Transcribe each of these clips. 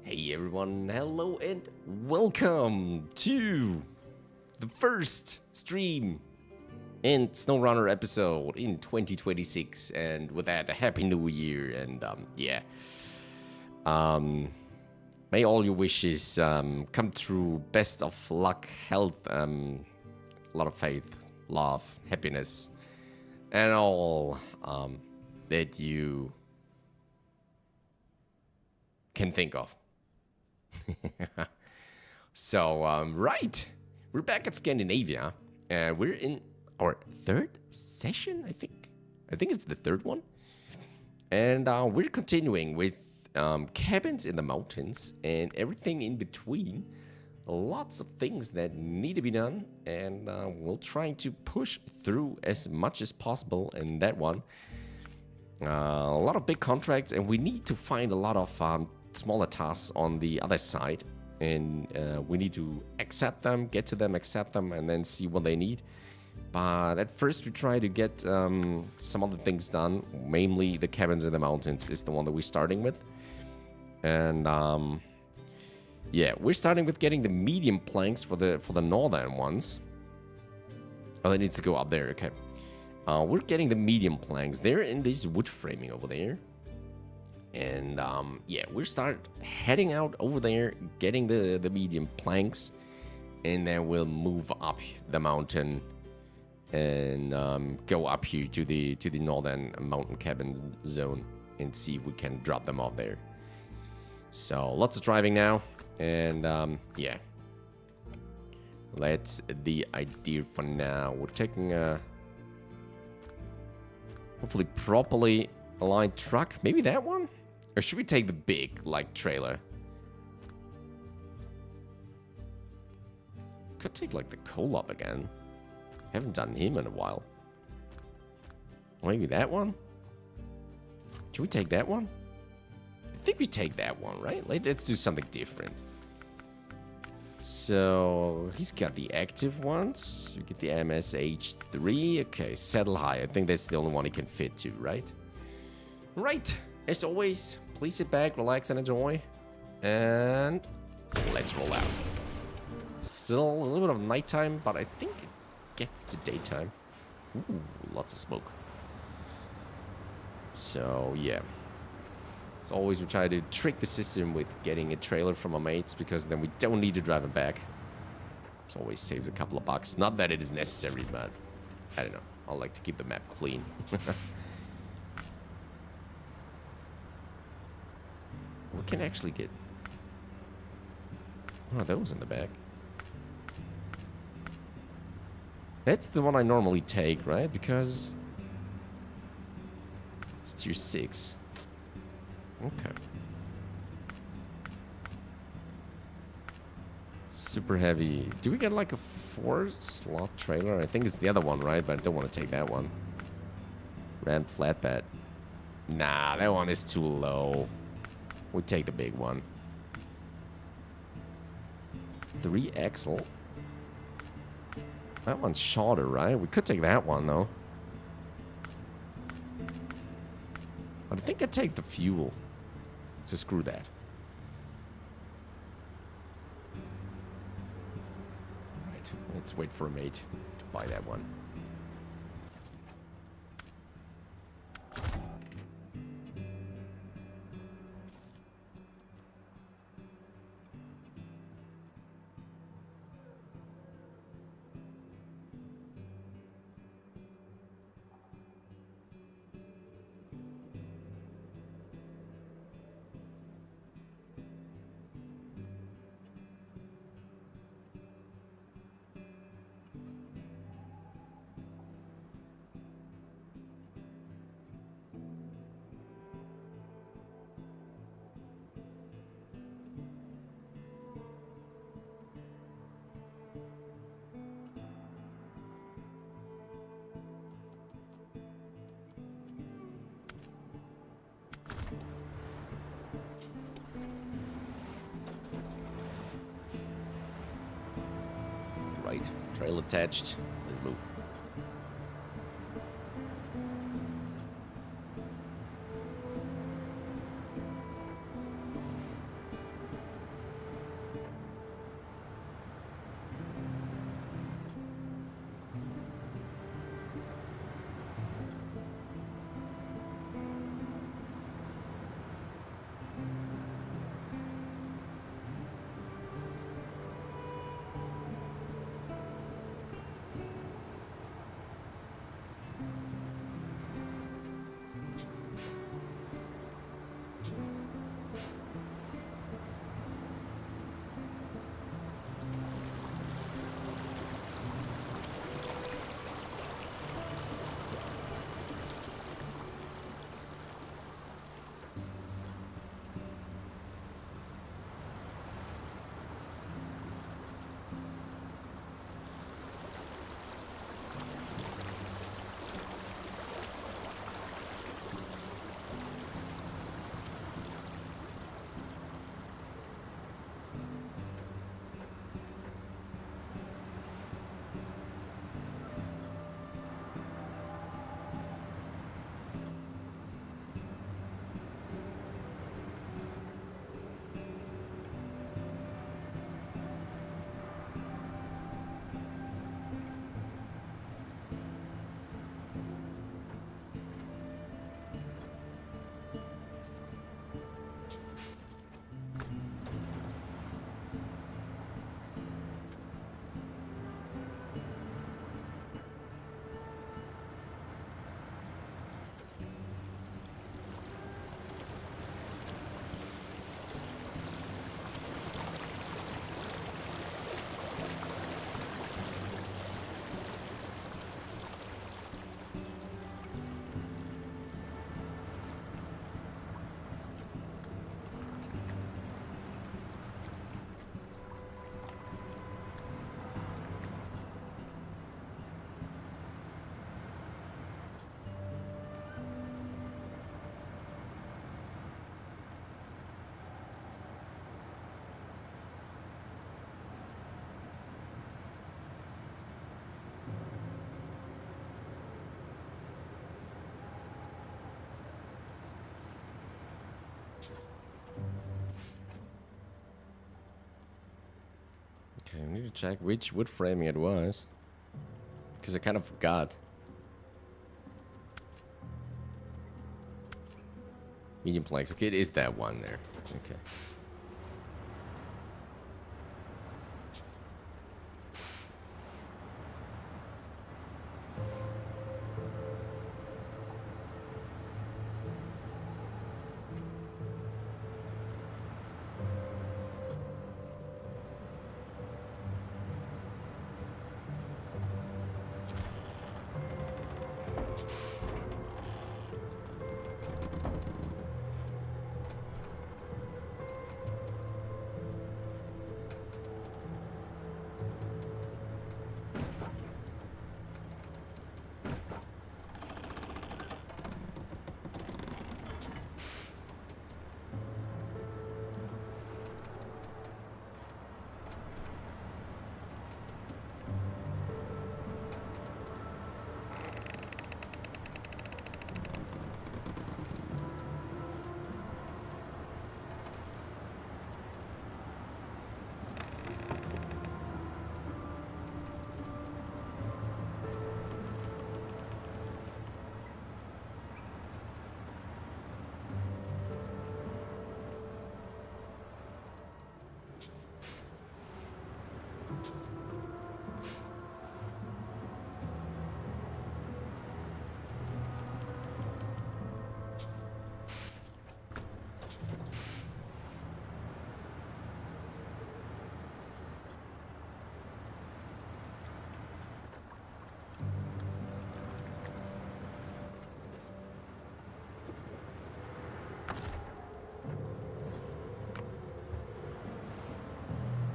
Hey everyone, hello and welcome to the first stream and Snowrunner episode in 2026. And with that, a happy new year. And may all your wishes come true. Best of luck, health, a lot of faith, love, happiness, and all that you can think of. So, right, we're back at Scandinavia, and we're in our third session, I think. I think it's the third one. And we're continuing with cabins in the mountains and everything in between. Lots of things that need to be done, and we'll try to push through as much as possible in that one. A lot of big contracts, and we need to find a lot of smaller tasks on the other side, and we need to accept them, get to them, accept them, and then see what they need. But at first we try to get some other things done. Mainly the cabins in the mountains is the one that we're starting with. And yeah, we're starting with getting the medium planks for the northern ones. Oh, it needs to go up there. Okay, we're getting the medium planks. They're in this wood framing over there. And yeah, we start heading out over there, getting the medium planks, and then we'll move up the mountain and go up here to the northern mountain cabin zone and see if we can drop them off there. So lots of driving now, and yeah, that's the idea for now. We're taking a hopefully properly aligned truck, maybe that one. Or should we take the big, like, trailer? Could take, like, the Colop again. Haven't done him in a while. Maybe that one? Should we take that one? I think we take that one, right? Let's do something different. So, he's got the active ones. We get the MSH3. Okay, settle high. I think that's the only one he can fit to, right? Right. As always, please sit back, relax, and enjoy. And let's roll out. Still a little bit of nighttime, but I think it gets to daytime. Ooh, lots of smoke. So, yeah. As always, we try to trick the system with getting a trailer from our mates, because then we don't need to drive it back. It always saves a couple of bucks. Not that it is necessary, but I don't know. I like to keep the map clean. We can actually get... Oh, that was in the back. That's the one I normally take, right? Because... it's tier 6. Okay. Super heavy. Do we get like a 4-slot trailer? I think it's the other one, right? But I don't want to take that one. Ram flatbed. Nah, that one is too low. We take the big one. 3-axle. That one's shorter, right? We could take that one, though. But I think I'd take the fuel. So screw that. Right, let's wait for a mate to buy that one. Right, trail attached. Let's move. Okay, we need to check which wood framing it was. Because I kind of forgot. Medium planks. Okay, it is that one there. Okay.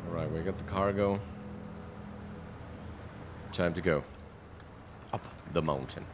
Alright, we got the cargo. Time to go. Up the mountain.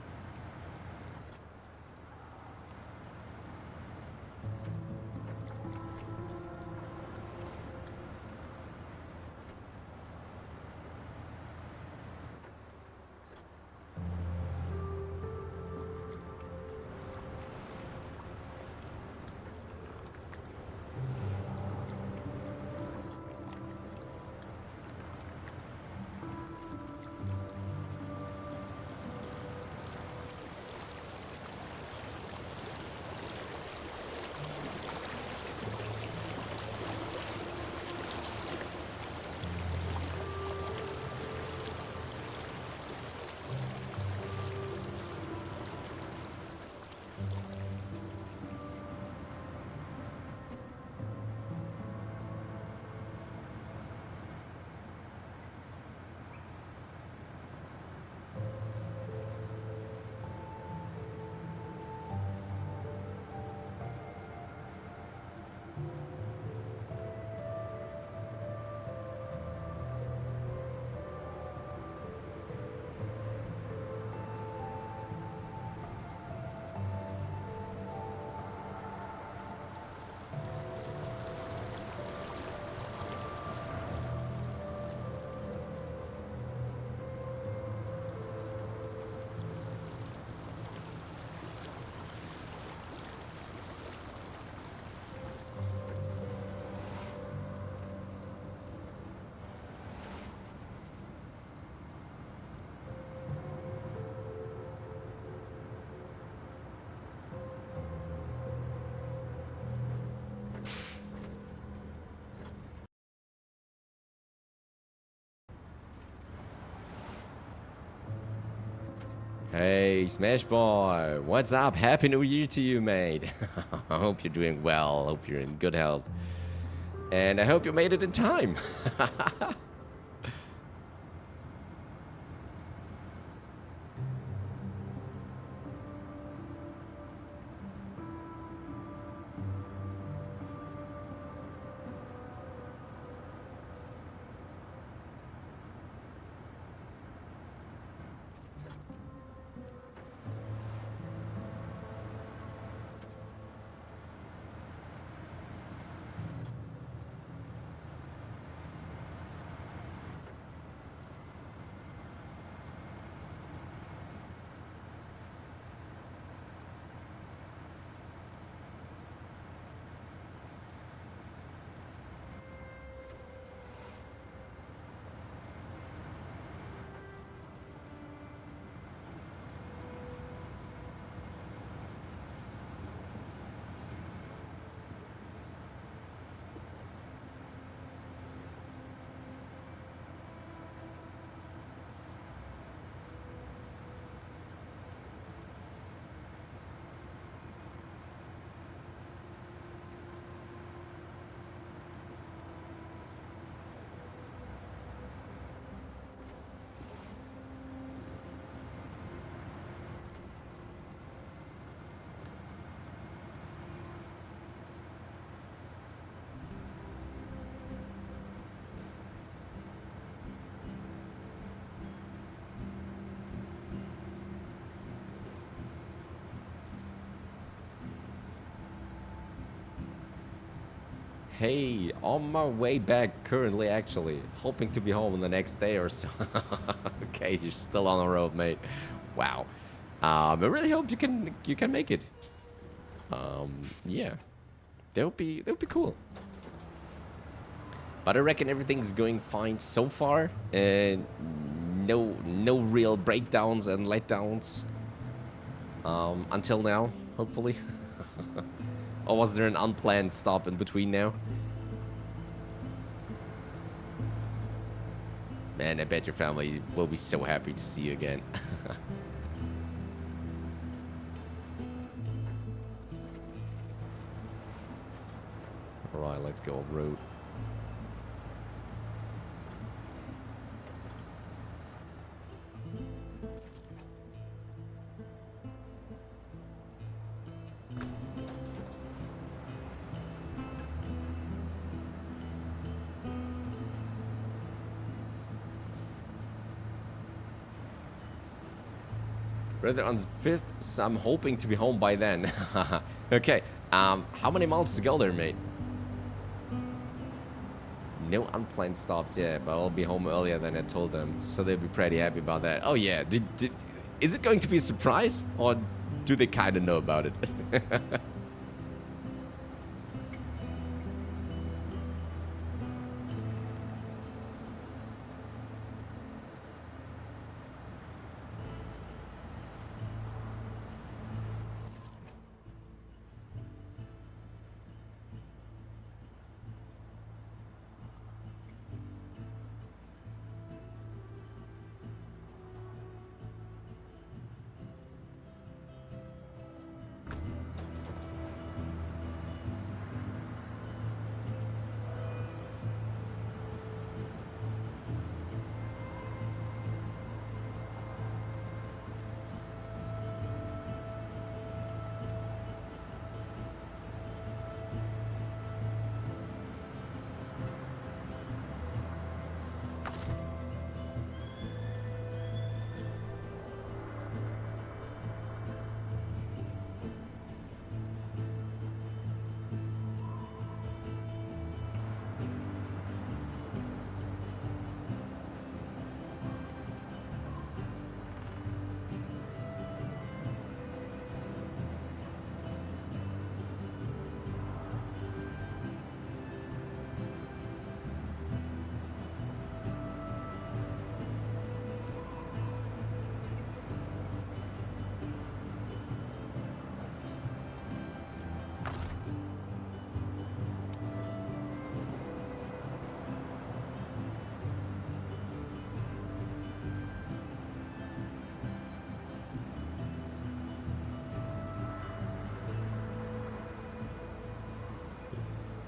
Hey, Smash Boy, what's up? Happy New Year to you, mate. I hope you're doing well. Hope you're in good health. And I hope you made it in time. Hey, on my way back currently, actually. Hoping to be home in the next day or so. Okay, you're still on the road, mate. Wow. I really hope you can make it. Yeah. That would be cool. But I reckon everything's going fine so far. And no real breakdowns and letdowns. Until now, hopefully. Or was there an unplanned stop in between now? Man, I bet your family will be so happy to see you again. Alright, let's go off-road. Rather on 5th, so I'm hoping to be home by then. Okay, how many miles to go there, mate? No unplanned stops yet, but I'll be home earlier than I told them, so they'll be pretty happy about that. Oh yeah, is it going to be a surprise, or do they kind of know about it?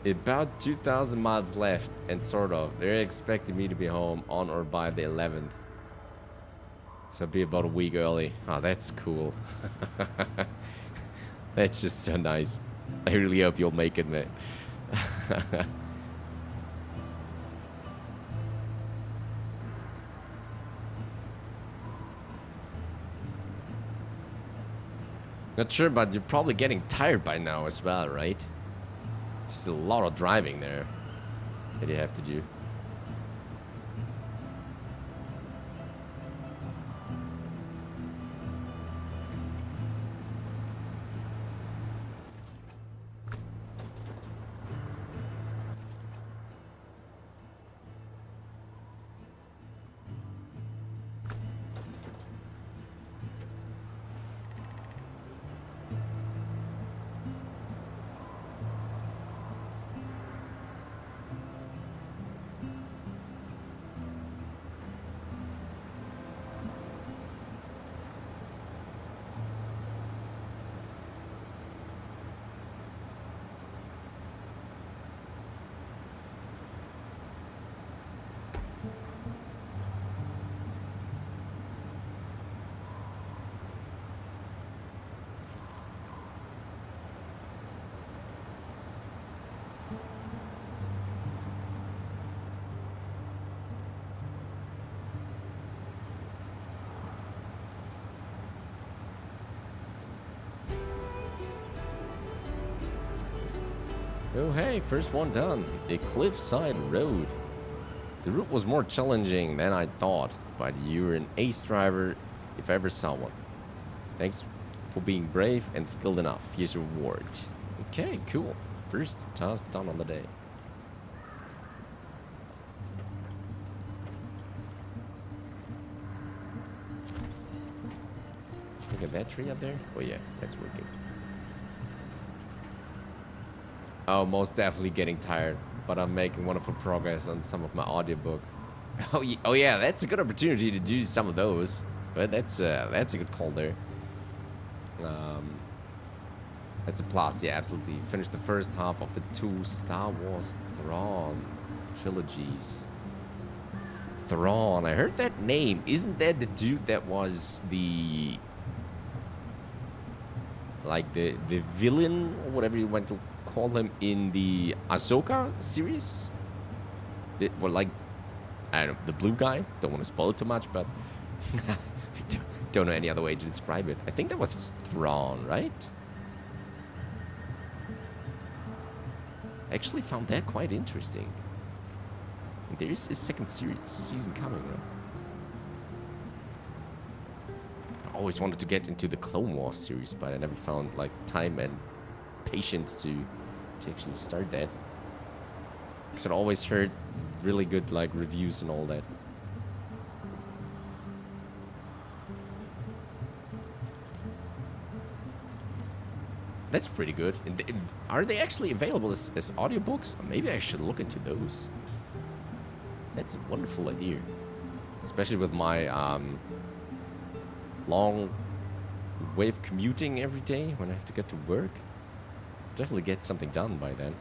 About 2,000 miles left, and sort of. They're expecting me to be home on or by the 11th. So I'll be about a week early. Oh, that's cool. That's just so nice. I really hope you'll make it, mate. Not sure, but you're probably getting tired by now as well, right? There's a lot of driving there that you have to do. Oh hey, first one done. The cliffside road. The route was more challenging than I thought, but you're an ace driver if I ever saw one. Thanks for being brave and skilled enough. Here's your reward. Okay, cool. First task done on the day. Look at that tree up there. Oh yeah, that's working. Oh, most definitely getting tired, but I'm making wonderful progress on some of my audiobook. Oh yeah, that's a good opportunity to do some of those. But that's a good call there. That's a plus, yeah, absolutely. Finished the first half of the 2 Star Wars Thrawn trilogies. Thrawn, I heard that name. Isn't that the dude that was the... like the villain, or whatever you want to call him, in the Ahsoka series? Well, like, I don't know, the blue guy? Don't want to spoil it too much, but... I don't know any other way to describe it. I think that was Thrawn, right? I actually found that quite interesting. And there is a second season coming, right? I always wanted to get into the Clone Wars series, but I never found like time and patience to actually start that. Because I always heard really good like reviews and all that. That's pretty good. Are they actually available as audiobooks? Maybe I should look into those. That's a wonderful idea. Especially with my long way of commuting every day when I have to get to work. Definitely get something done by then.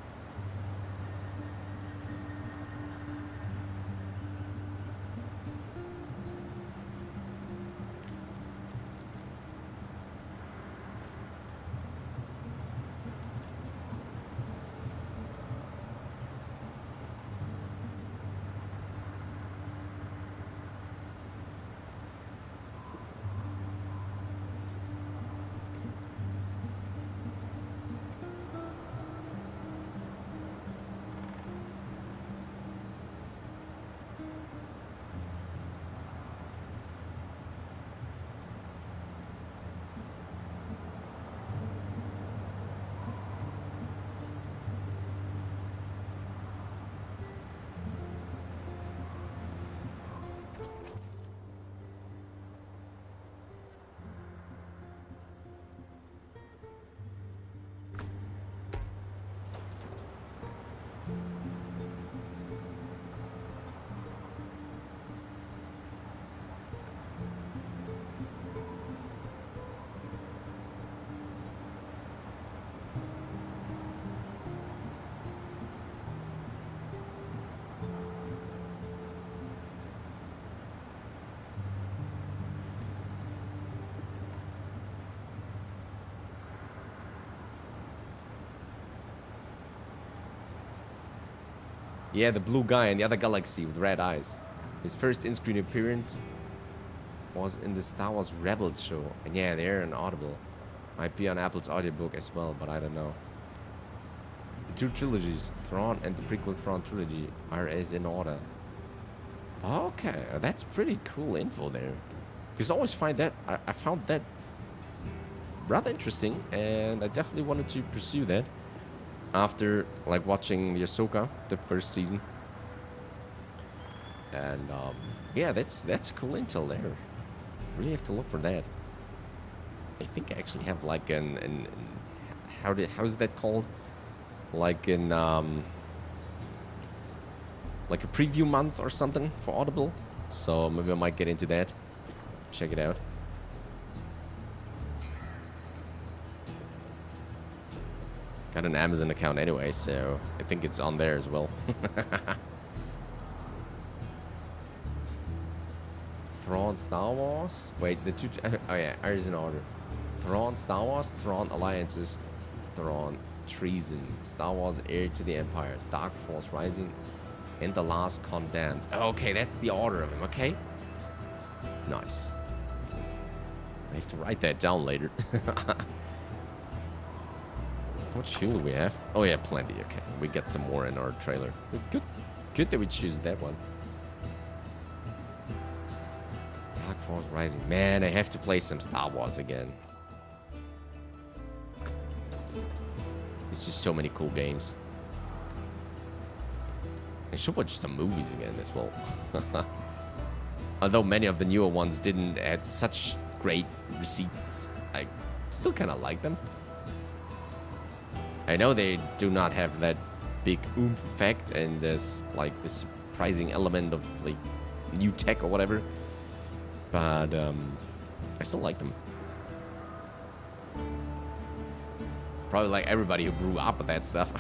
Yeah, the blue guy in the other galaxy with red eyes. His first in-screen appearance was in the Star Wars Rebels show. And yeah, they're on Audible. Might be on Apple's audiobook as well, but I don't know. The 2 trilogies, Thrawn and the prequel Thrawn trilogy, are as in order. Okay, that's pretty cool info there. Because I always find that, I found that rather interesting, and I definitely wanted to pursue that. After like watching the Ahsoka, the first season, and yeah, that's cool intel there. Really have to look for that. I think I actually have like an how is that called? Like in like a preview month or something for Audible. So maybe I might get into that. Check it out. Got an Amazon account anyway, so I think it's on there as well. Thrawn Star Wars? Wait, the 2... oh yeah, ours in order. Thrawn Star Wars, Thrawn Alliances, Thrawn Treason, Star Wars Heir to the Empire, Dark Force Rising, and The Last Condemned. Okay, that's the order of them, okay? Nice. I have to write that down later. much fuel do we have? Oh yeah, plenty. Okay, we get some more in our trailer. Good that we choose that one. Dark Force Rising. Man, I have to play some Star Wars again. There's just so many cool games. I should watch some movies again as well. Although many of the newer ones didn't add such great receipts, I still kind of like them. I know they do not have that big oomph effect, and there's like this surprising element of like new tech or whatever, but I still like them. Probably like everybody who grew up with that stuff.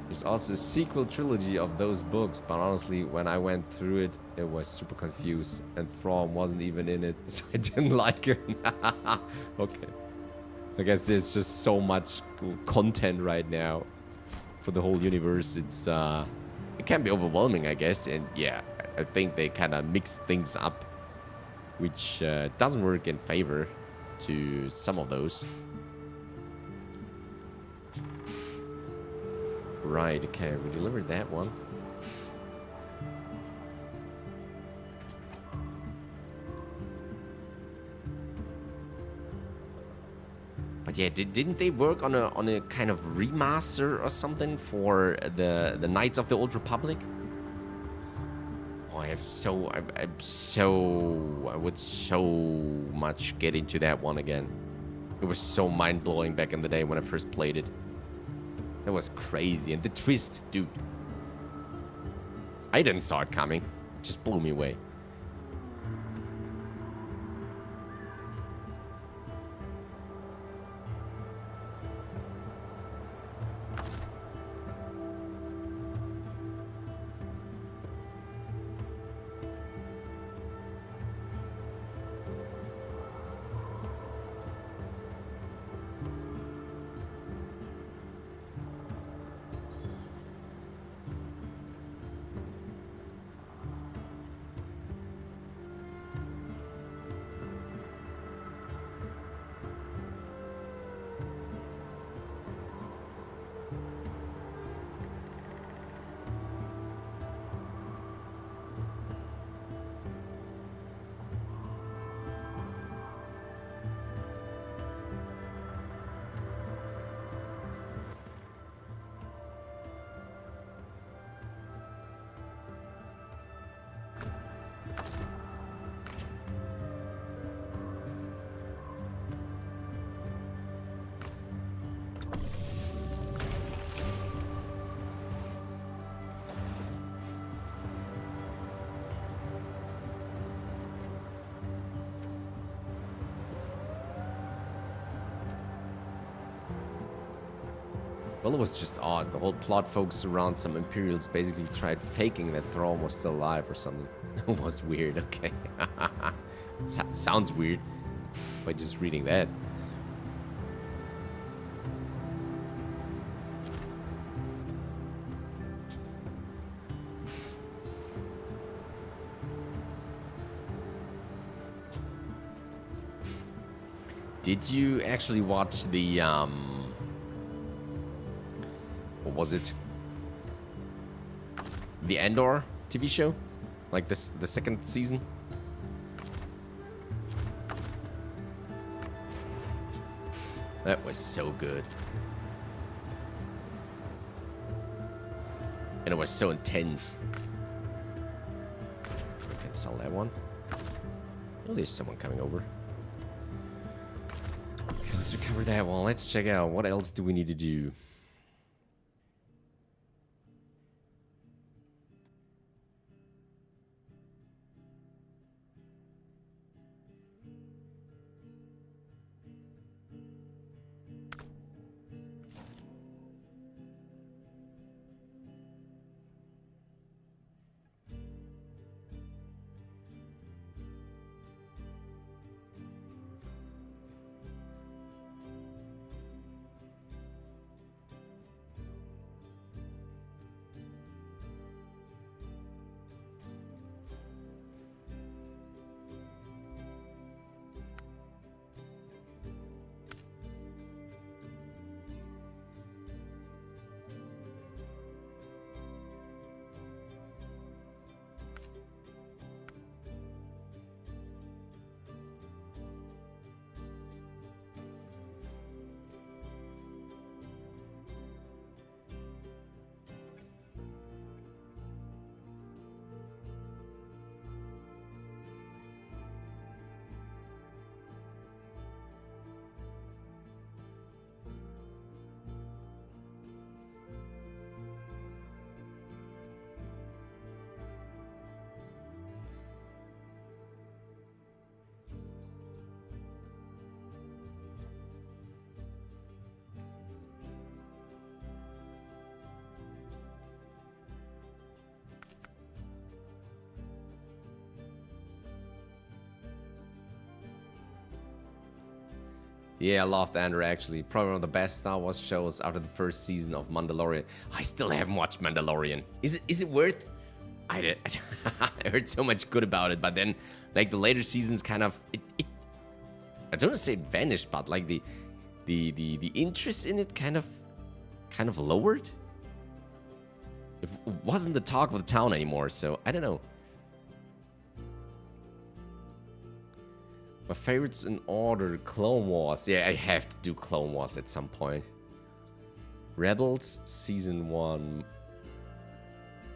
There's also a sequel trilogy of those books, but honestly, when I went through it, it was super confused, and Thrawn wasn't even in it, so I didn't like him. Okay. I guess there's just so much content right now for the whole universe. It's it can be overwhelming, I guess, and yeah, I think they kind of mix things up, which doesn't work in favor to some of those. Right, okay, we delivered that one. But yeah, didn't they work on a kind of remaster or something for the Knights of the Old Republic? Oh, I would so much get into that one again. It was so mind-blowing back in the day when I first played it. That was crazy. And the twist, dude. I didn't saw it coming. It just blew me away. Well, it was just odd. The whole plot focused around some Imperials basically tried faking that Thrawn was still alive or something. It was weird, okay. Sounds weird by just reading that. Did you actually watch the, what was it? The Andor TV show? Like this, the second season? That was so good. And it was so intense. I can sell that one. Oh, there's someone coming over. Okay, let's recover that one. Let's check out what else do we need to do. Yeah, I loved Andor actually. Probably one of the best Star Wars shows after the first season of Mandalorian. I still haven't watched Mandalorian. Is it worth? I heard so much good about it, but then like the later seasons kind of I don't want to say it vanished, but like the interest in it kind of lowered. It wasn't the talk of the town anymore, so I don't know. My favorites in order: Clone Wars. Yeah, I have to do Clone Wars at some point. Rebels Season 1.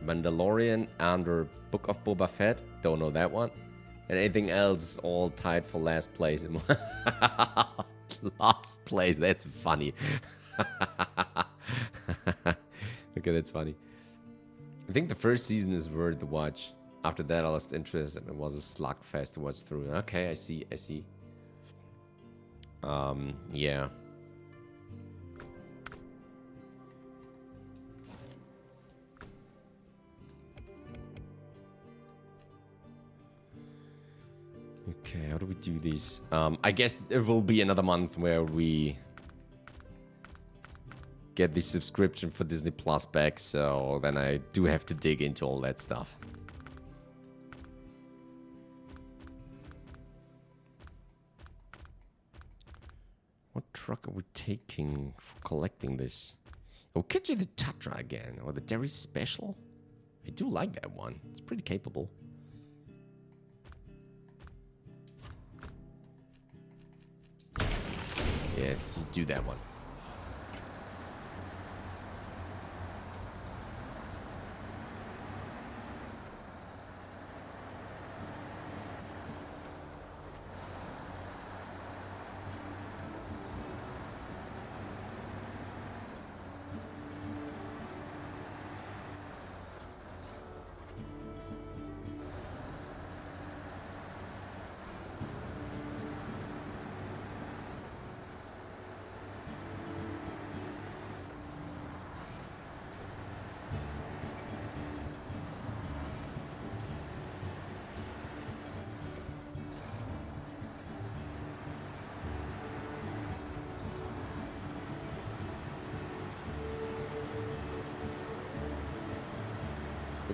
Mandalorian, Andor, Book of Boba Fett. Don't know that one. And anything else all tied for last place. Last place, that's funny. Okay, that's funny. I think the first season is worth the watch. After that, I lost interest and it was a slugfest to watch through. Okay, I see. Yeah. Okay, how do we do this? I guess there will be another month where we get the subscription for Disney Plus back, so then I do have to dig into all that stuff. What truck are we taking for collecting this? Oh, could you the Tatra again, or the Dairy Special? I do like that one. It's pretty capable. Yes, you do that one.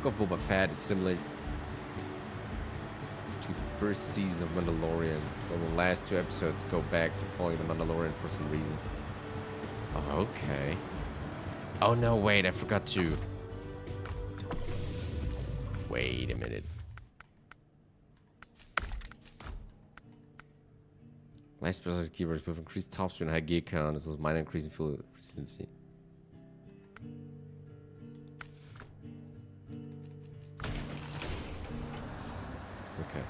Book of Boba Fett is similar to the first season of Mandalorian, where the last 2 episodes go back to following the Mandalorian for some reason. Oh, okay. Oh no, wait, I forgot to. Wait a minute. Last specialized keywords with increased top speed and high gear count, as well as minor increase in fuel resiliency. Okay.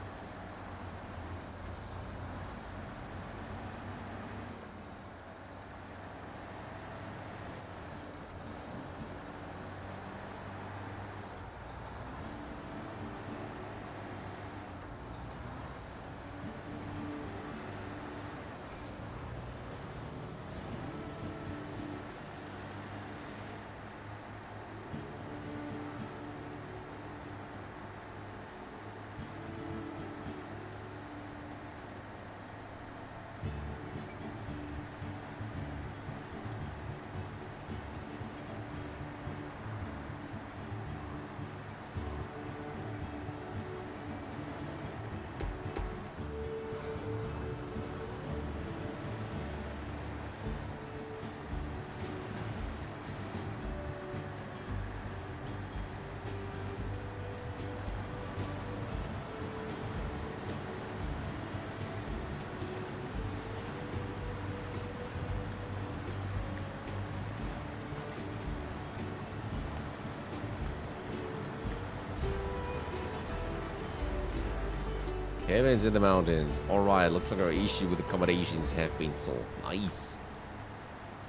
Cabins in the mountains. Alright, looks like our issue with accommodations have been solved. Nice.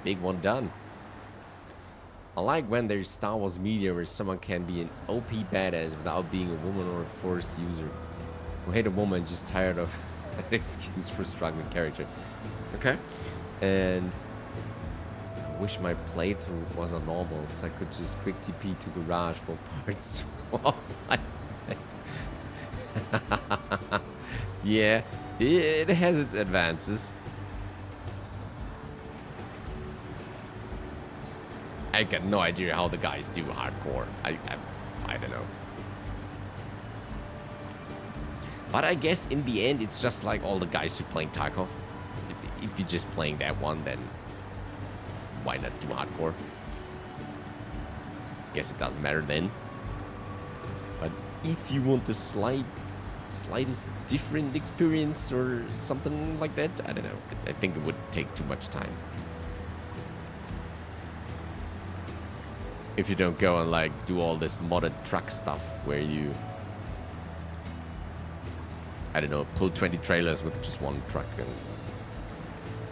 Big one done. I like when there's Star Wars media where someone can be an OP badass without being a woman or a Force user. Who hate a woman, just tired of an excuse for struggling character. Okay. And I wish my playthrough was on normal so I could just quick TP to garage for parts. Yeah, it has its advances. I got no idea how the guys do hardcore. I don't know. But I guess in the end, it's just like all the guys who playing Tarkov. If you're just playing that one, then why not do hardcore? Guess it doesn't matter then. But if you want the slightest different experience or something like that, I don't know. I think it would take too much time. If you don't go and like do all this modded truck stuff where you, I don't know, pull 20 trailers with just one truck and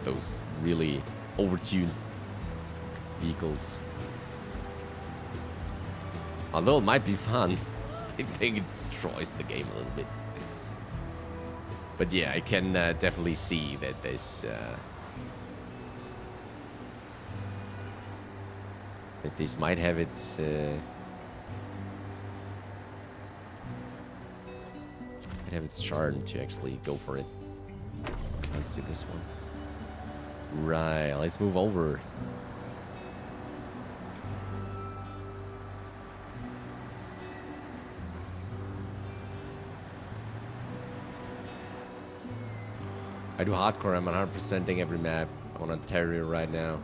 those really overtuned vehicles. Although it might be fun, I think it destroys the game a little bit. But yeah, I can definitely see that this that this might have its charm to actually go for it. Let's do this one. Right, let's move over. I do hardcore, I'm 100%ing every map. I'm on Ontario right now.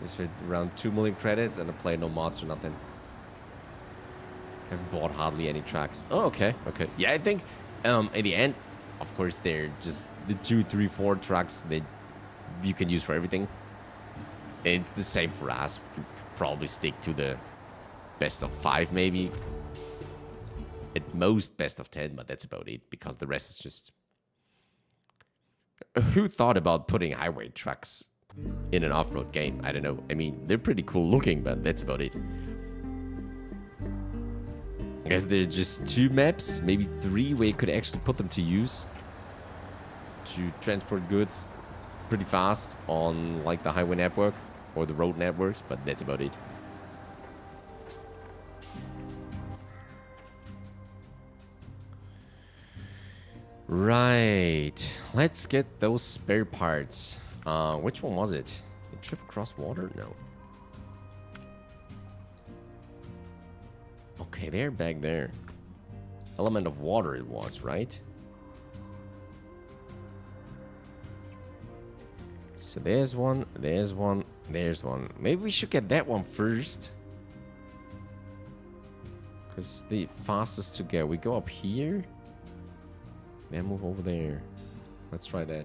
It's around 2 million credits and I play no mods or nothing. Haven't bought hardly any tracks. Oh, okay, okay. Yeah, I think in the end, of course, they're just the 2, 3, 4 tracks that you can use for everything. And it's the same for us. We probably stick to the best of 5 maybe. At most best of 10, but that's about it because the rest is just... Who thought about putting highway trucks in an off-road game? I don't know. I mean, they're pretty cool looking, but that's about it. I guess there's just 2 maps, maybe 3, where you could actually put them to use to transport goods pretty fast on like the highway network or the road networks, but that's about it. Right, let's get those spare parts. Which one was it? A trip across water? No. Oh, Okay, they're back there. Element of water it was, right? So there's one, there's one, there's one. Maybe we should get that one first. Because the fastest to get. We go up here. Then move over there. Let's try that.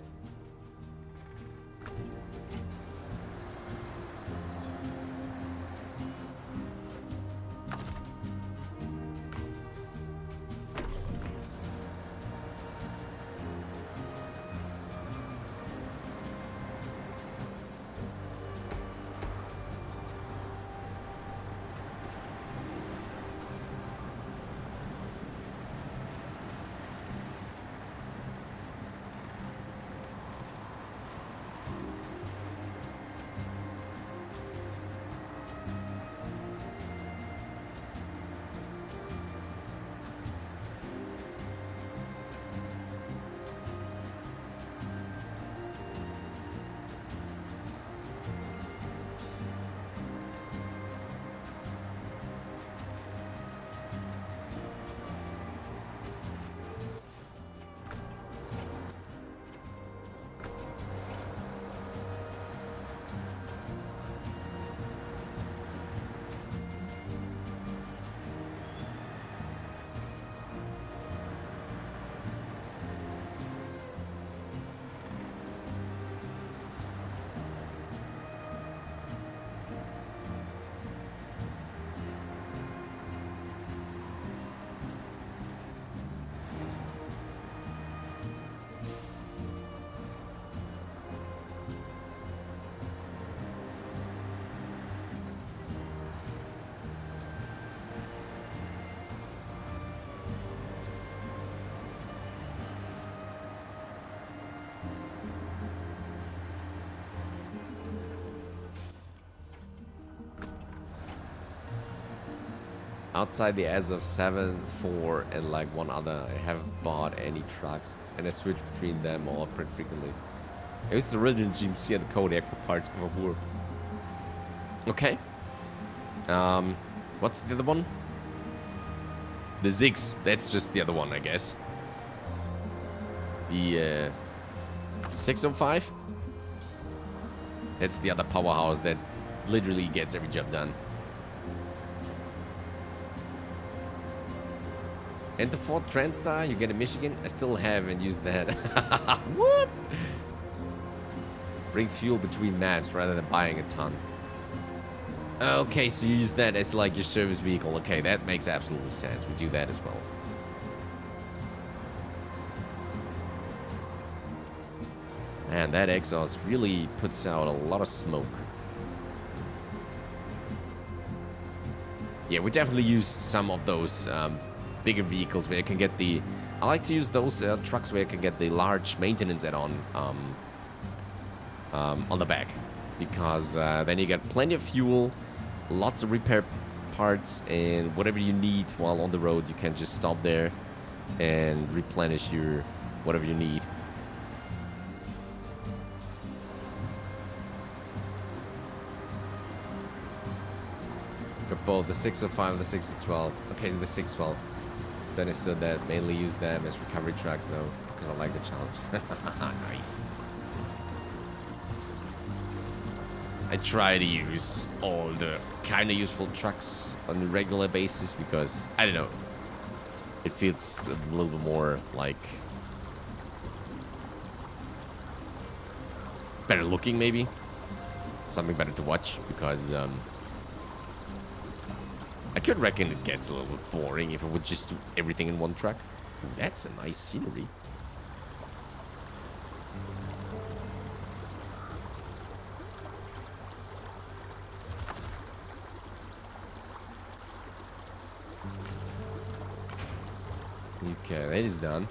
Outside the as of 7, 4, and like one other, I haven't bought any trucks, and I switch between them all pretty frequently. It was the original GMC and the Kodiak for parts of a war. Okay. What's the other one? The Ziggs. That's just the other one, I guess. The 605. That's the other powerhouse that literally gets every job done. And the Ford Transstar you get in Michigan, I still haven't used that. What? Bring fuel between maps rather than buying a ton. Okay, so you use that as like your service vehicle. Okay, that makes absolutely sense. We do that as well. Man, that exhaust really puts out a lot of smoke. Yeah, we definitely use some of those bigger vehicles where you can get the... I like to use those trucks where you can get the large maintenance add-on on the back. Because then you get plenty of fuel, lots of repair parts, and whatever you need while on the road, you can just stop there and replenish your whatever you need. Got both the 605 and the 612. Okay, the 612. So I understood that. Mainly use them as recovery trucks now because I like the challenge. Nice. I try to use all the kind of useful trucks on a regular basis because, I don't know, it feels a little bit more like better looking maybe. Something better to watch because I could reckon it gets a little bit boring if I would just do everything in one truck. Ooh, that's a nice scenery. Okay, that is done.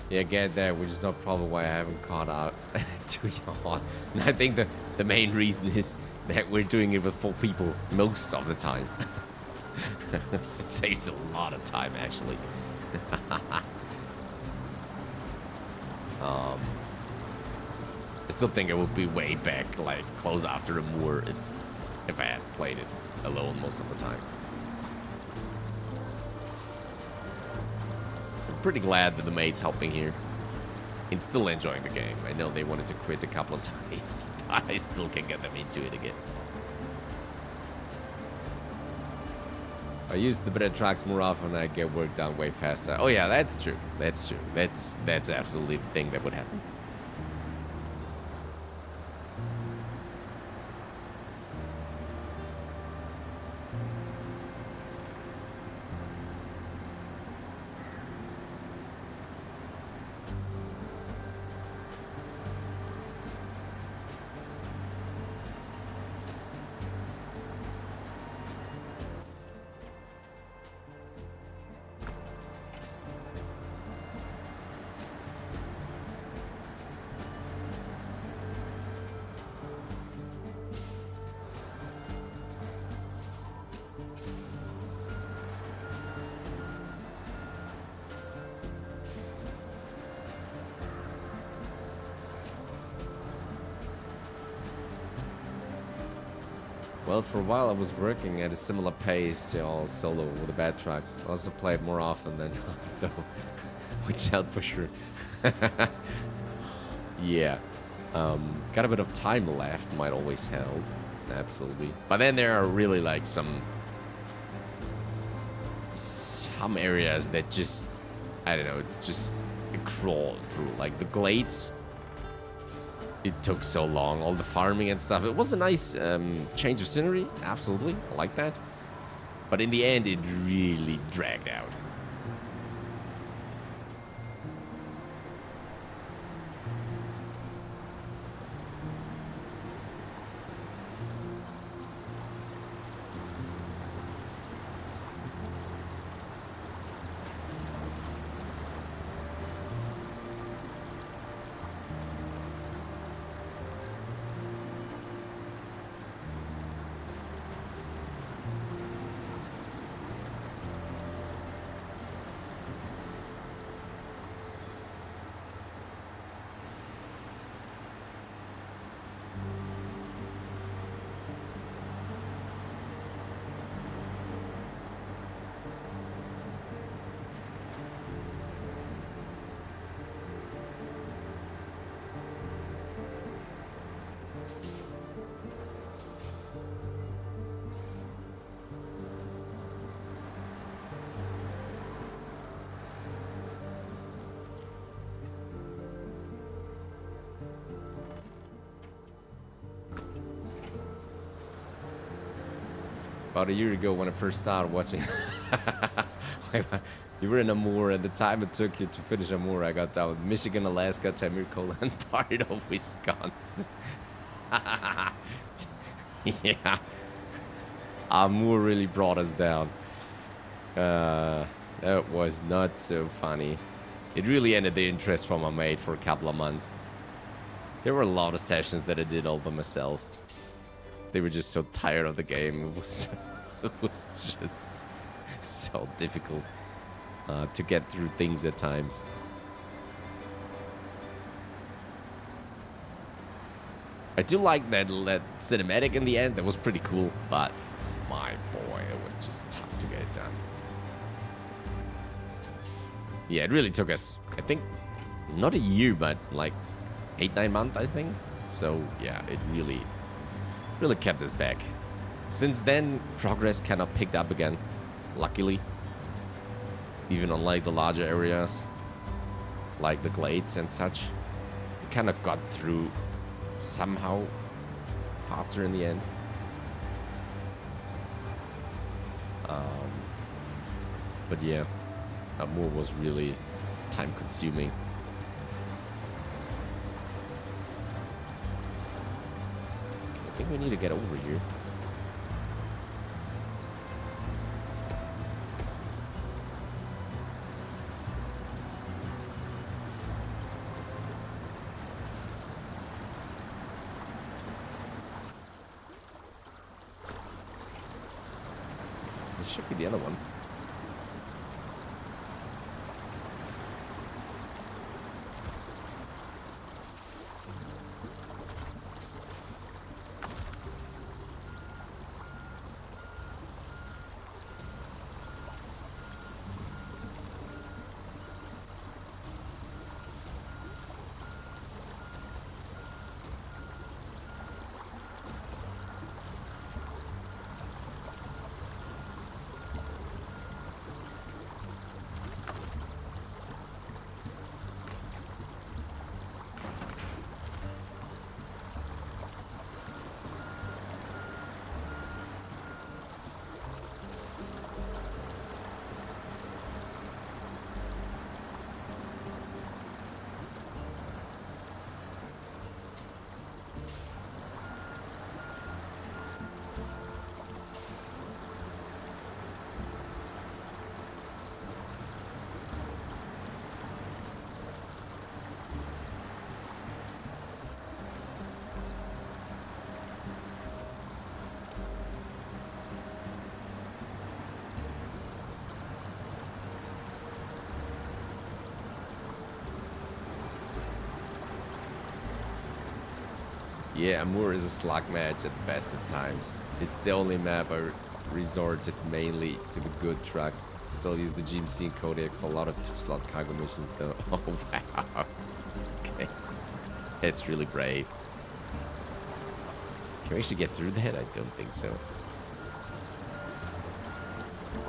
Yeah, get that, which is not probably why I haven't caught up to y'all. And I think the main reason is that we're doing it with 4 people most of the time. It saves a lot of time, actually. I still think it would be way back, like, close after a moor if I had played it alone most of the time. I'm pretty glad that the mate's helping here. And still enjoying the game. I know they wanted to quit a couple of times, but I still can get them into it again. I use the better tracks more often, I get work done way faster. Oh yeah, that's true. That's true. That's absolutely the thing that would happen. Well, for a while I was working at a similar pace to all solo with the bad trucks. I also played more often than though, which helped for sure. Yeah, got a bit of time left, might always help, absolutely. But then there are really like some areas that just, I don't know, it's just a crawl through, like the glades. It took so long, all the farming and stuff. It was a nice change of scenery, absolutely, I like that. But in the end, it really dragged out. About a year ago when I first started watching. You were in Amur, and the time it took you to finish Amur, I got down with Michigan, Alaska, Tamir, and part of Wisconsin. Yeah. Amur really brought us down. That was not so funny. It really ended the interest from my mate for a couple of months. There were a lot of sessions that I did all by myself. They were just so tired of the game. It was just so difficult to get through things at times. I do like that cinematic in the end. That was pretty cool, but my boy, it was just tough to get it done. Yeah, it really took us, I think, not a year, but like 8-9 months, I think. So yeah, it really kept us back. Since then, progress kind of picked up again, luckily. Even on like the larger areas, like the glades and such, we kind of got through somehow faster in the end. But yeah, Amur was really time consuming. I think we need to get over here. should be the other one. Yeah, Amur is a slug match at the best of times. It's the only map I resorted mainly to the good trucks. Still use the GMC and Kodiak for a lot of 2-slot cargo missions though. Oh wow. Okay. It's really brave. Can we actually get through that? I don't think so.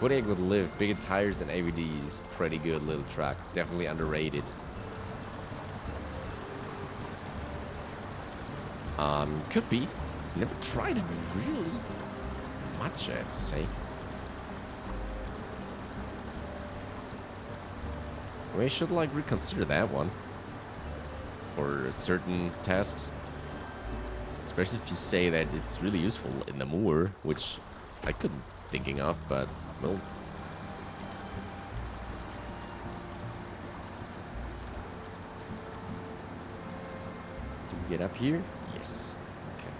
Kodiak would live. Bigger tires than AVDs. Pretty good little truck. Definitely underrated. Could be. Never tried it really much, I have to say. We should like reconsider that one for certain tasks. Especially if you say that it's really useful in the moor, which I couldn't thinking of, but well. Do we get up here? Yes. Okay.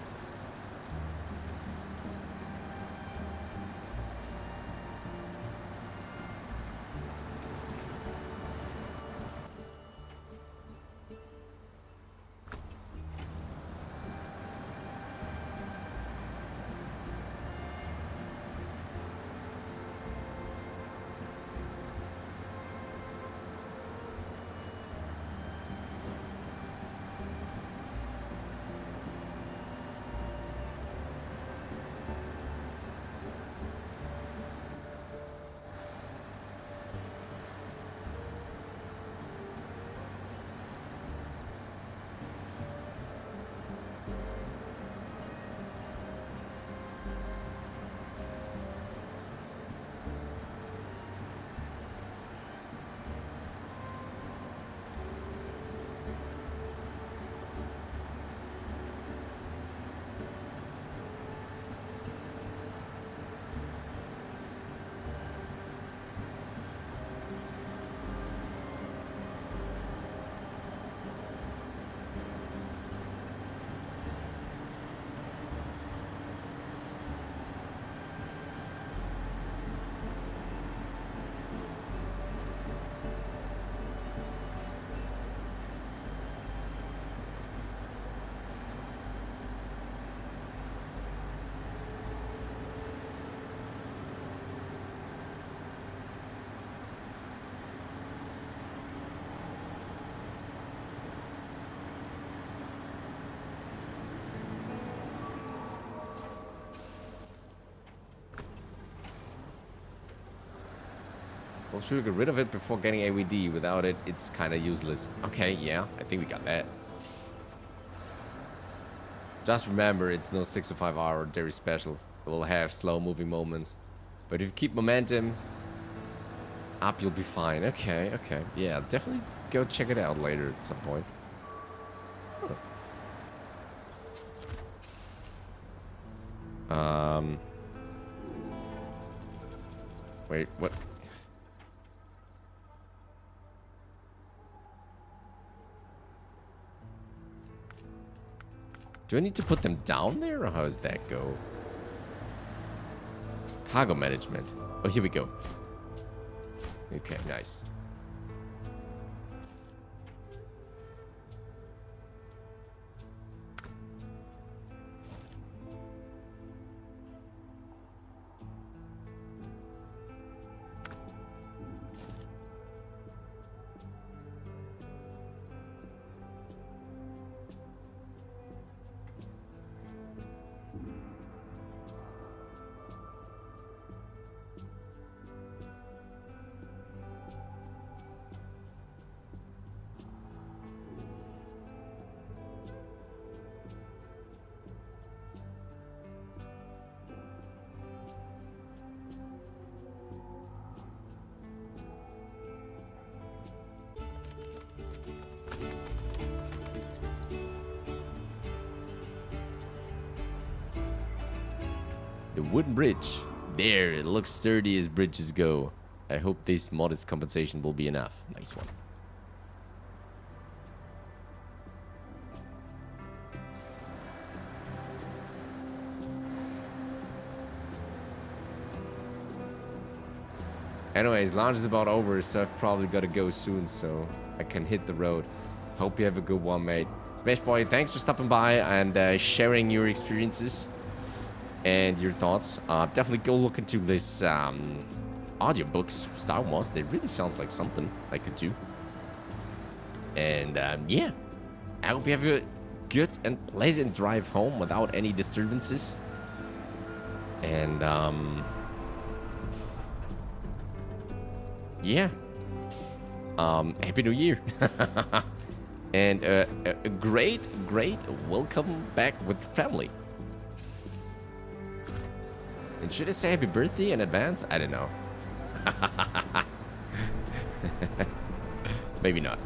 Most people get rid of it before getting AVD. Without it, it's kind of useless. Okay, yeah, I think we got that. Just remember, it's no 605R or Dairy Special. It will have slow-moving moments. But if you keep momentum up, you'll be fine. Okay, okay. Yeah, definitely go check it out later at some point. Huh. Wait, what? Do I need to put them down there, or how does that go? Cargo management. Oh, here we go. Okay, nice. The wooden bridge. There, it looks sturdy as bridges go. I hope this modest compensation will be enough. Nice one. Anyways, launch is about over, so I've probably got to go soon, so I can hit the road. Hope you have a good one, mate. Smash Boy, thanks for stopping by and sharing your experiences and your thoughts. Definitely go look into this audiobooks, Star Wars. They really sounds like something I could do. And yeah, I hope you have a good and pleasant drive home without any disturbances. And yeah, Happy New Year. And a great welcome back with family. And should I say happy birthday in advance? I don't know. Maybe not.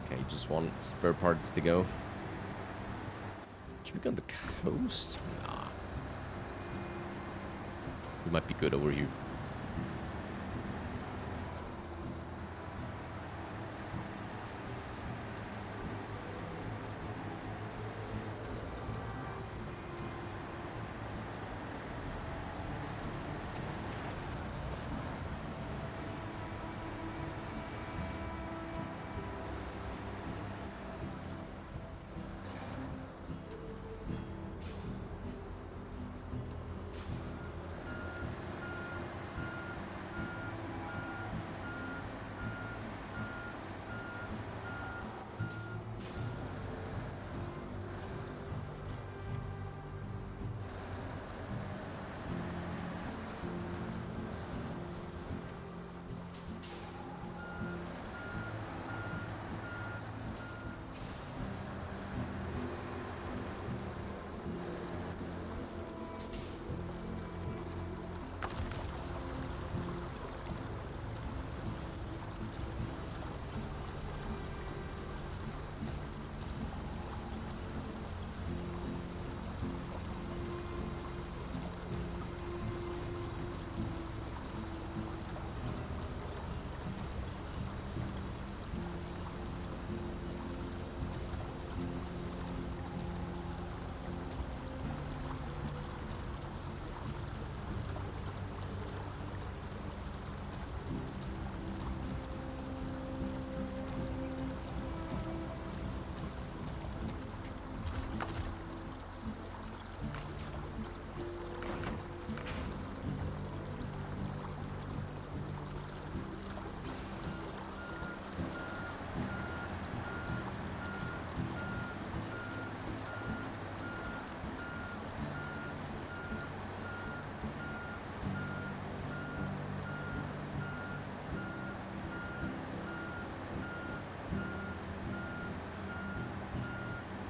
Okay, just want spare parts to go. Should we go on the coast? Nah. We might be good over here.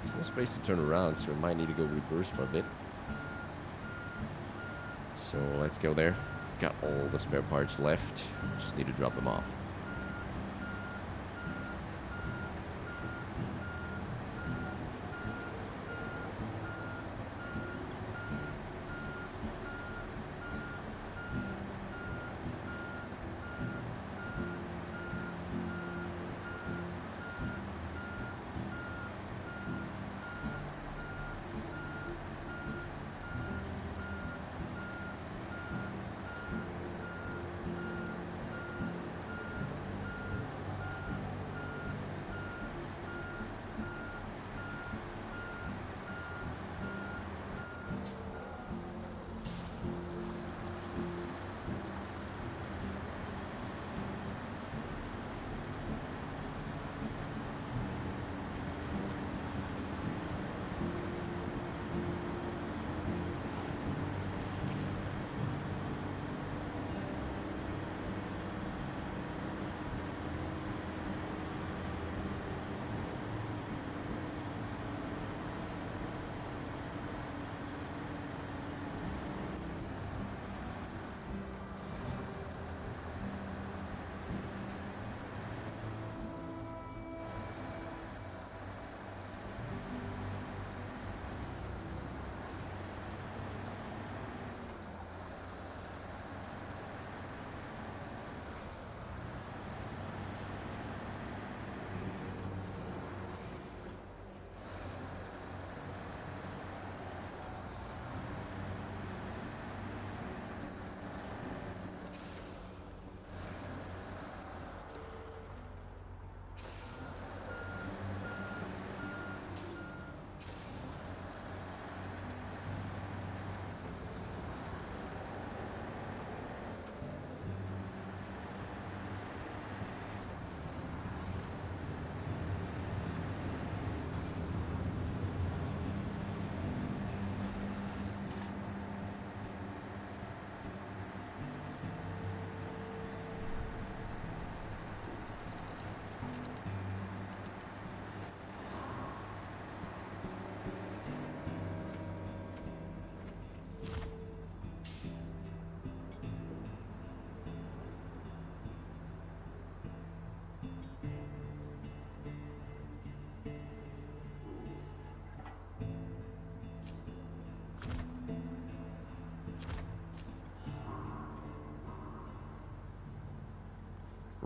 There's no space to turn around, so we might need to go reverse for a bit. So let's go there. Got all the spare parts left. Just need to drop them off.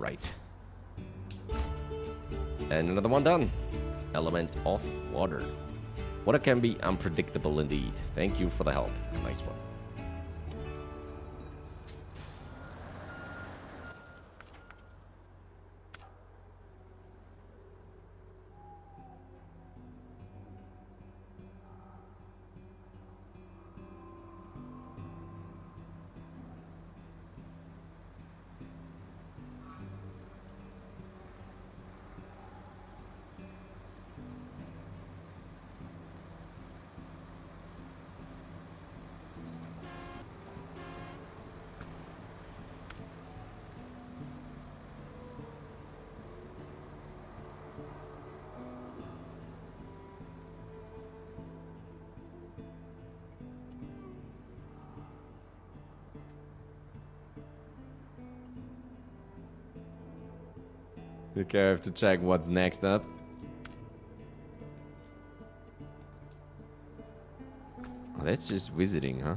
Right. And another one done. Element of water. Water can be unpredictable indeed. Thank you for the help. Nice one. Okay, I have to check what's next up. Oh, that's just visiting, huh?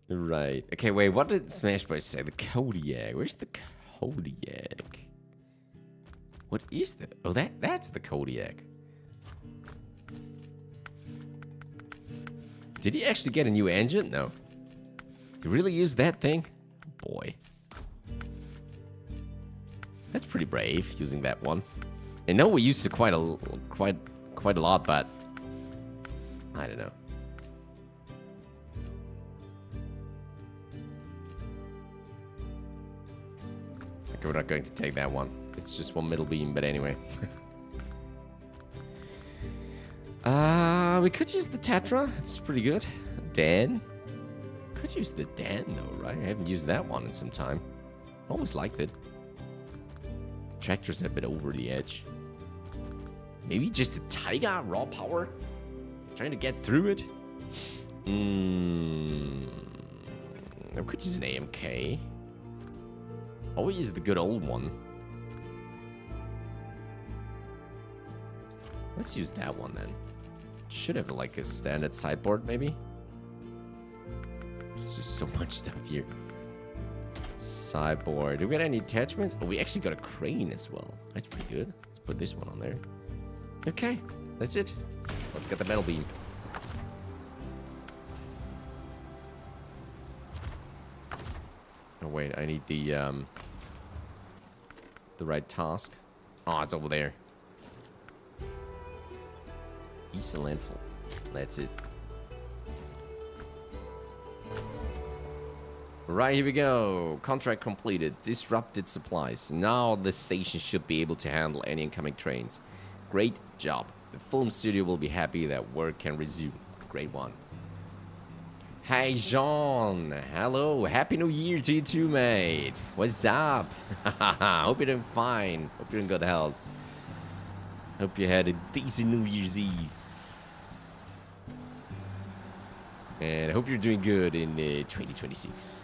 Right. Okay, wait, what did Smash Boy say? The Kodiak. Where's the Kodiak? What is that? Oh, that's the Kodiak. Did he actually get a new engine? No. He really used that thing? Boy. That's pretty brave, using that one. I know we used it quite a lot, but I don't know. Okay, we're not going to take that one. It's just one middle beam, but anyway. We could use the Tetra. It's pretty good. Dan. Could use the Dan though, right? I haven't used that one in some time. Always liked it. The tractor's a bit over the edge. Maybe just a Tiger raw power? Trying to get through it? I could use an AMK. Always use the good old one. Let's use that one then. Should have like a standard sideboard maybe. There's just so much stuff here. Sideboard. Do we got any attachments? Oh, we actually got a crane as well. That's pretty good. Let's put this one on there. Okay, that's it. Let's get the metal beam. Oh wait, I need the right task. Oh, it's over there. East of Landfall. That's it. Right, here we go. Contract completed. Disrupted supplies. Now the station should be able to handle any incoming trains. Great job. The film studio will be happy that work can resume. Great one. Hey, Jean. Hello. Happy New Year to you too, mate. What's up? Hope you're doing fine. Hope you're in good health. Hope you had a decent New Year's Eve. And I hope you're doing good in 2026.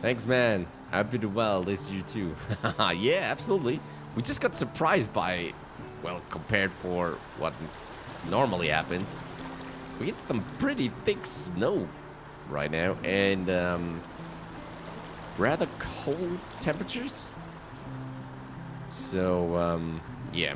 Thanks, man. I hope you do well this year too. Yeah, absolutely. We just got surprised by, well, compared for what normally happens. We get some pretty thick snow right now and rather cold temperatures. So, yeah.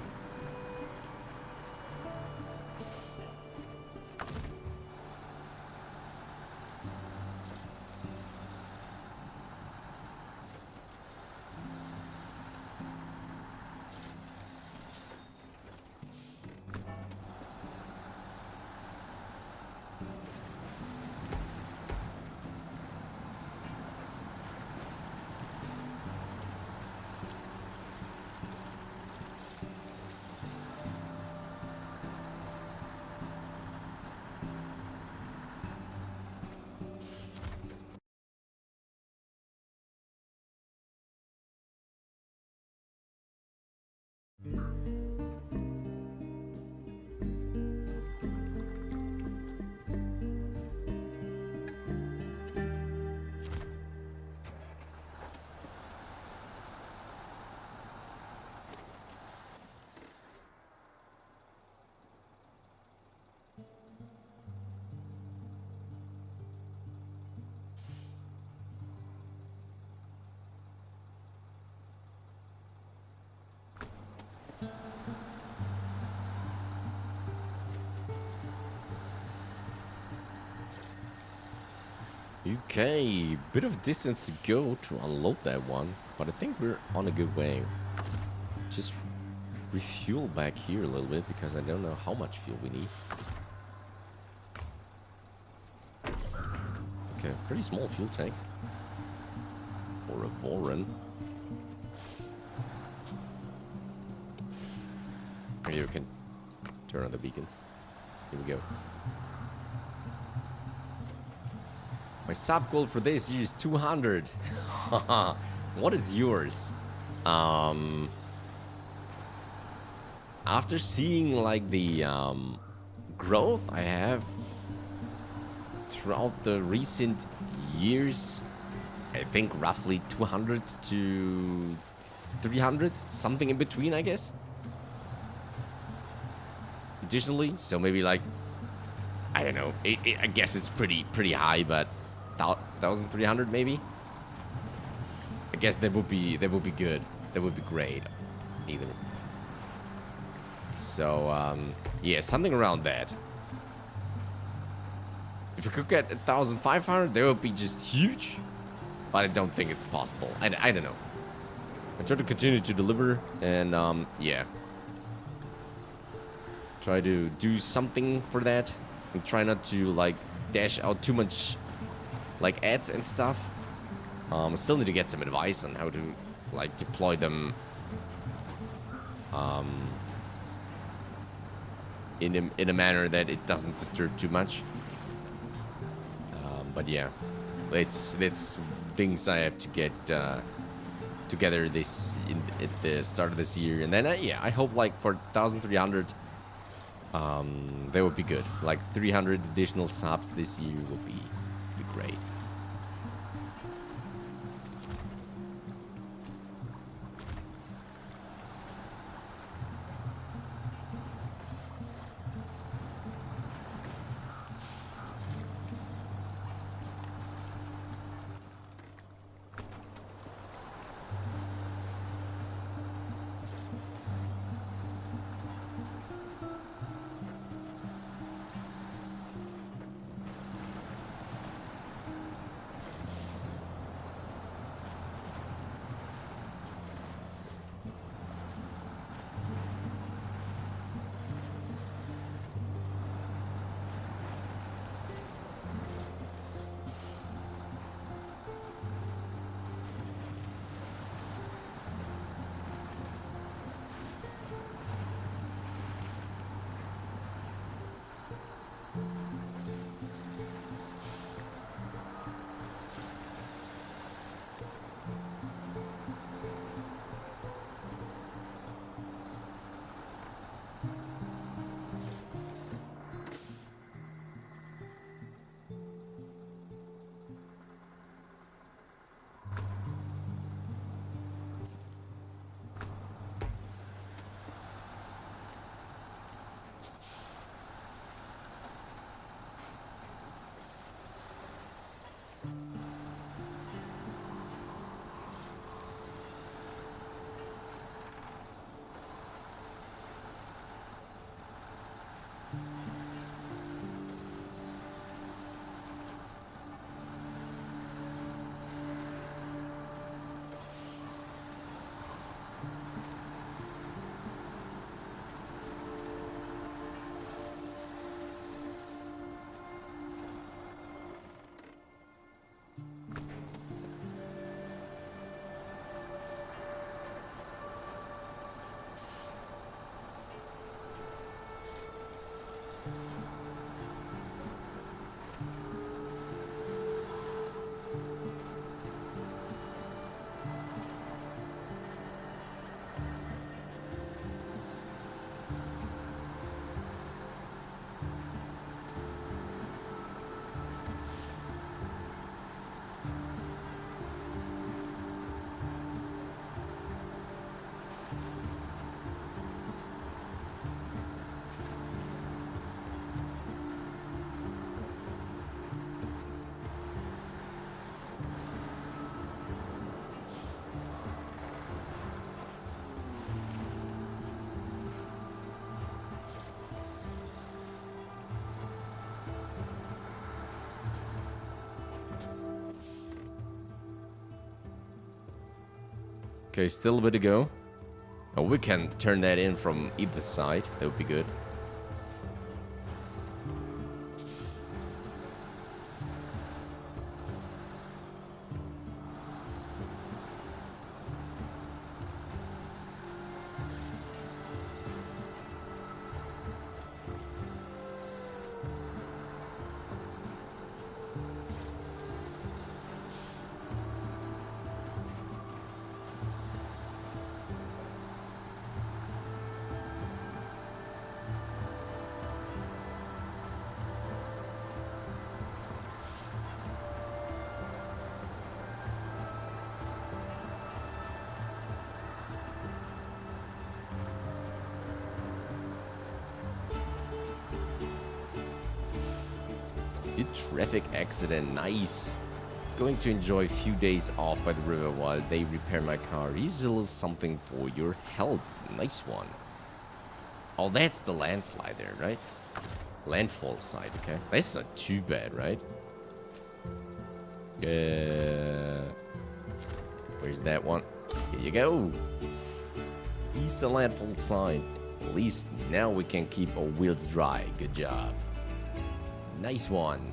Okay, bit of distance to go to unload that one, but I think we're on a good way. Just refuel back here a little bit because I don't know how much fuel we need. Okay, pretty small fuel tank for a Voran. Here we can turn on the beacons. Here we go. My sub goal for this year is 200. What is yours? After seeing like the growth I have throughout the recent years, I think roughly 200 to 300, something in between, I guess. Additionally, so maybe like, I don't know. I guess it's pretty high, but 1,300 maybe. I guess that would be good. That would be great, either. So yeah, something around that. If we could get 1,500, that would be just huge. But I don't think it's possible. I don't know. I try to continue to deliver, and yeah, try to do something for that, and try not to like dash out too much like ads and stuff. Still need to get some advice on how to like deploy them in a manner that it doesn't disturb too much. But yeah, it's things I have to get together at the start of this year, and then yeah, I hope like for 1,300 that would be good. Like 300 additional subs this year would be great. Okay, still a bit to go. Oh, we can turn that in from either side. That would be good. Traffic accident, nice. Going to enjoy a few days off by the river while they repair my car. Here's a little something for your help. Nice one. Oh, that's the landslide there, right? Landfall side, okay. That's not too bad, right? Where's that one? Here you go. Here's the landfall side. At least now we can keep our wheels dry. Good job. Nice one.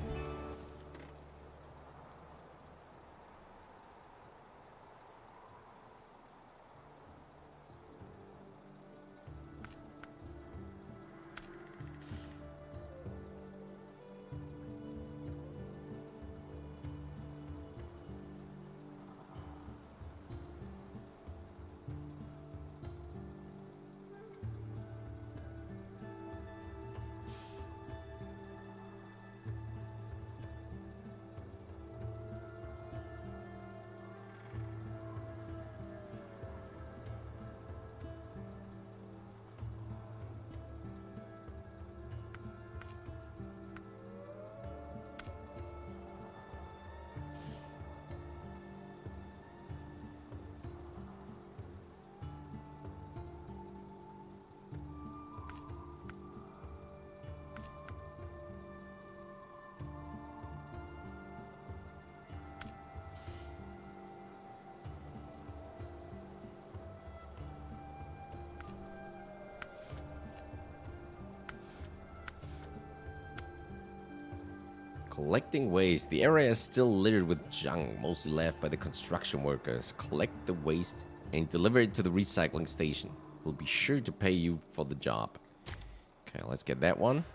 Collecting waste. The area is still littered with junk, mostly left by the construction workers. Collect the waste and deliver it to the recycling station. We'll be sure to pay you for the job. Okay, let's get that one.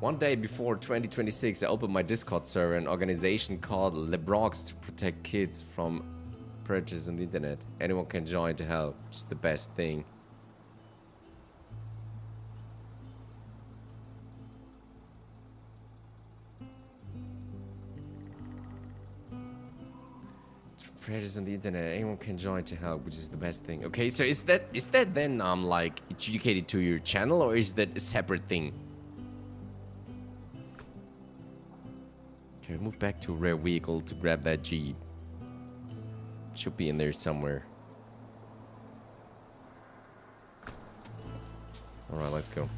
One day before 2026, I opened my Discord server, an organization called LeBronx to protect kids from predators on the internet. Anyone can join to help. It's the best thing. Predators on the internet. Anyone can join to help, which is the best thing. Okay, so is that then like adjudicated to your channel, or is that a separate thing? Okay, move back to a rare vehicle to grab that Jeep. Should be in there somewhere. Alright, let's go.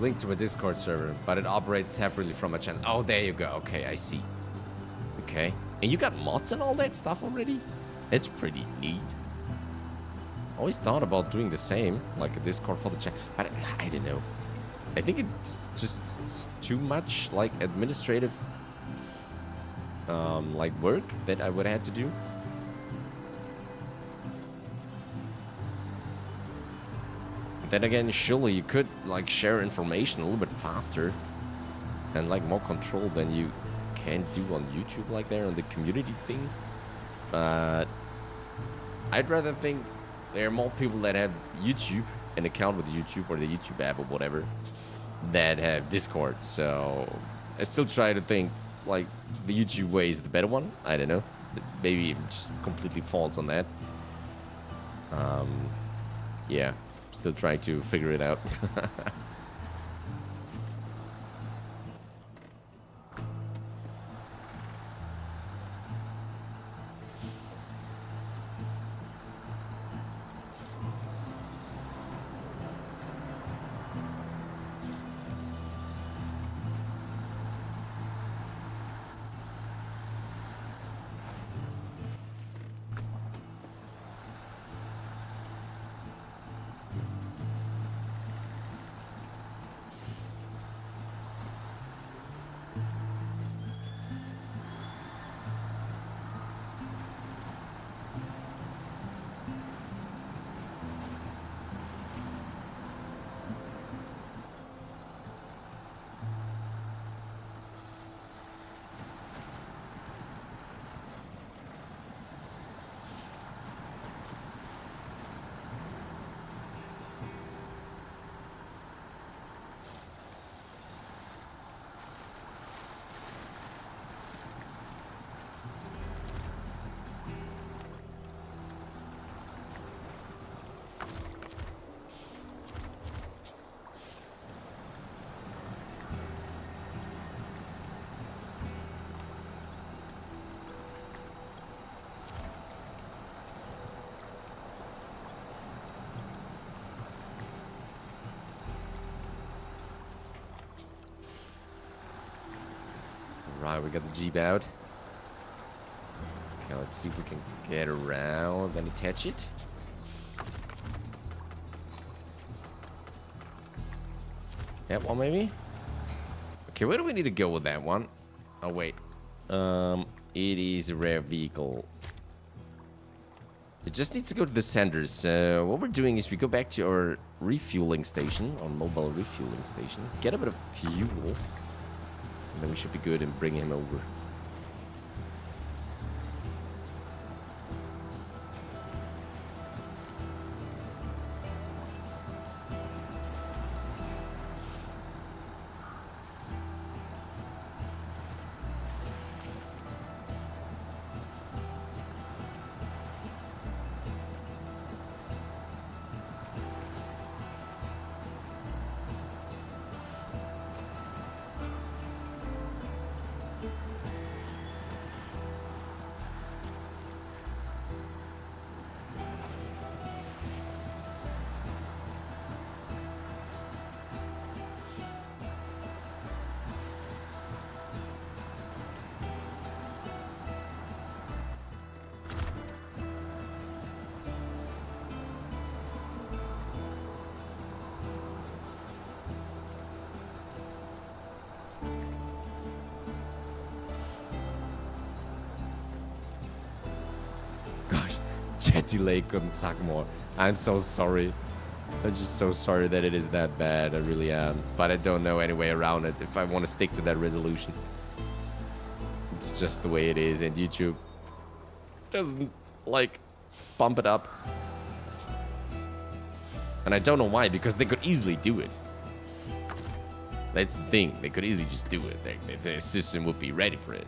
Link to a Discord server, but it operates separately from a channel. Oh, there you go. Okay, I see. Okay. And you got mods and all that stuff already? It's pretty neat. Always thought about doing the same, like a Discord for the channel, but I don't know. I think it's just too much like administrative like work that I would have to do. Then again, surely you could like share information a little bit faster and like more control than you can do on YouTube, like there on the community thing. But I'd rather think there are more people that have YouTube, an account with YouTube or the YouTube app or whatever, that have Discord. So I still try to think like the YouTube way is the better one. I don't know. Maybe it just completely falls on that. Yeah. Still trying to figure it out. Right, we got the Jeep out. Okay, let's see if we can get around and attach it. That one, maybe? Okay, where do we need to go with that one? Oh, wait. It is a rare vehicle. It just needs to go to the center. So what we're doing is we go back to our refueling station, our mobile refueling station, get a bit of fuel, and then we should be good and bring him over. Jetty Lake on Sagamore. I'm so sorry. I'm just so sorry that it is that bad. I really am. But I don't know any way around it if I want to stick to that resolution. It's just the way it is, and YouTube doesn't, like, bump it up. And I don't know why, because they could easily do it. That's the thing. They could easily just do it. The system would be ready for it.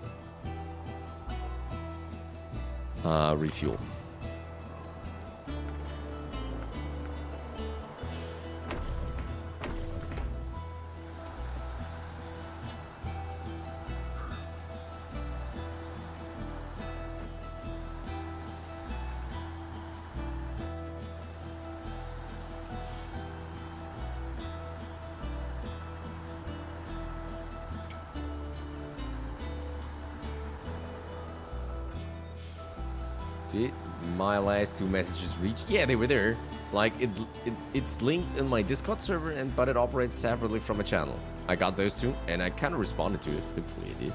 Refuel. Did my last 2 messages reach? Yeah, they were there. Like, it's linked in my Discord server, but it operates separately from a channel. I got those 2, and I kind of responded to it. Hopefully I did.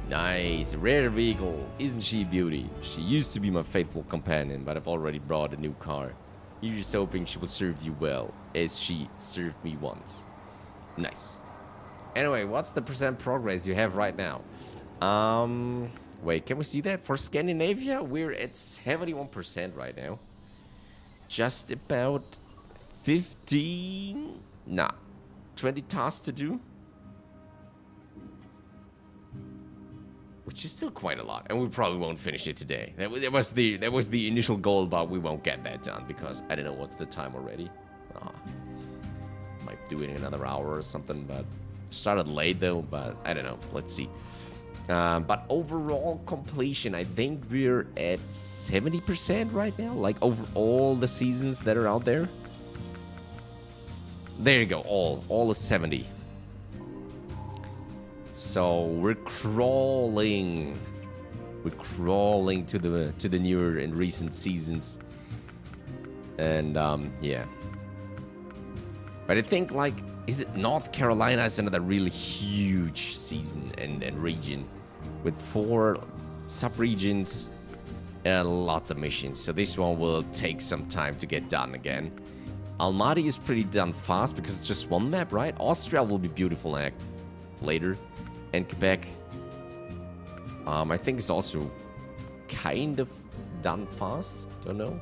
Nice, rare vehicle. Isn't she a beauty? She used to be my faithful companion, but I've already brought a new car. Here's hoping she will serve you well, as she served me once. Nice. Anyway, what's the % progress you have right now? Wait, can we see that? For Scandinavia, we're at 71% right now. Just about 15... Nah, 20 tasks to do. Which is still quite a lot, and we probably won't finish it today. That was the initial goal, but we won't get that done because I don't know what's the time already. Might do it in another hour or something, but started late though. But I don't know. Let's see. But overall completion, I think we're at 70% right now. Like over all the seasons that are out there. There you go. All is 70. So we're crawling to the newer and recent seasons, and yeah. But I think, like, is it North Carolina is another really huge season and region with 4 sub-regions and lots of missions. So this one will take some time to get done again. Almaty is pretty done fast because it's just 1 map, right? Austria will be beautiful later. And Quebec, I think it's also kind of done fast. Don't know.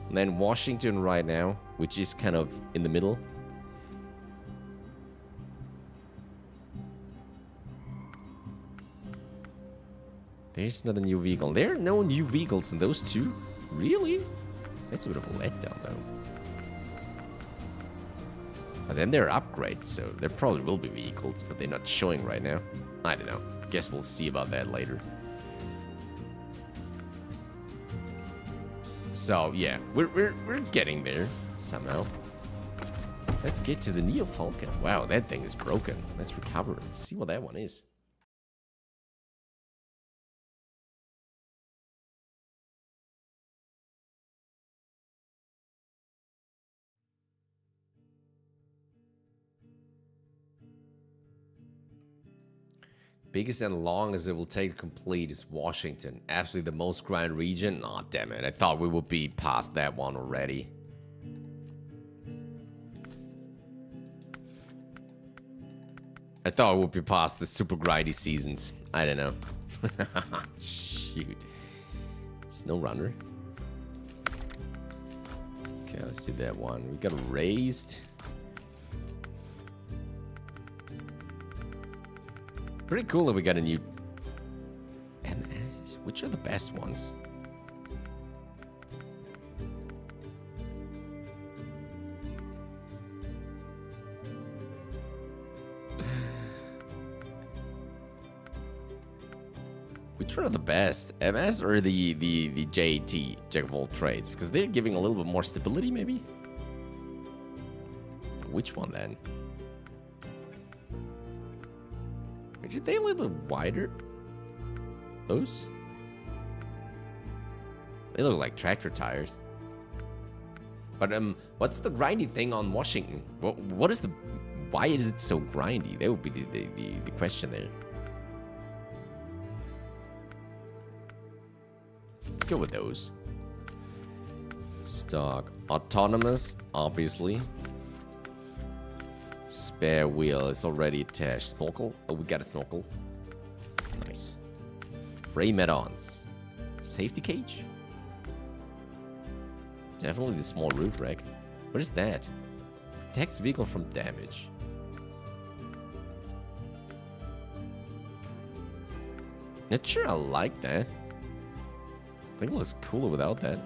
And then Washington right now, which is kind of in the middle. There's not a new vehicle. There are no new vehicles in those 2. Really? That's a bit of a letdown, though. But then there are upgrades, so there probably will be vehicles, but they're not showing right now. I don't know. Guess we'll see about that later. So yeah, we're getting there somehow. Let's get to the Neo Falcon. Wow, that thing is broken. Let's recover it. See what that one is. Biggest and longest it will take to complete is Washington. Absolutely the most grind region. Aw, damn it. I thought we would be past that one already. I thought we would be past the super grindy seasons. I don't know. Shoot. Snowrunner. Okay, let's see that one. We got raised. Pretty cool that we got a new MS. Which are the best ones? Which one are the best? MS or the JT, Jack of all trades? Because they're giving a little bit more stability, maybe? Which one then? Are they a little bit wider? Those? They look like tractor tires. But what's the grindy thing on Washington? What is the? Why is it so grindy? That would be the question there. Let's go with those. Stock. Autonomous, obviously. Spare wheel is already attached. Snorkel. Oh, we got a snorkel. Nice. Frame add-ons. Safety cage? Definitely the small roof rack. What is that? Protects vehicle from damage. Not sure I like that. I think it looks cooler without that.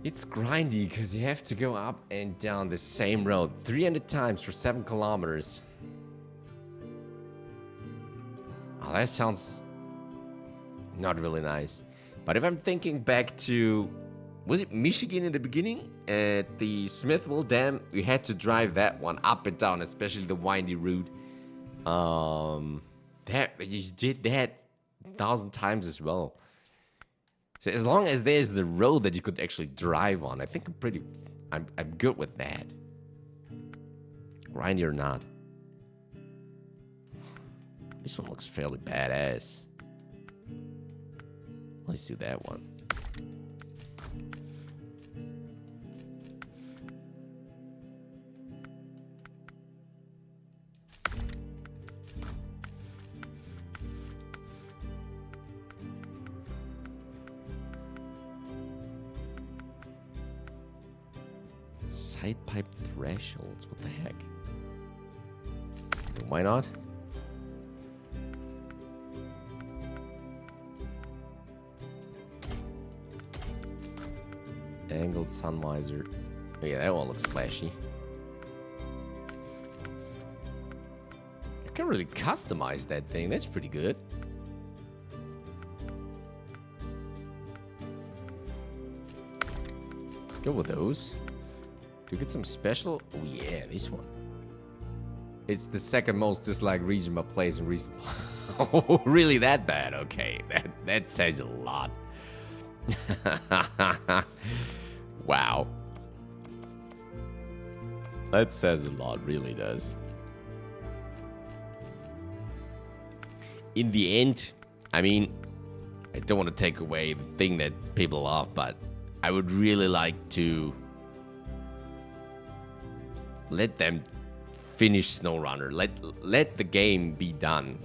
It's grindy because you have to go up and down the same road 300 times for 7 kilometers. Oh, that sounds not really nice. But if I'm thinking back to, was it Michigan in the beginning? At the Smithville Dam, we had to drive that one up and down, especially the windy route. That you did that 1,000 times as well. So as long as there's the road that you could actually drive on, I think I'm good with that. Grindy or not. This one looks fairly badass. Let's do that one. Side pipe thresholds, what the heck? Why not? Angled sun visor. Oh yeah, that one looks flashy. I can really customize that thing, that's pretty good. Let's go with those. Do we get some special? Oh yeah, this one. It's the second most disliked region by players in recent. Oh, really that bad? Okay, that says a lot. Wow. That says a lot, really does. In the end, I mean, I don't want to take away the thing that people love, but I would really like to let them finish Snowrunner. Let the game be done.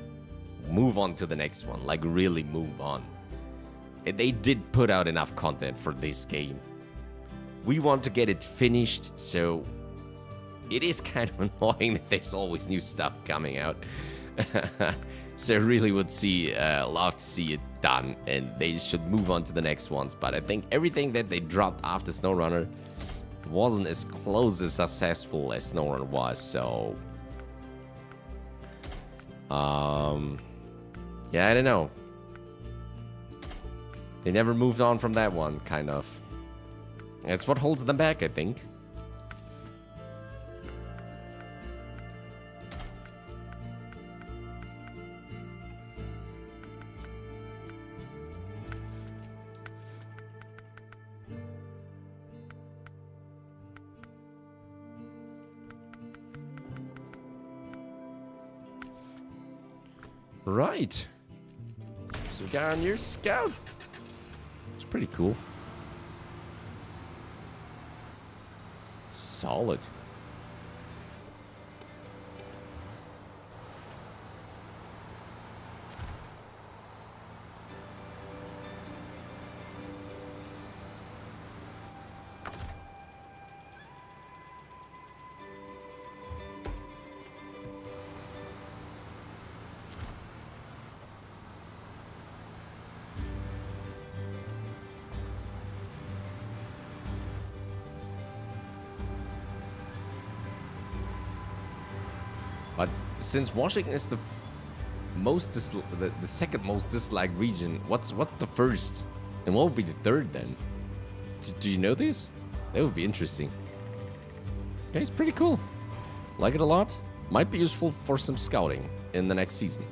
Move on to the next one. Like, really move on. They did put out enough content for this game. We want to get it finished, so it is kind of annoying that there's always new stuff coming out. So I really would love to see it done, and they should move on to the next ones. But I think everything that they dropped after Snowrunner wasn't as close as successful as Snowrunner was, so yeah, I don't know. They never moved on from that one, kind of. That's what holds them back, I think. Right. So we got our new scout. It's pretty cool. Solid. But since Washington is the second most disliked region, what's the first? And what would be the third then? Do you know this? That would be interesting. Okay, it's pretty cool. Like it a lot. Might be useful for some scouting in the next season.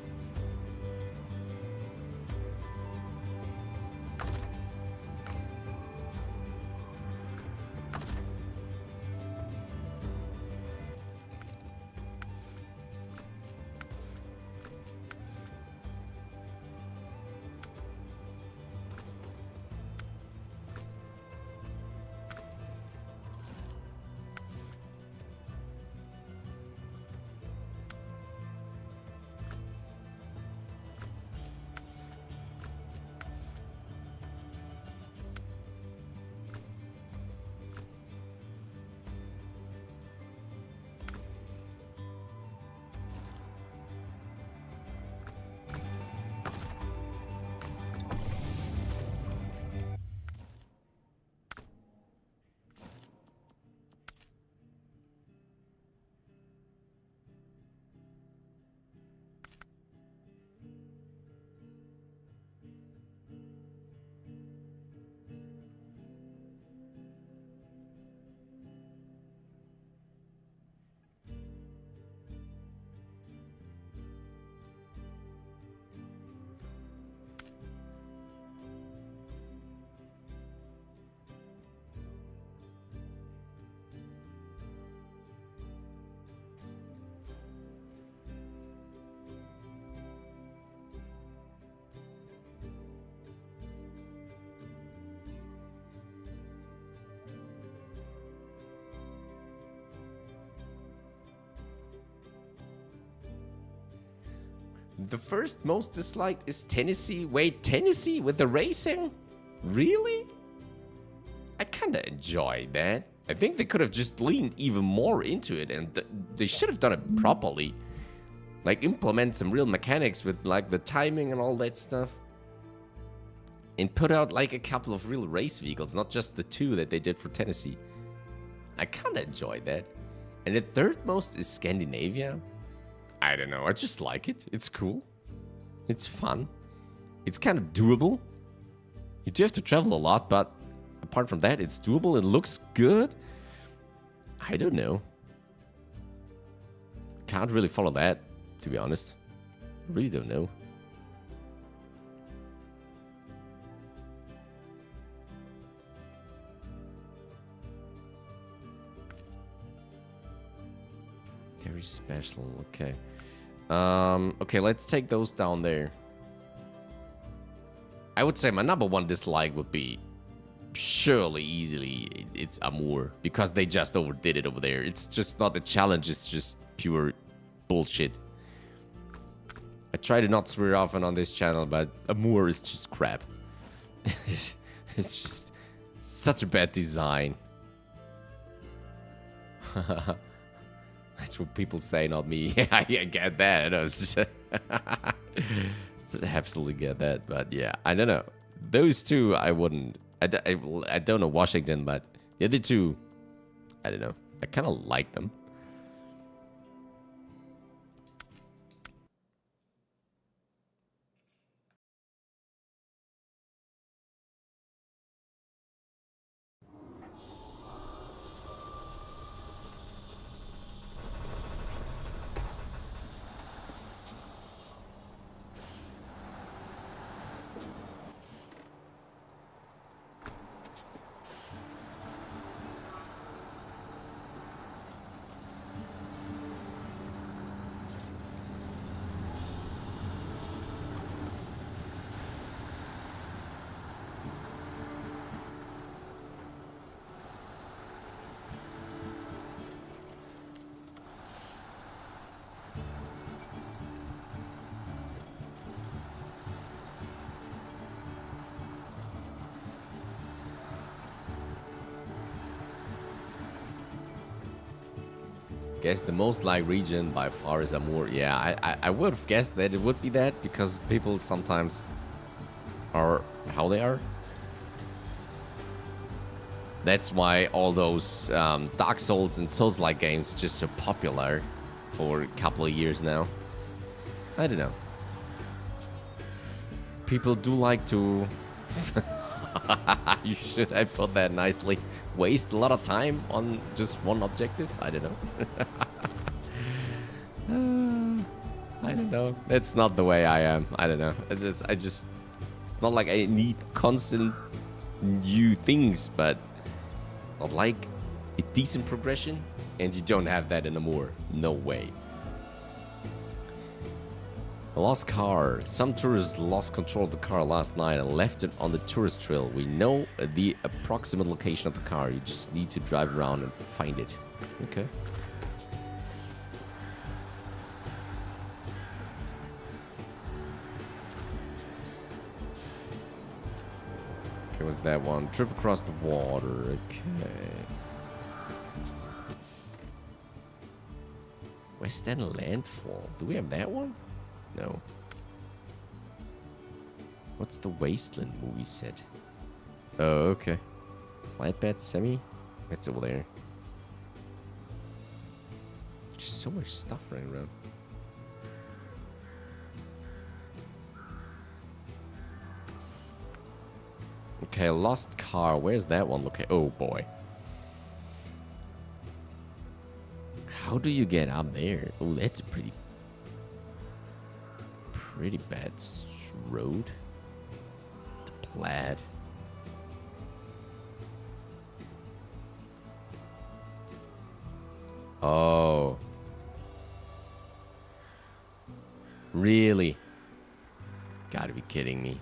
The first most disliked is Tennessee. Wait, Tennessee with the racing? Really? I kinda enjoy that. I think they could have just leaned even more into it, and they should have done it properly. Like, implement some real mechanics with, like, the timing and all that stuff. And put out, like, a couple of real race vehicles, not just the two that they did for Tennessee. I kinda enjoy that. And the third most is Scandinavia. I don't know, I just like it. It's cool. It's fun. It's kind of doable. You do have to travel a lot, but apart from that, it's doable. It looks good. I don't know. Can't really follow that, to be honest. Really don't know. Very special, okay. Okay, let's take those down there. I would say my number one dislike would be surely, easily, it's Amour. Because they just overdid it over there. It's just not a challenge, it's just pure bullshit. I try to not swear often on this channel, but Amour is just crap. It's just such a bad design. That's what people say, not me. Yeah, I get that. I was just absolutely get that. But yeah, I don't know. Those two, I wouldn't. I don't know Washington, but the other two, I don't know. I kind of like them. Guess the most liked region by far is Amour. Yeah, I would have guessed that it would be that because people sometimes are how they are. That's why all those Dark Souls and Souls-like games are just so popular for a couple of years now. I don't know. People do like to... You should have put that nicely. Waste a lot of time on just one objective? I don't know. I don't know. That's not the way I am. I don't know. It's not like I need constant new things, but I like a decent progression, and you don't have that anymore. No way. A lost car. Some tourists lost control of the car last night and left it on the tourist trail. We know the approximate location of the car. You just need to drive around and find it. Okay. Okay, what's that one? Trip across the water. Okay. West End Landfall. Do we have that one? No. What's the Wasteland movie set? Oh, okay. Flatbed Semi? That's over there. Just so much stuff running around. Okay, lost car. Where's that one? Okay. Oh boy. How do you get up there? Oh, that's a pretty bad road. The Plaid. Oh. Really? Gotta be kidding me.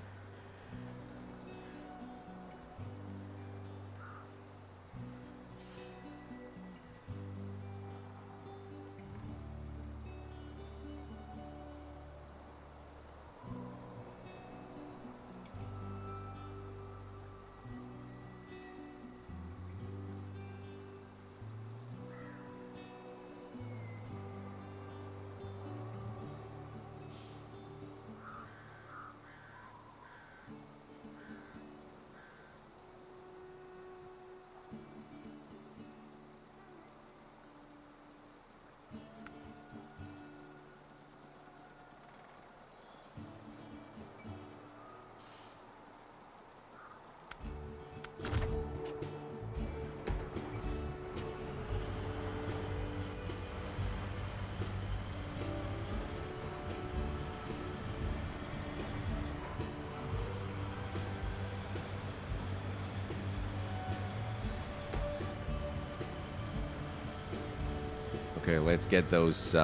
Okay, let's get those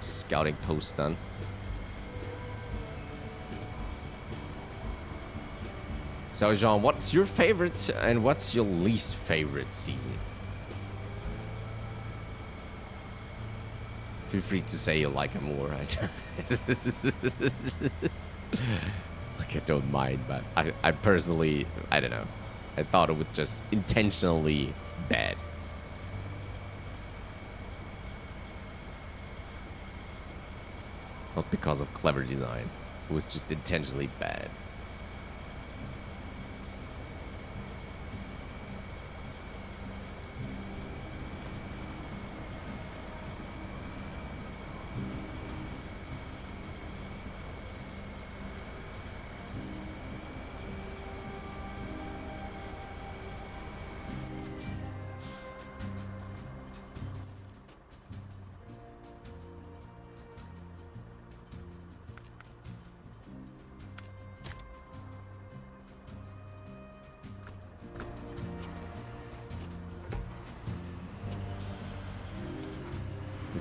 scouting posts done. So, Jean, what's your favorite and what's your least favorite season? Feel free to say you like them more, right? Like, I don't mind, but I personally, I don't know. I thought it was just intentionally bad. Not because of clever design. It was just intentionally bad.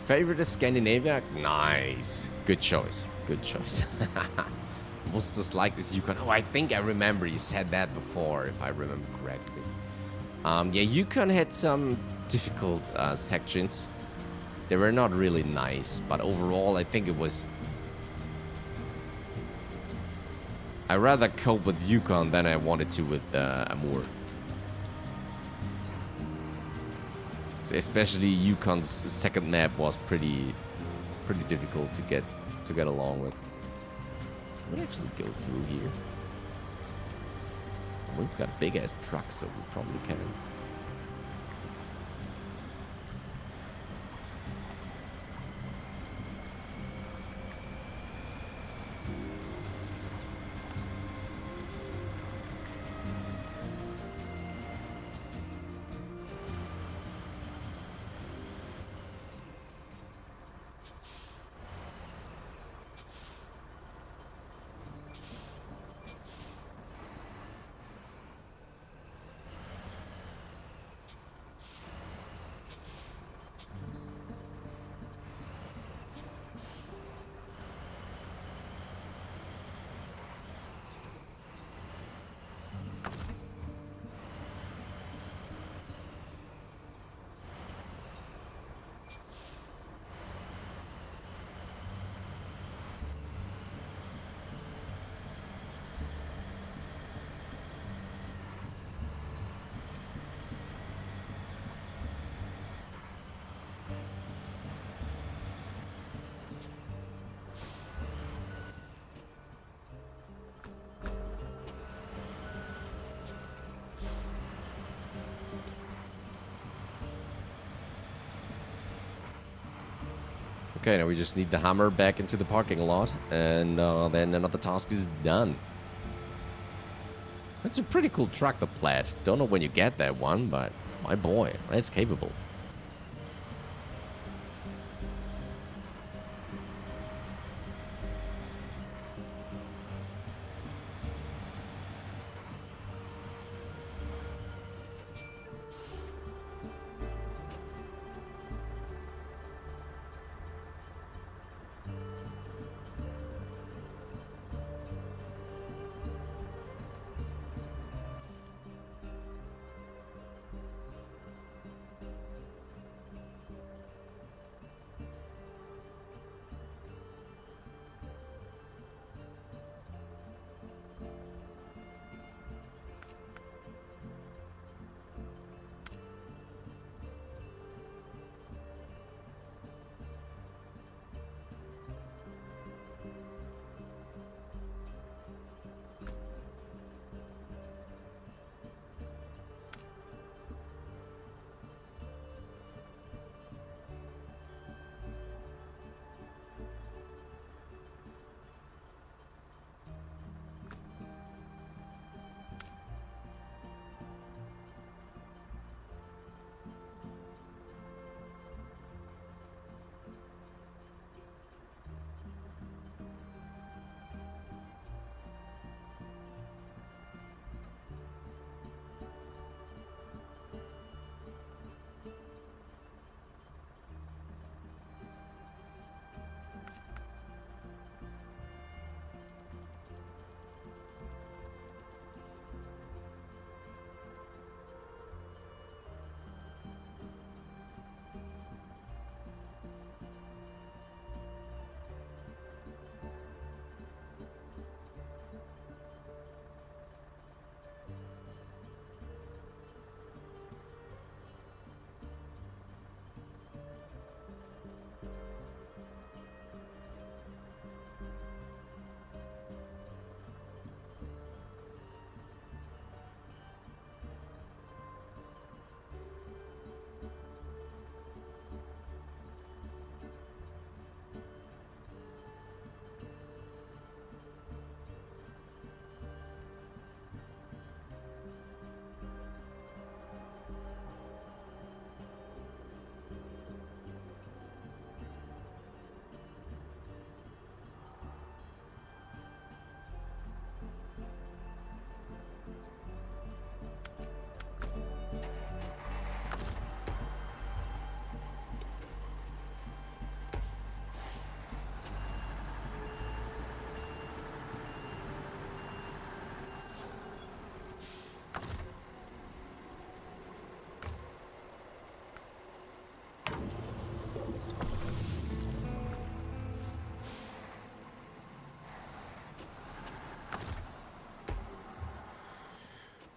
Favorite is Scandinavia? Nice. Good choice. Good choice. Most disliked is Yukon. Oh, I think I remember you said that before, if I remember correctly. Yeah, Yukon had some difficult sections. They were not really nice, but overall, I think it was... I rather cope with Yukon than I wanted to with Amur. Especially Yukon's second map was pretty difficult to get along with. Let me actually go through here. We've got a big ass truck, so we probably can. Okay, now we just need the hammer back into the parking lot, and then another task is done. That's a pretty cool truck, the Plaid. Don't know when you get that one, but my boy, that's capable.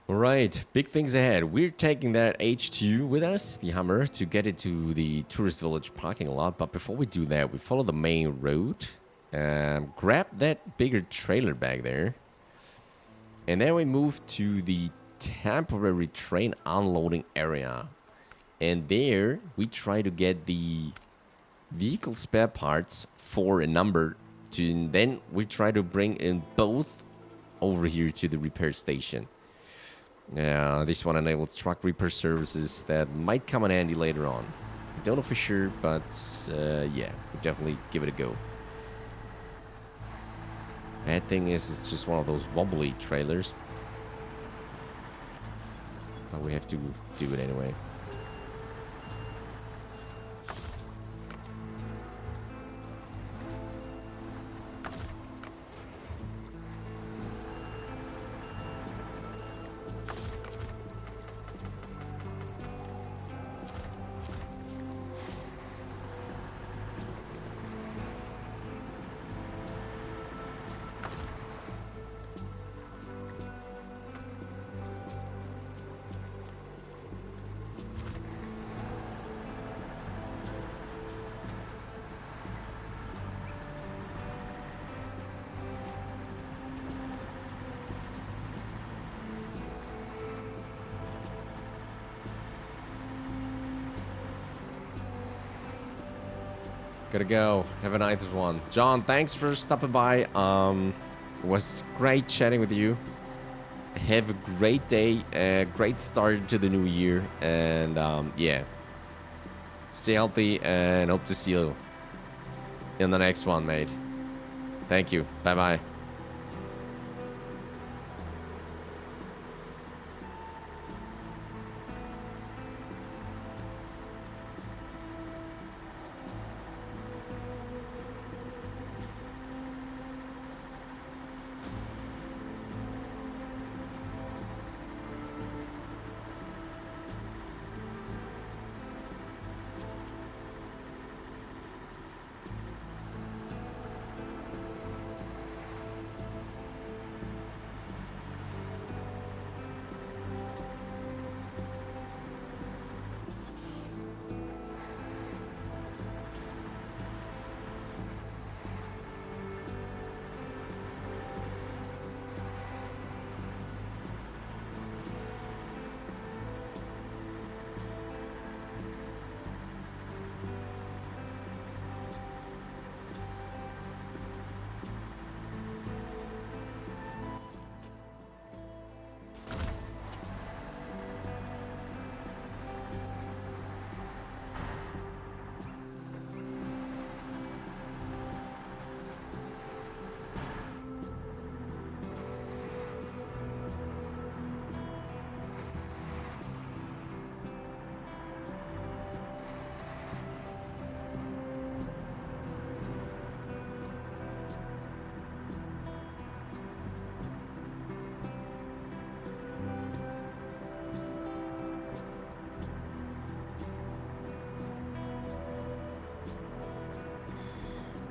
Alright, big things ahead. We're taking that H2 with us, the Hummer, to get it to the tourist village parking lot. But before we do that, we follow the main road. Grab that bigger trailer back there. And then we move to the temporary train unloading area. And there, we try to get the vehicle spare parts for a number. And then we try to bring in both over here to the repair station. This one enables truck repair services that might come in handy later on. Don't know for sure, but yeah, we'll definitely give it a go. Bad thing is, it's just one of those wobbly trailers. But we have to do it anyway. Gotta go. Have a nice one. John, thanks for stopping by. It was great chatting with you. Have a great day. Great start to the new year. And yeah. Stay healthy and hope to see you in the next one, mate. Thank you. Bye-bye.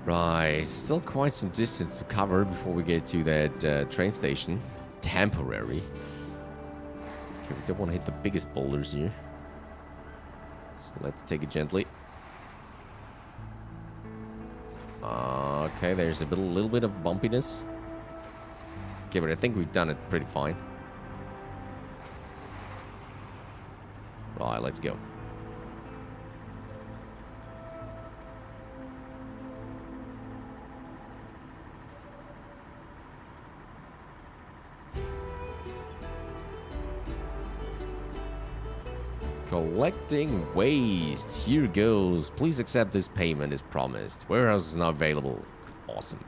Right, still quite some distance to cover before we get to that train station. Temporary. Okay, we don't want to hit the biggest boulders here. So let's take it gently. Okay, there's a little bit of bumpiness. Okay, but I think we've done it pretty fine. Right, let's go. Collecting waste. Here goes. Please accept this payment as promised. Warehouse is now available. Awesome.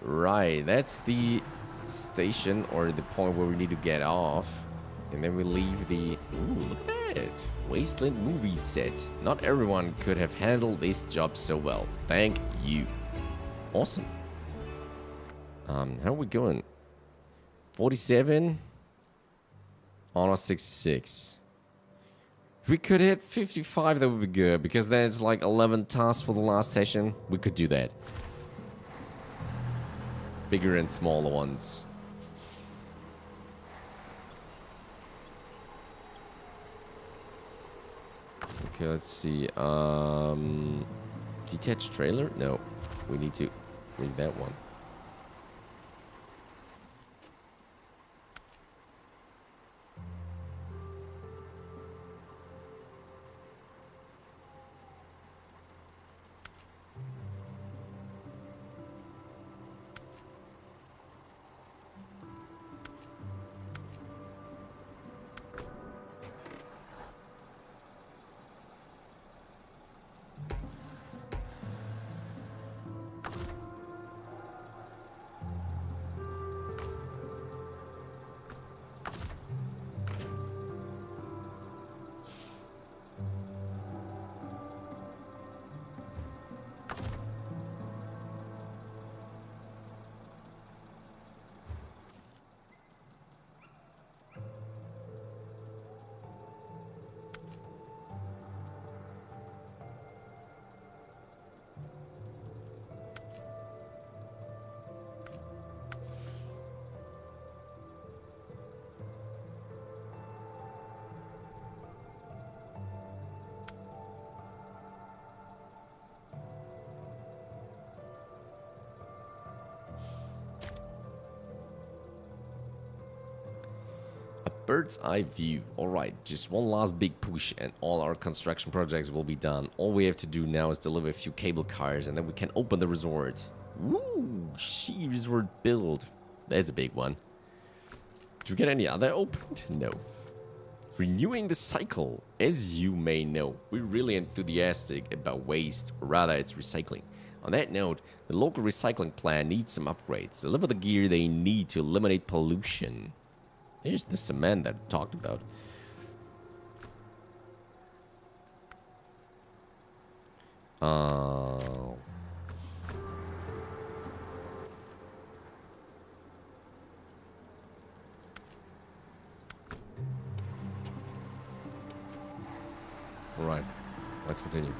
Right, that's the station or the point where we need to get off. And then we leave the... Ooh, look at that. Wasteland movie set. Not everyone could have handled this job so well. Thank you. Awesome. How are we going? 47 on a 66. If we could hit 55, that would be good, because there's like 11 tasks for the last session. We could do that. Bigger and smaller ones. Okay, let's see. Detached trailer? No. We need to read that one. Bird's eye view. Alright, just one last big push and all our construction projects will be done. All we have to do now is deliver a few cable cars and then we can open the resort. Woo! She resort build. That's a big one. Do we get any other opened? No. Renewing the cycle. As you may know, we're really enthusiastic about waste, or rather its recycling. On that note, the local recycling plant needs some upgrades. Deliver the gear they need to eliminate pollution. Here's the cement that I talked about. All right, let's continue.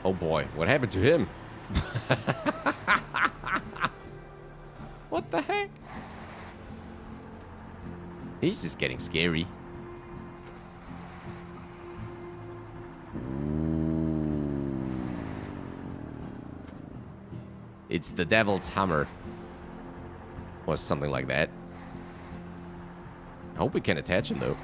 Oh boy, what happened to him? What the heck? This is getting scary. It's the devil's hammer. Or something like that. I hope we can attach him though.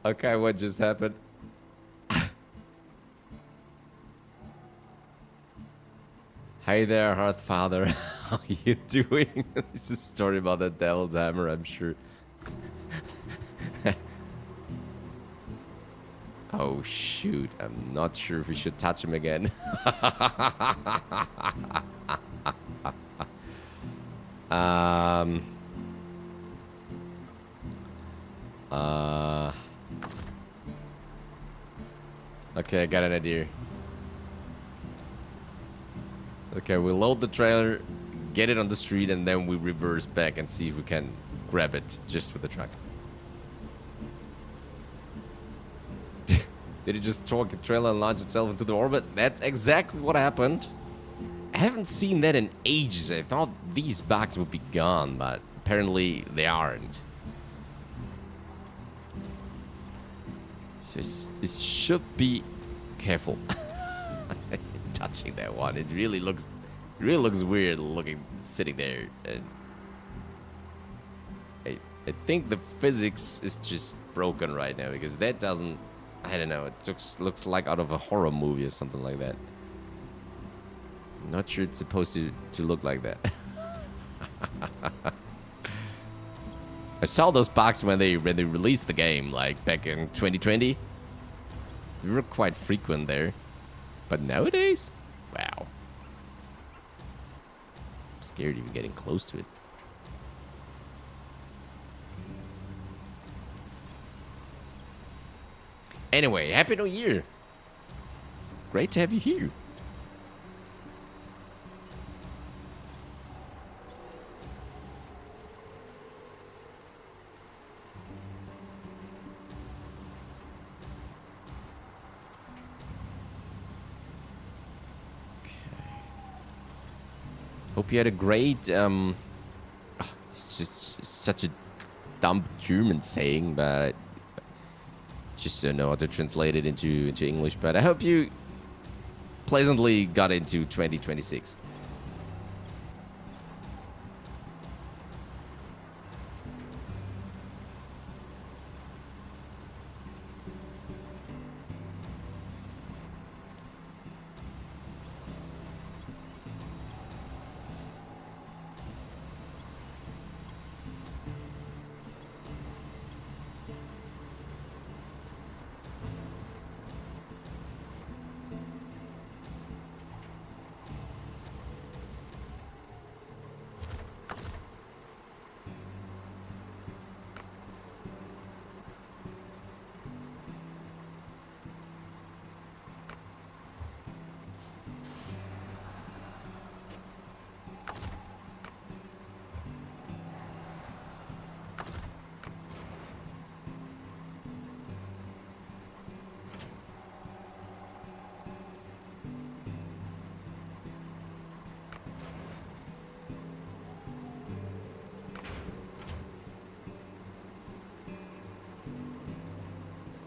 Okay, what just happened? Hey there, Hearthfather. How are you doing? This is a story about the devil's hammer, I'm sure. Oh shoot, I'm not sure if we should touch him again. Okay, I got an idea. Okay, we'll load the trailer, get it on the street, and then we reverse back and see if we can grab it just with the truck. Did it just torque the trailer and launch itself into the orbit? That's exactly what happened. I haven't seen that in ages. I thought these bugs would be gone, but apparently they aren't. So it should be careful touching that one. It really looks weird looking sitting there. And I think the physics is just broken right now because that doesn't. I don't know. It looks like out of a horror movie or something like that. I'm not sure it's supposed to look like that. I saw those bugs when they released the game, like back in 2020. They were quite frequent there. But nowadays, wow. I'm scared even getting close to it. Anyway, Happy New Year. Great to have you here. Hope you had a great, it's just such a dumb German saying, but just don't know how to translate it into English. But I hope you pleasantly got into 2026.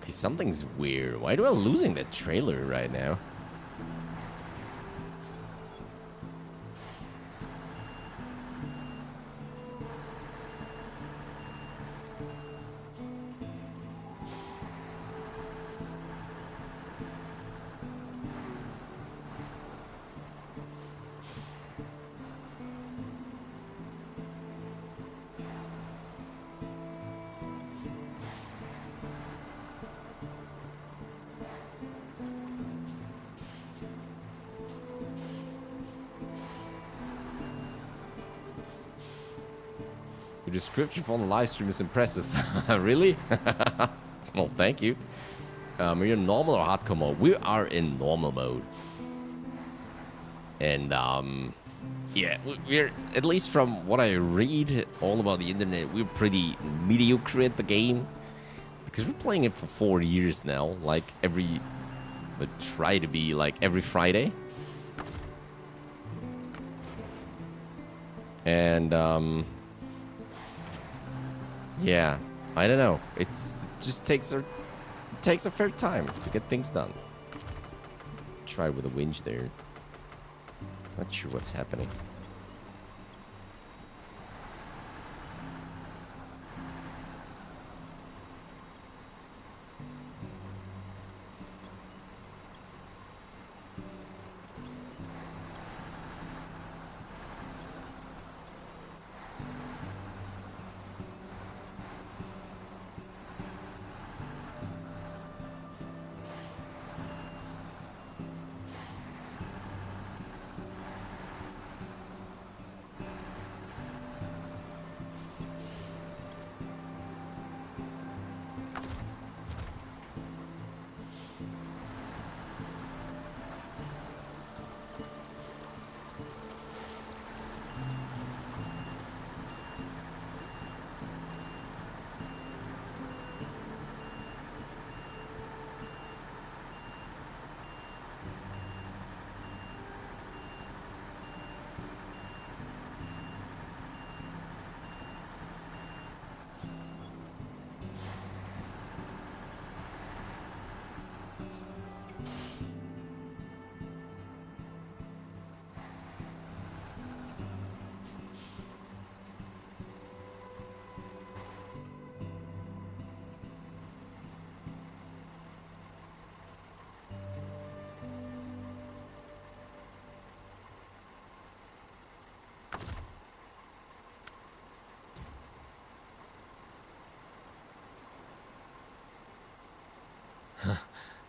Okay, something's weird. Why do I losing that trailer right now? Your description for the live stream is impressive. Really? Well, thank you. Are you in normal or hardcore mode? We are in normal mode. And, yeah, we're, at least from what I read all about the internet, we're pretty mediocre at the game. Because we're playing it for 4 years now, like but try to be like every Friday. And, yeah, I don't know. It just takes a fair time to get things done. Try with a winch there. Not sure what's happening.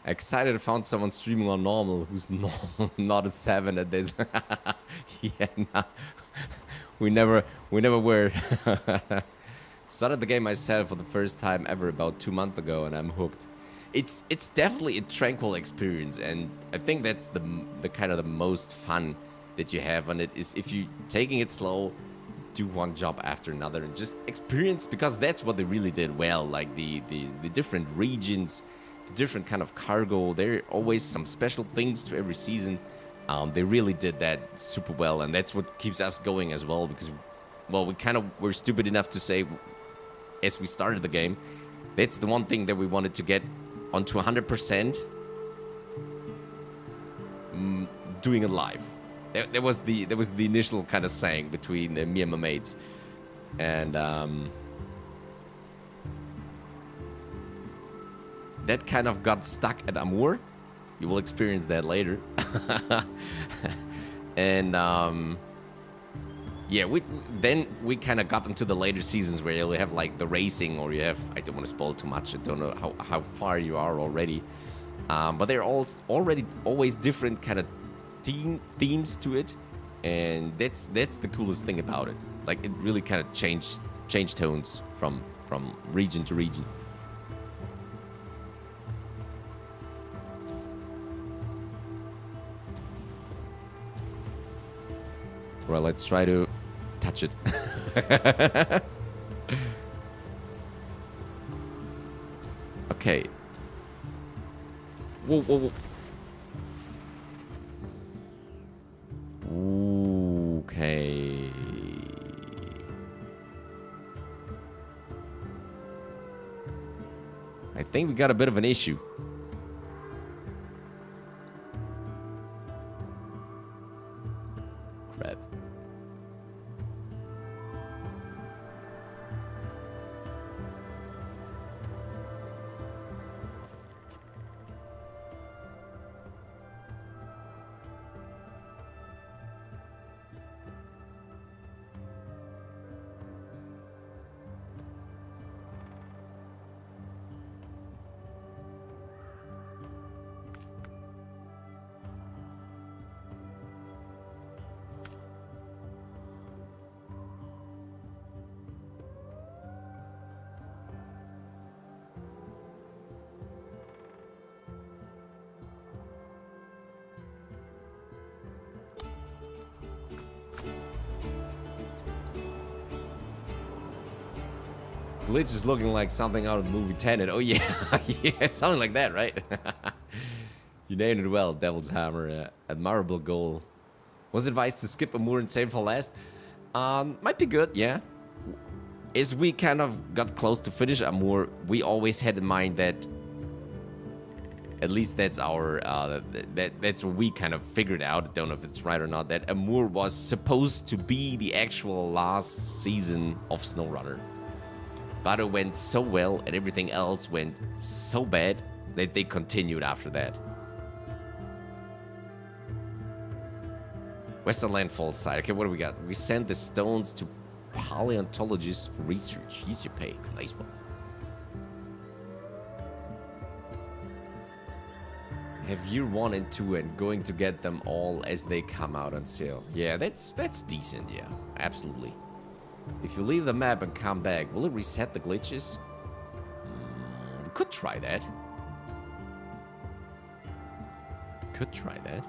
Excited I found someone streaming on normal who's normal, not a 7 at this. Yeah, nah. We never were. Started the game myself for the first time ever about 2 months ago, and I'm hooked. It's definitely a tranquil experience, and I think that's the kind of the most fun that you have on it is if you taking it slow, do one job after another, and just experience, because that's what they really did well. Like the different regions, the different kind of cargo. There are always some special things to every season. They really did that super well, and that's what keeps us going as well. Because, well, we kind of were stupid enough to say, as we started the game, that's the one thing that we wanted to get onto 100%. Doing it live. That was the initial kind of saying between me and my mates, and that kind of got stuck at Amour. You will experience that later. And yeah, we kind of got into the later seasons where you have like the racing, or you have, I don't want to spoil too much. I don't know how far you are already, but they're all already always different kind of themes to it, and that's the coolest thing about it. Like, it really kind of changed tones from region to region. Well, let's try to touch it. Okay. Whoa, whoa, whoa. Okay. I think we got a bit of an issue. Crap. Glitch is looking like something out of the movie Tenet. Oh yeah, yeah, something like that, right? You named it well, Devil's Hammer. Admirable goal. Was advised to skip a Moor and save for last. Might be good, yeah. As we kind of got close to finish Amur, we always had in mind that at least that's our that's what we kind of figured out. I don't know if it's right or not. That Amur was supposed to be the actual last season of Snowrunner, but it went so well and everything else went so bad that they continued after that. Western Landfall side. Okay, what do we got? We sent the stones to paleontologists for research. Easy pay. Nice one. Have you 1 and 2 and going to get them all as they come out on sale? Yeah, that's decent, yeah. Absolutely. If you leave the map and come back, will it reset the glitches? We could try that. Could try that.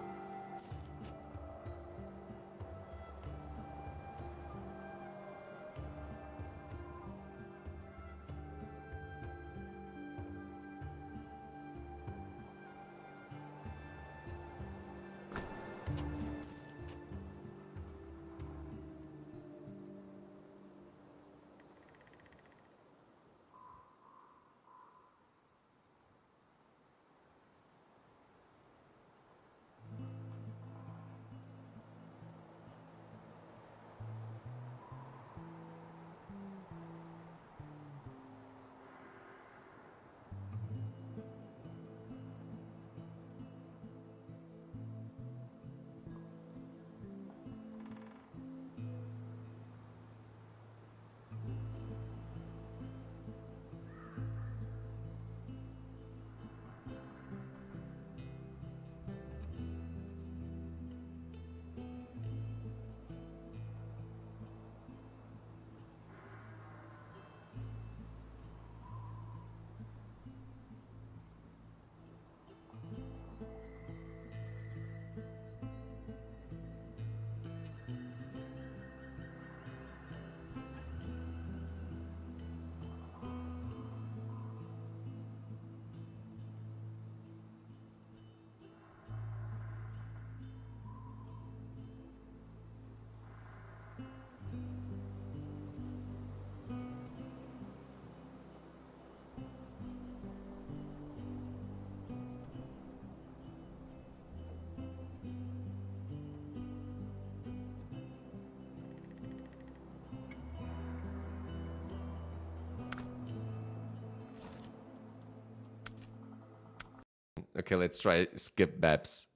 Okay, let's try skip maps,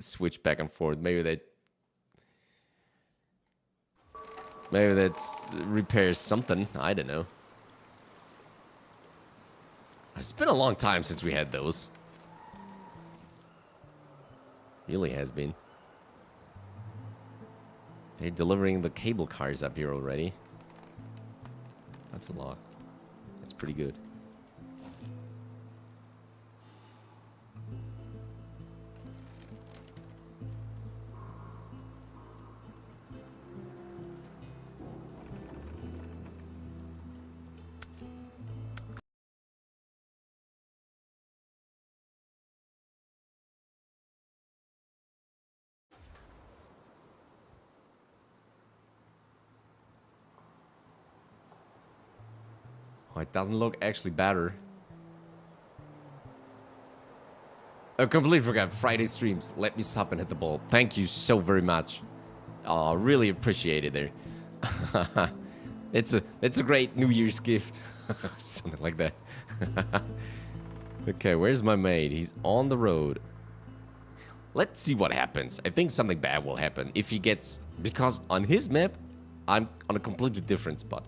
switch back and forth. Maybe that repairs something. I don't know. It's been a long time since we had those. Really has been. They're delivering the cable cars up here already. That's a lot. That's pretty good. Oh, it doesn't look actually better. I completely forgot. Friday streams. Let me sub and hit the ball. Thank you so very much. Really appreciate it there. It's a great New Year's gift. Something like that. Okay, where's my mate? He's on the road. Let's see what happens. I think something bad will happen if he gets... Because on his map, I'm on a completely different spot.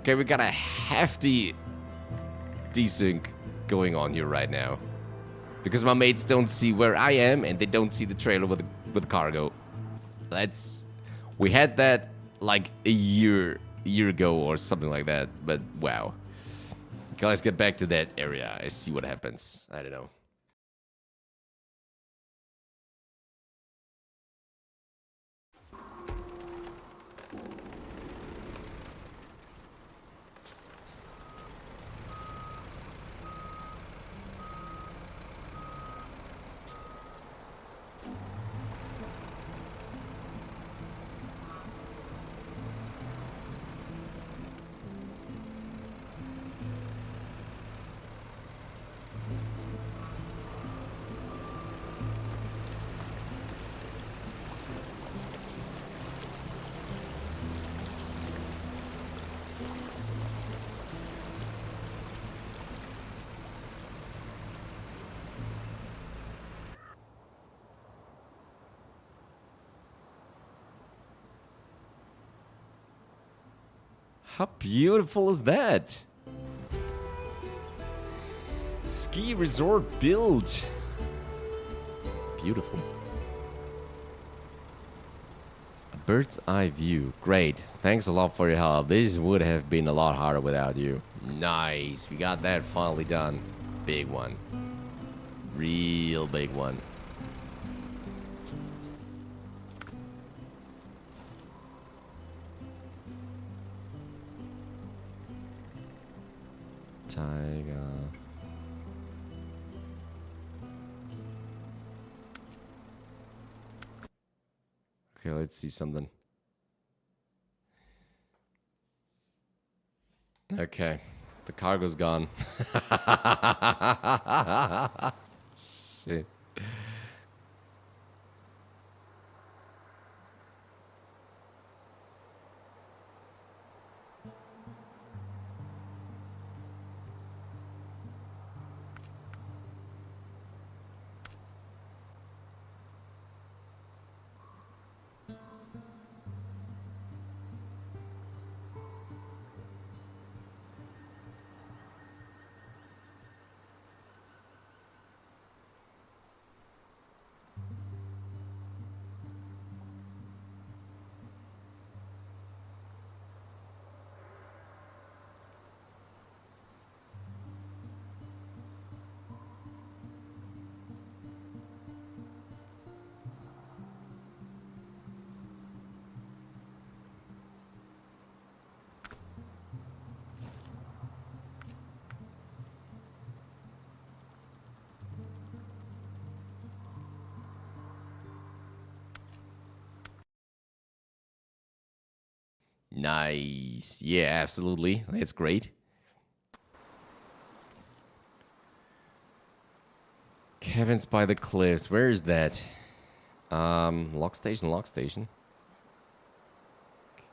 Okay, we got a hefty desync going on here right now. Because my mates don't see where I am and they don't see the trailer with the cargo. We had that like a year ago or something like that, but wow. Okay, let's get back to that area. I see what happens. I don't know. How beautiful is that? Ski resort build. Beautiful. A bird's eye view. Great. Thanks a lot for your help. This would have been a lot harder without you. Nice. We got that finally done. Big one. Real big one. Tiger. Okay, let's see something. Okay, the cargo's gone. Shit. Nice. Yeah, absolutely. That's great. Cabins by the cliffs. Where is that? Lock station, lock station.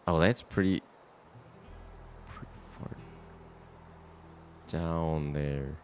Oh, that's pretty far down there.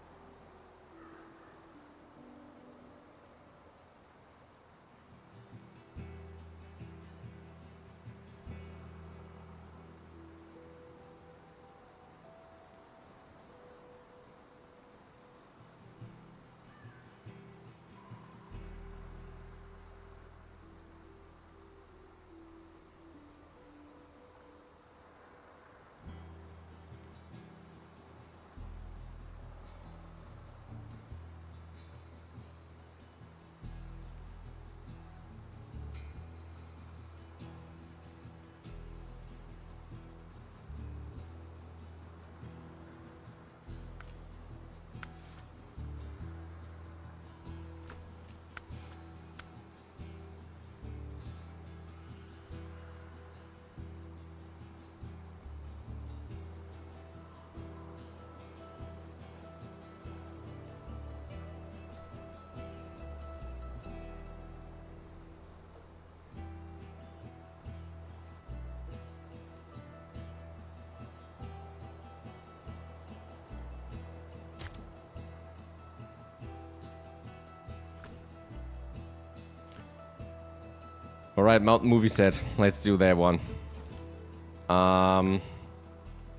All right, mountain movie set. Let's do that one.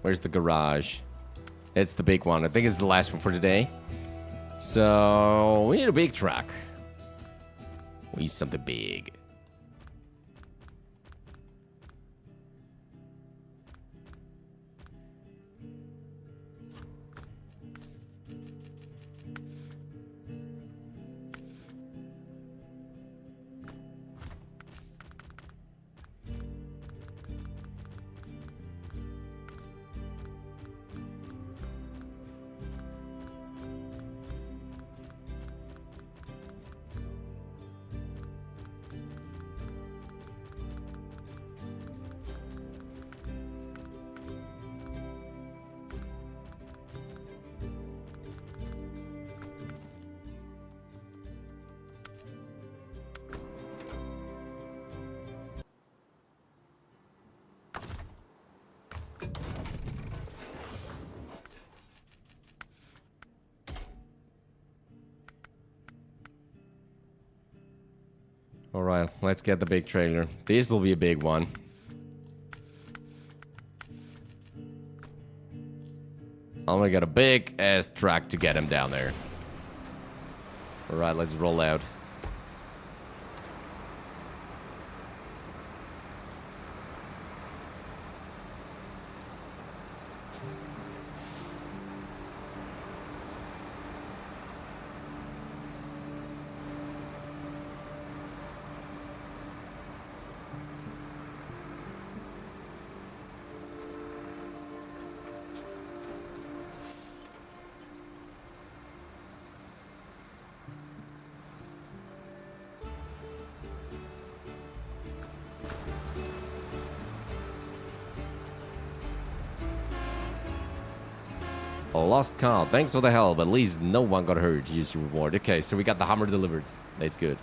Wait Where's the garage? It's the big one. I think it's the last one for today. So we need a big truck. We need something big. Alright, let's get the big trailer. This will be a big one. I'm gonna get a big ass truck to get him down there. Alright, let's roll out. A lost car. Thanks for the help. At least no one got hurt. Use your reward. Okay, so we got the hammer delivered. That's good.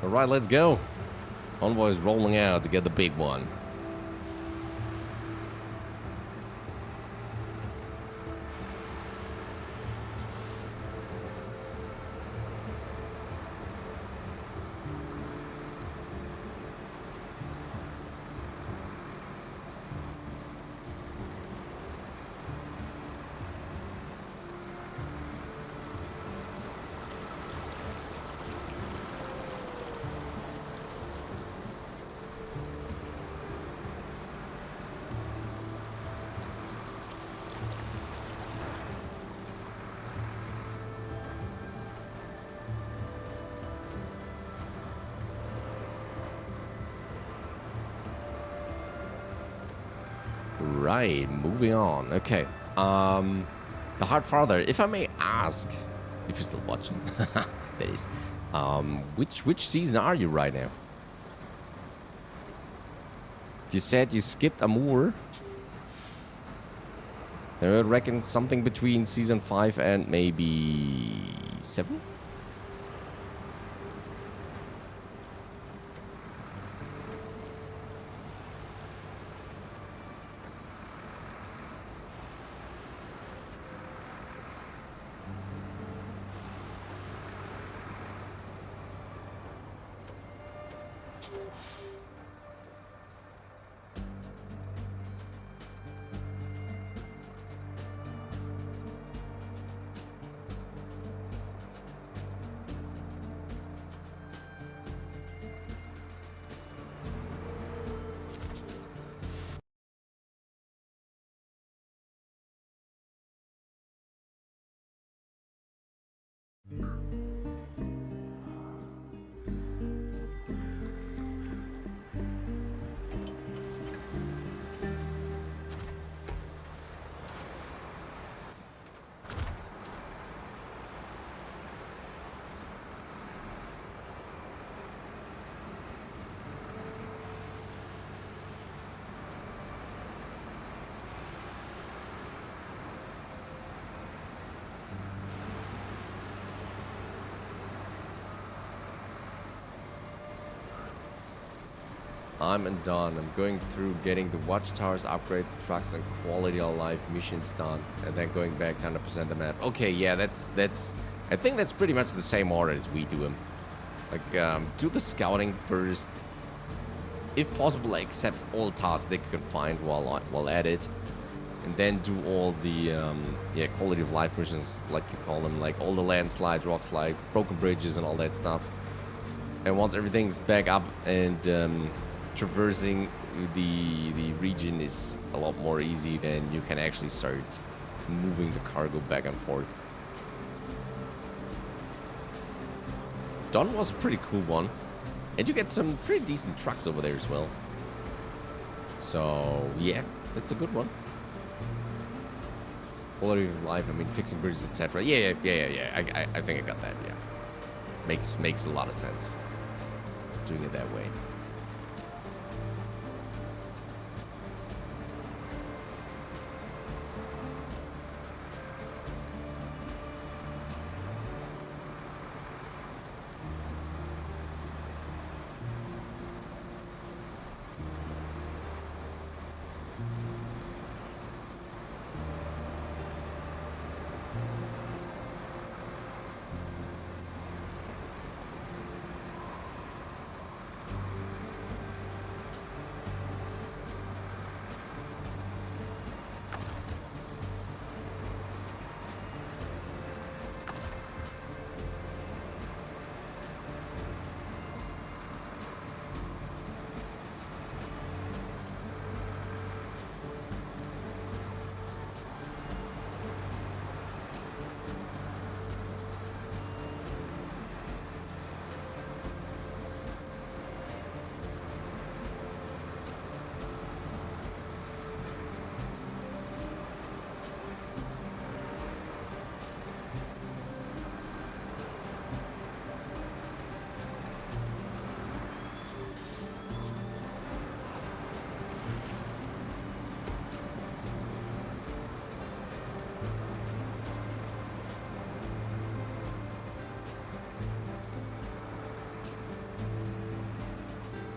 Alright, let's go. Convoy's rolling out to get the big one. Right, moving on. Okay. The Hard Father, if I may ask, if you're still watching, that is, which season are you right now? You said you skipped Amour. I would reckon something between season 5 and maybe 7? I'm done. I'm going through getting the watchtowers, upgrades, trucks, and quality of life missions done, and then going back to 100% the map. Okay, yeah, that's. I think that's pretty much the same order as we do them. Like, do the scouting first. If possible, accept all tasks they can find while at it, and then do all the quality of life missions, like you call them, like all the landslides, rock slides, broken bridges, and all that stuff. And once everything's back up and traversing the region is a lot more easy, then you can actually start moving the cargo back and forth. Dawn was a pretty cool one. And you get some pretty decent trucks over there as well. So, yeah, that's a good one. Quality of life, I mean, fixing bridges, etc. Yeah. I think I got that, yeah. Makes a lot of sense. Doing it that way.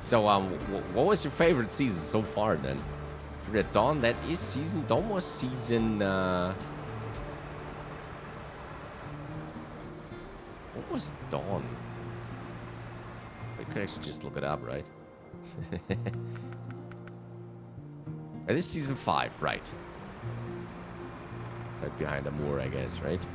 So, what was your favorite season so far, then? For the Dawn, that is season... Dawn was season... What was Dawn? I could actually just look it up, right? This is season 5, right? Right behind Amur, I guess, right?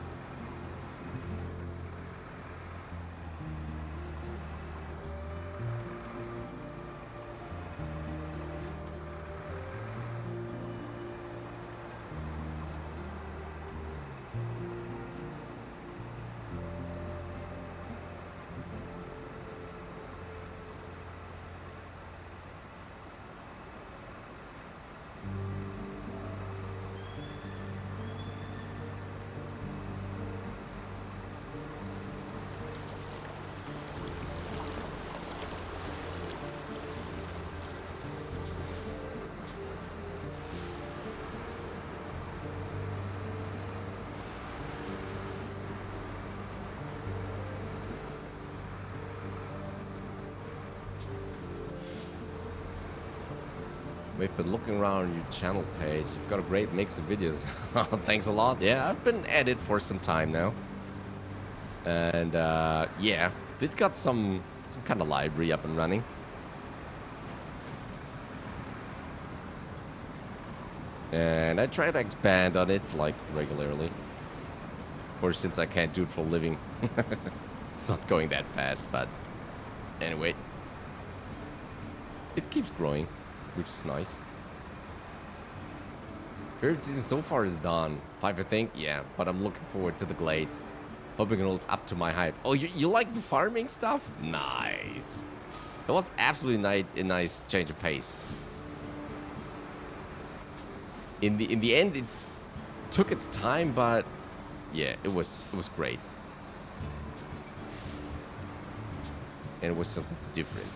We've been looking around your channel page. You've got a great mix of videos. Thanks a lot. Yeah, I've been at it for some time now. And yeah, did got some kind of library up and running. And I try to expand on it like regularly. Of course, since I can't do it for a living, it's not going that fast, but anyway, it keeps growing, which is nice. Third season so far is done. 5, I think, yeah, but I'm looking forward to the Glades. Hoping it holds up to my hype. Oh, you like the farming stuff? Nice. It was absolutely a nice change of pace. In the end, it took its time, but yeah, it was great. And it was something different.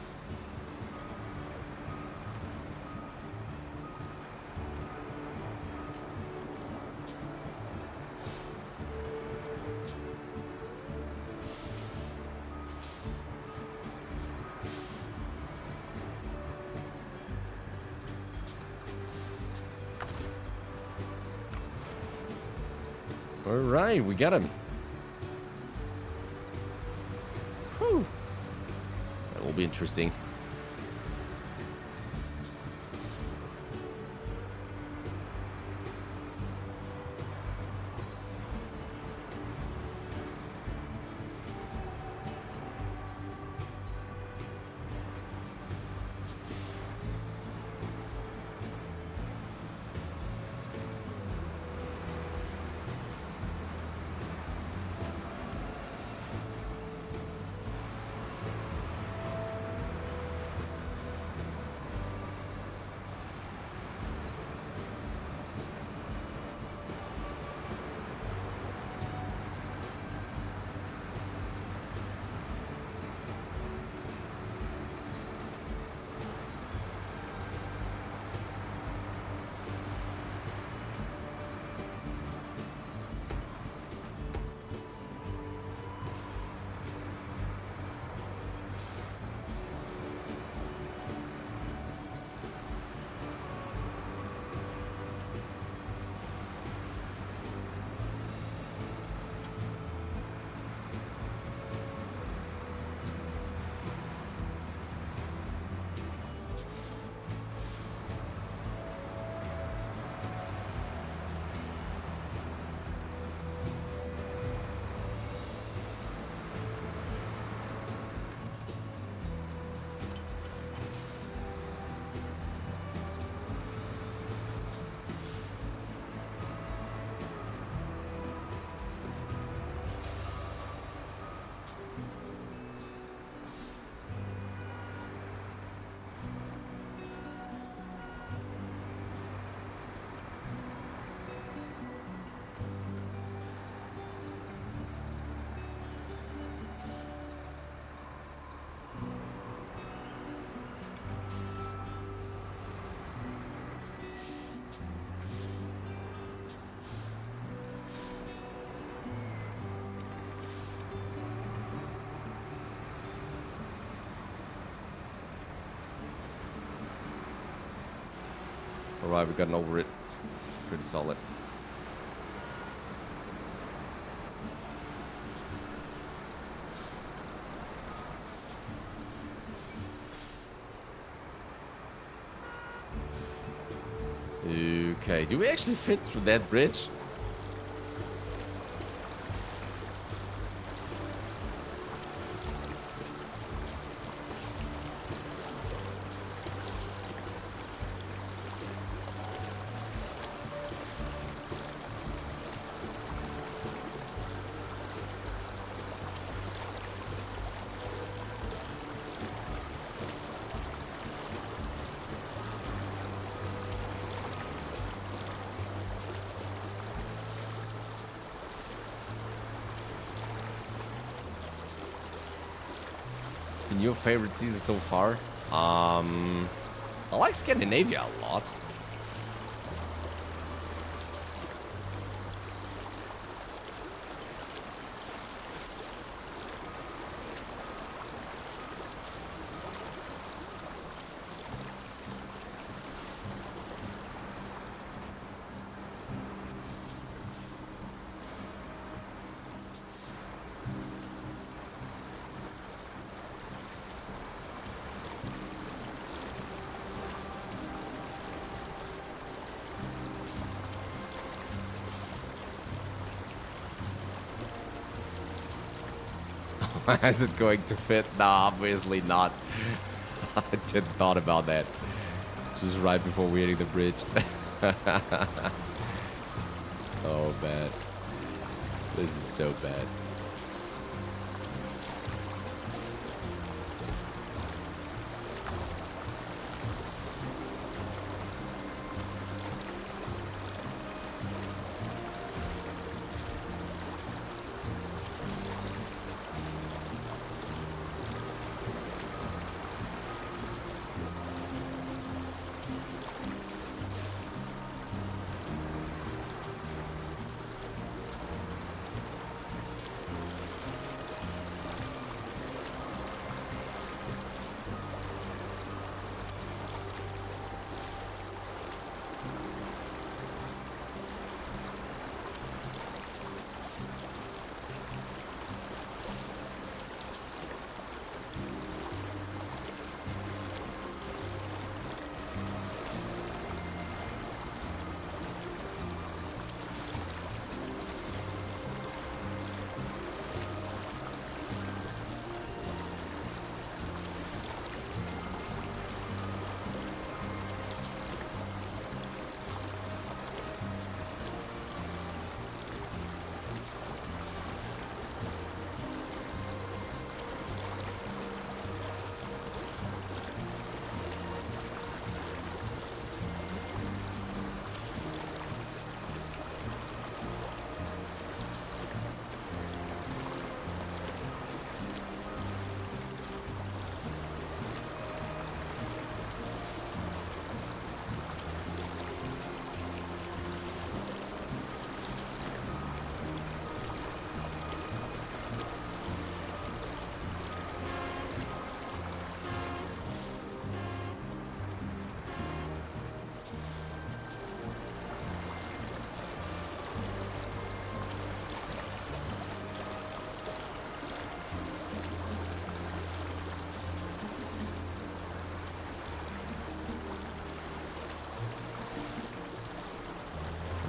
Alright, we got him. Whew. That will be interesting. Alright, we've gotten over it. Pretty solid. Okay, do we actually fit through that bridge? Your favorite season so far? I like Scandinavia a lot. Is it going to fit? Nah, obviously not. I didn't thought about that. Just right before we hitting the bridge. Oh, man. This is so bad.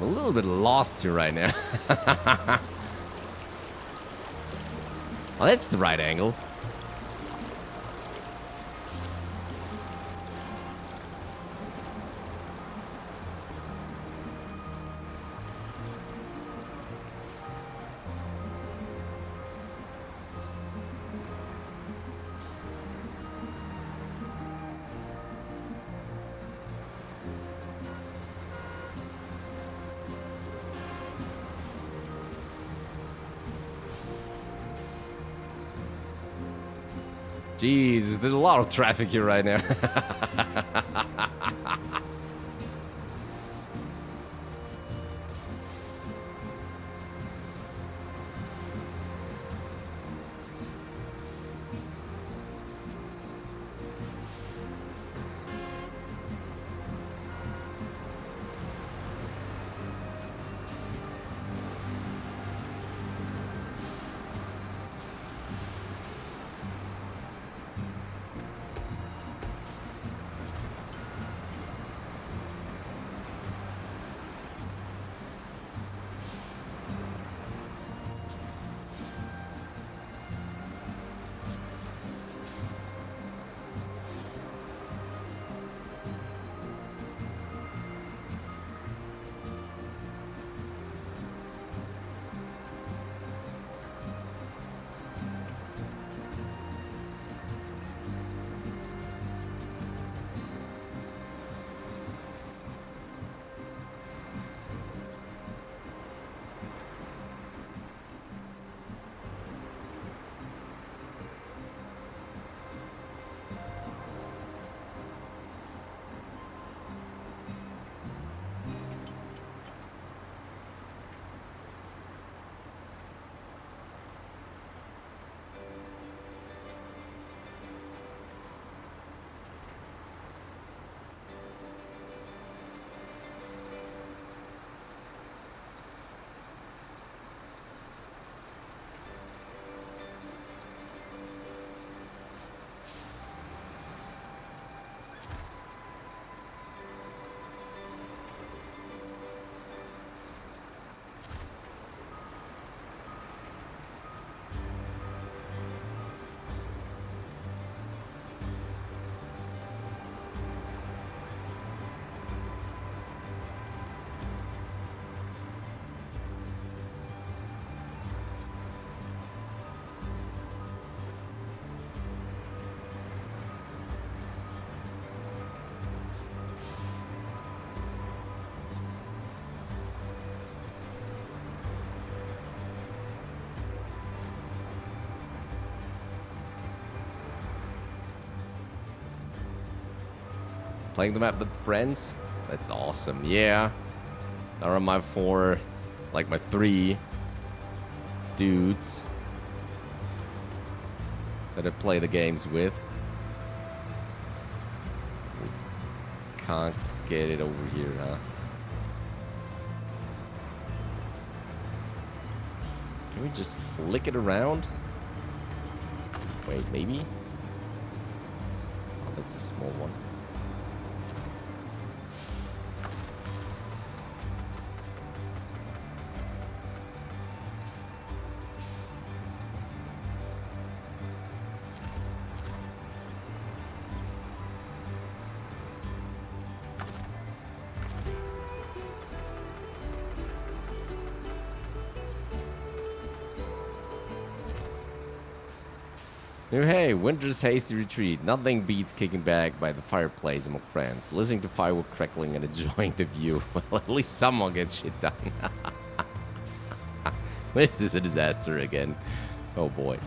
I'm a little bit lost here right now. Oh, that's the right angle. Jeez, there's a lot of traffic here right now. Playing the map with friends? That's awesome. Yeah. That are my four, like my three dudes that I play the games with. We can't get it over here, huh? Can we just flick it around? Wait, maybe? Oh, that's a small one. Oh, hey, winter's hasty retreat. Nothing beats kicking back by the fireplace among friends, listening to firewood crackling and enjoying the view. Well, at least someone gets shit done. This is a disaster again. Oh boy.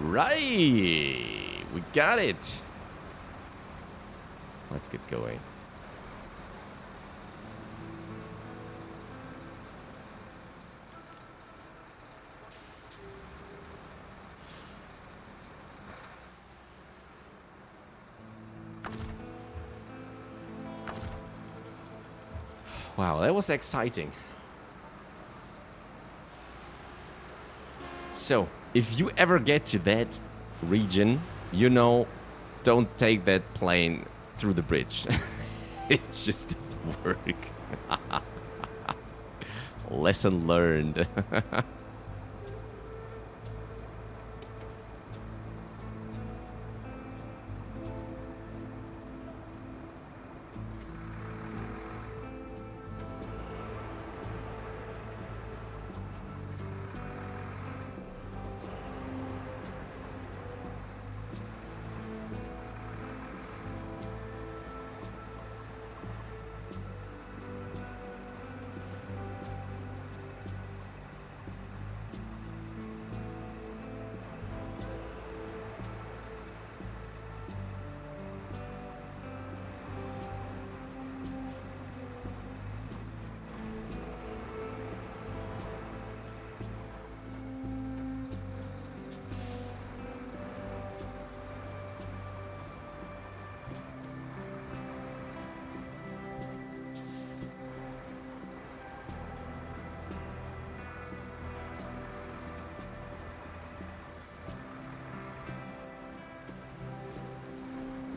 right. We got it. Let's get going. Wow, that was exciting. So, if you ever get to that region, you know, don't take that plane through the bridge. It just doesn't work. Lesson learned.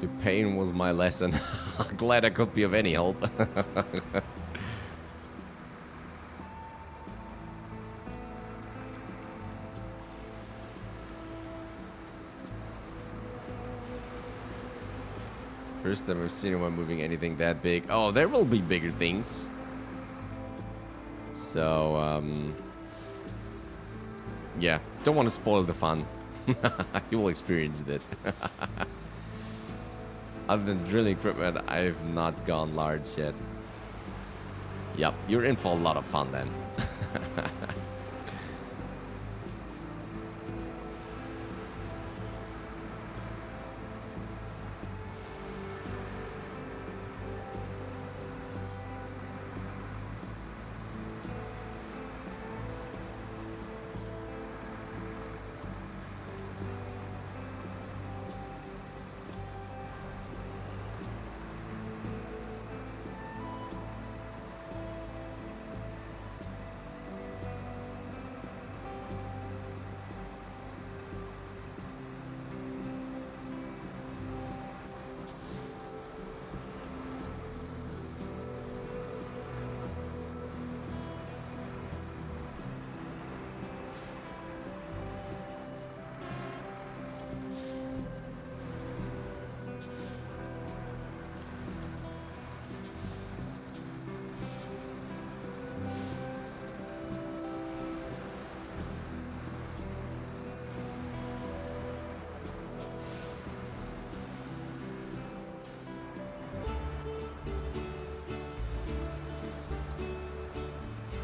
Your pain was my lesson. Glad I could be of any help. First time I've seen anyone moving anything that big. Oh, there will be bigger things. So, yeah, don't want to spoil the fun. You will experience it. Other than drilling equipment, I've not gone large yet. Yep, you're in for a lot of fun then.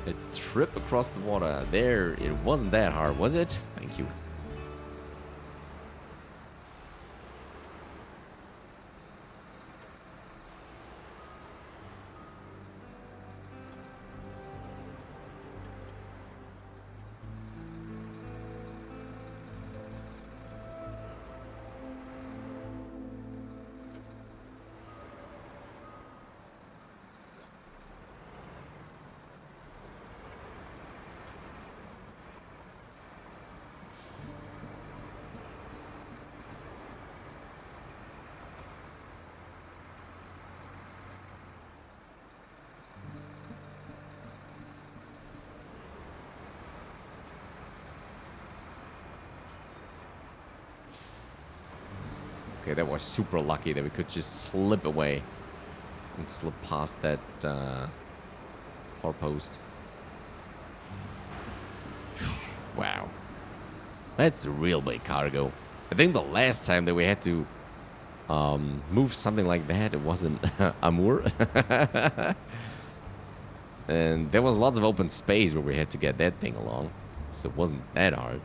A trip across the water. There, it wasn't that hard, was it? Thank you. Okay, that was super lucky that we could just slip away and slip past that power post. Wow. That's a real big cargo. I think the last time that we had to move something like that, it wasn't Amur. And there was lots of open space where we had to get that thing along. So it wasn't that hard.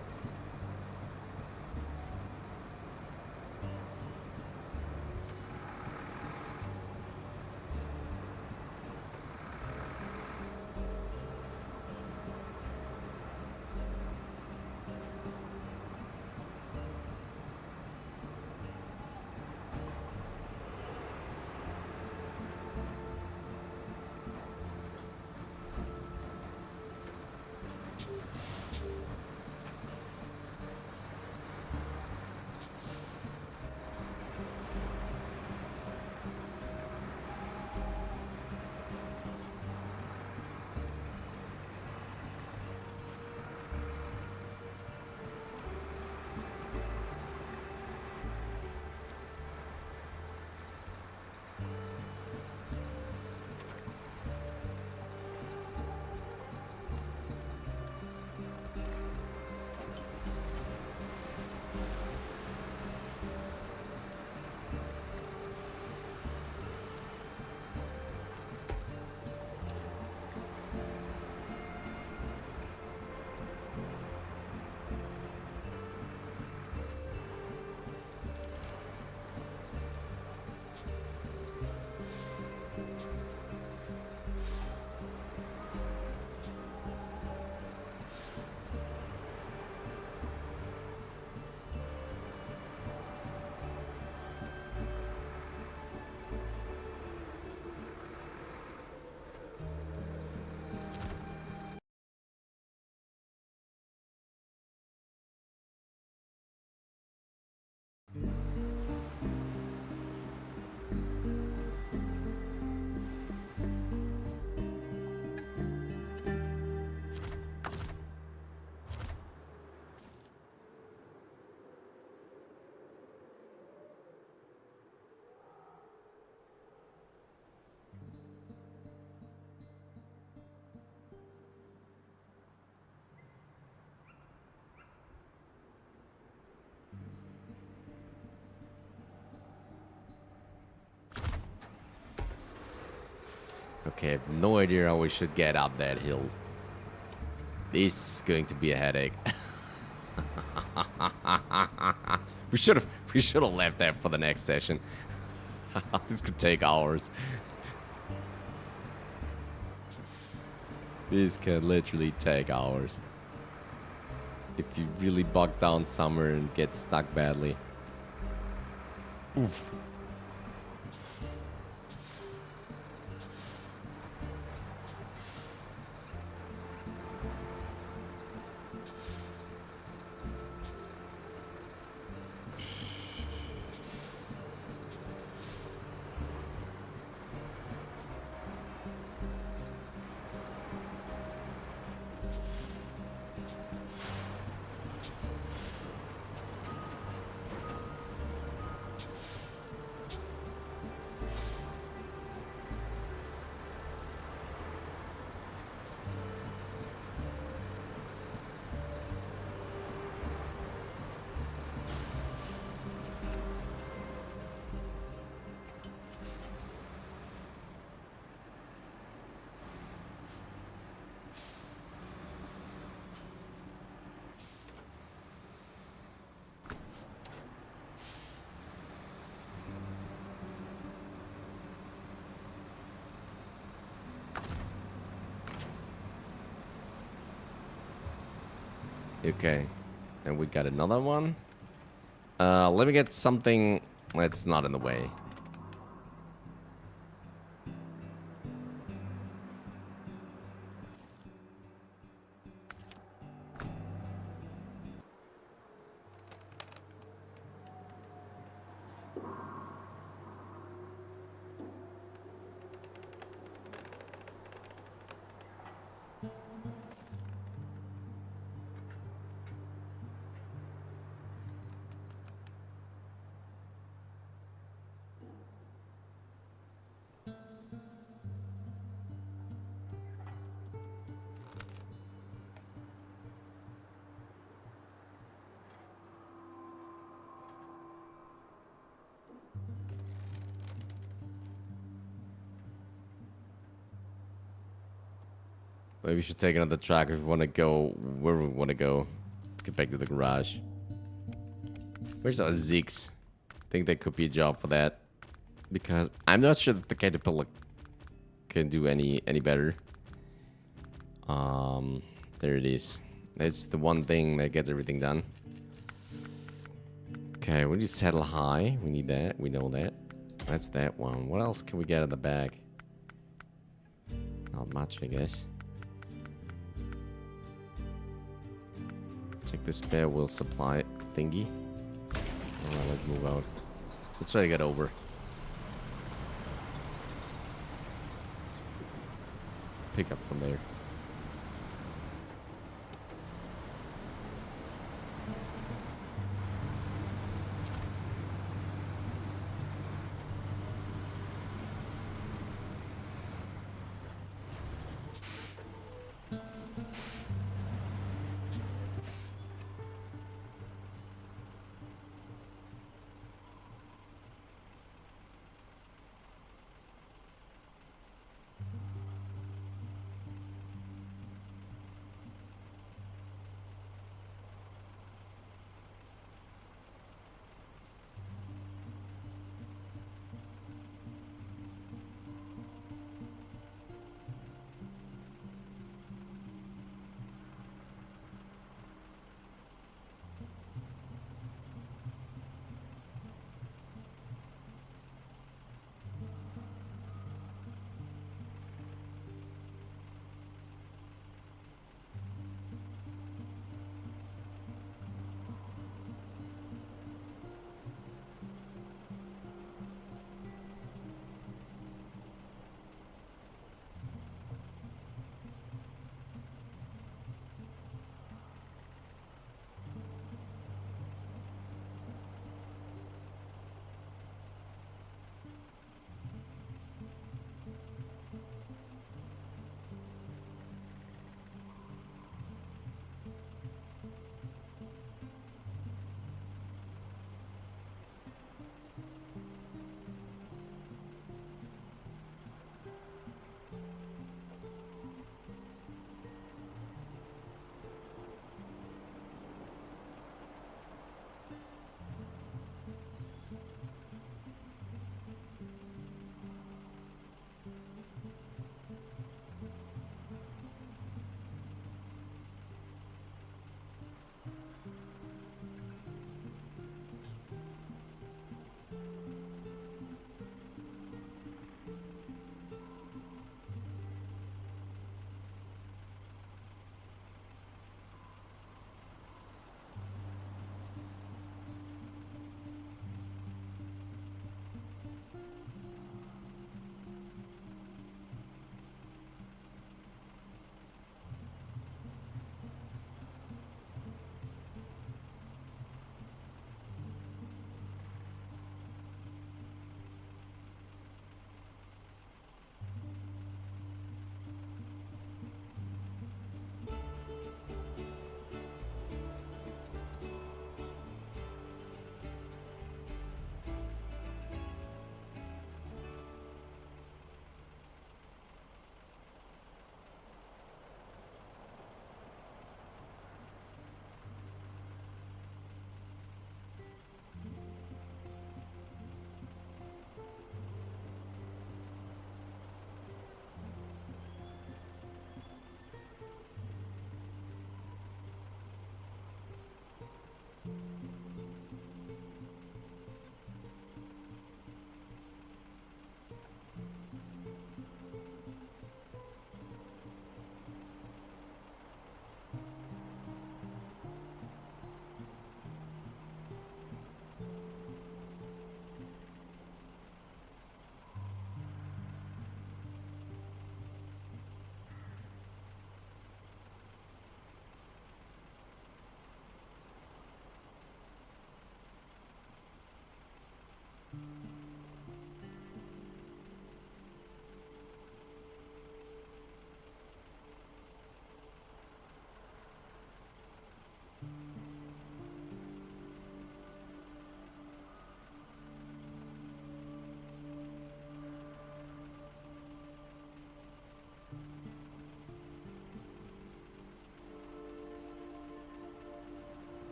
Okay, I have no idea how we should get up that hill. This is going to be a headache. we should have left that for the next session. This could take hours. This can literally take hours. If you really bog down somewhere and get stuck badly. Oof. Okay, and we got another one. Let me get something that's not in the way. Maybe we should take another track if we want to go where we want to go. Let's get back to the garage. Where's our Zigs? I think there could be a job for that. Because I'm not sure that the Caterpillar can do any better. There it is. That's the one thing that gets everything done. Okay, we need to settle high. We need that. We know that. That's that one. What else can we get in the bag? Not much, I guess. Check the spare wheel supply thingy. Alright, let's move out. Let's try to get over. Pick up from there.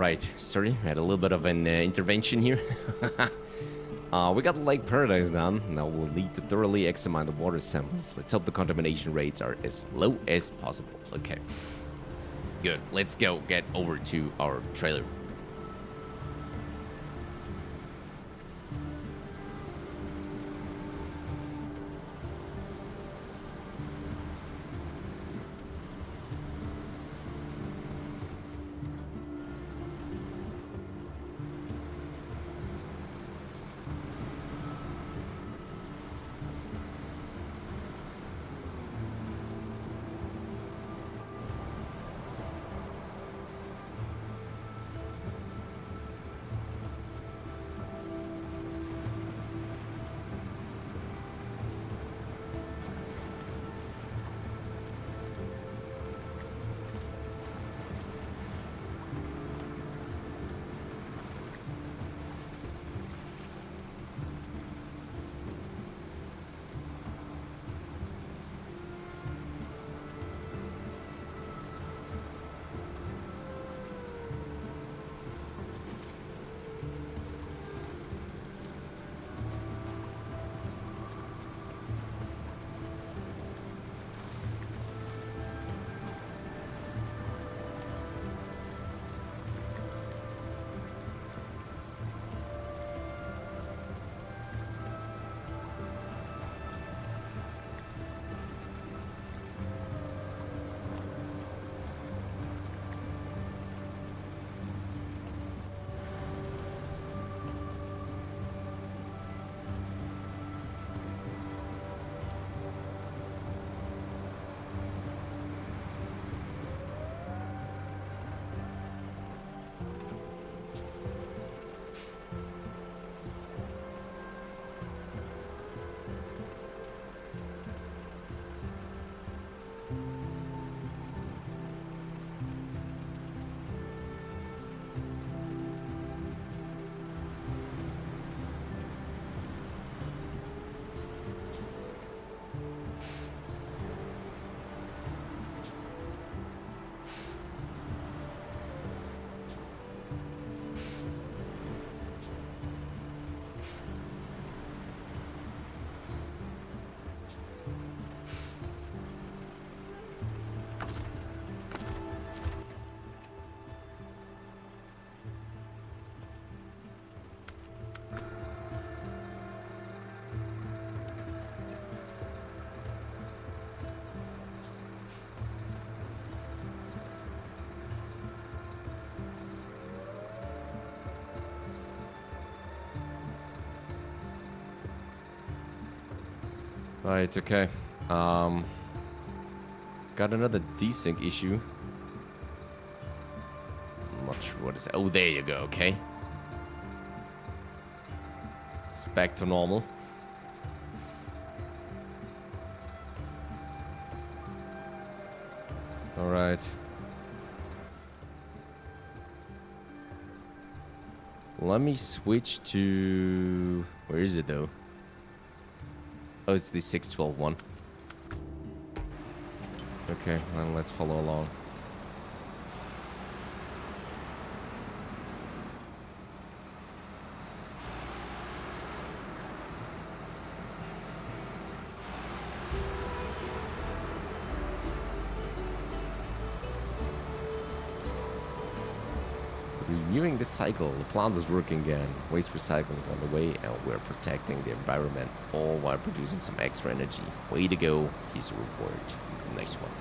right, sorry, I had a little bit of an intervention here. We got Lake Paradise done. Now we'll need to thoroughly examine the water samples. Let's hope the contamination rates are as low as possible. Okay. Good. Let's go get over to our trailer. Right, okay. Got another desync issue. I'm not sure what is it. Oh, there you go, okay. It's back to normal. Alright. Let me switch to... Where is it though? Oh, it's the 612 one. Okay, then let's follow along. Renewing the cycle. The plant is working again. Waste recycling is on the way, and we're protecting the environment, all while producing some extra energy. Way to go. Here's a reward. Nice one.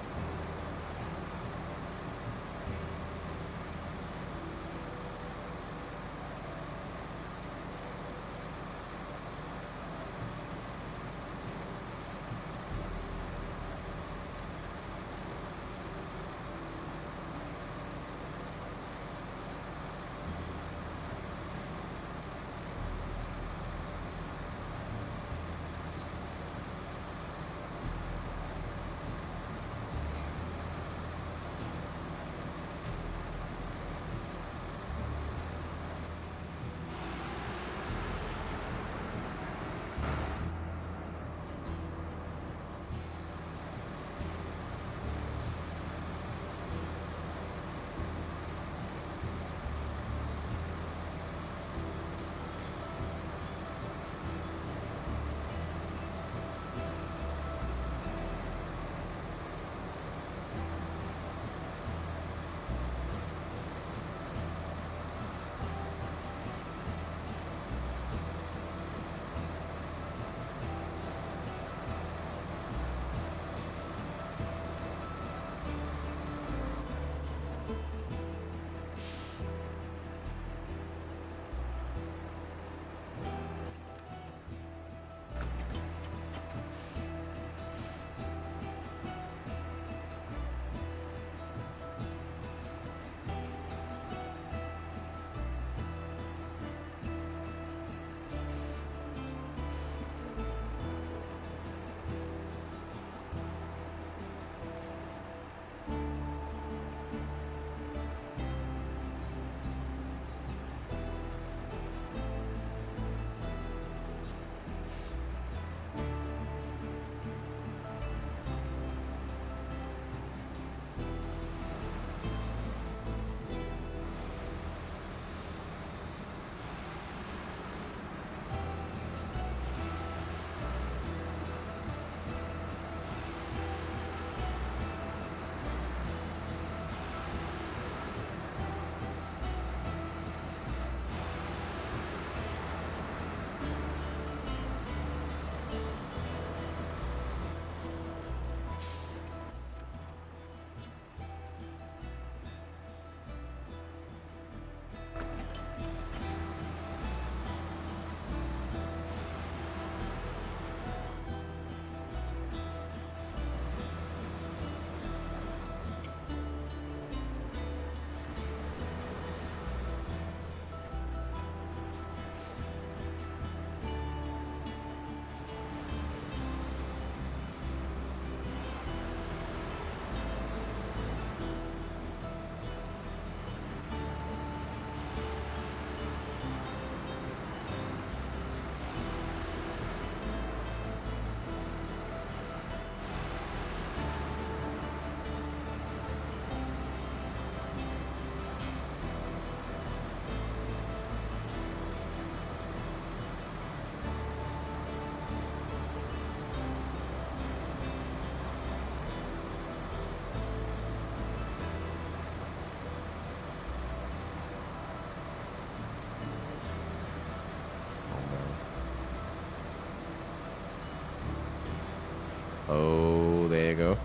Oh, there you go.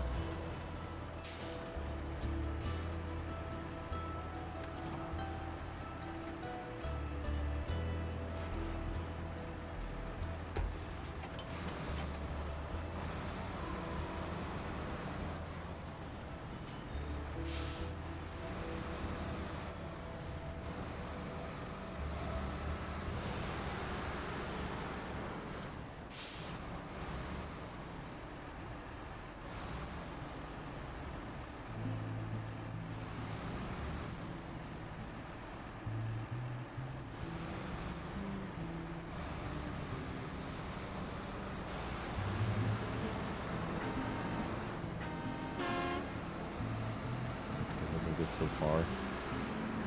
Good so far.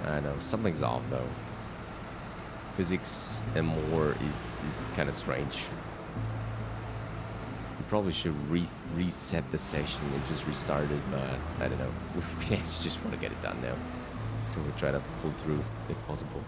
I know something's off though. Physics and more is kind of strange. We probably should reset the session and just restart it, but I don't know. We just want to get it done now, so we'll try to pull through if possible.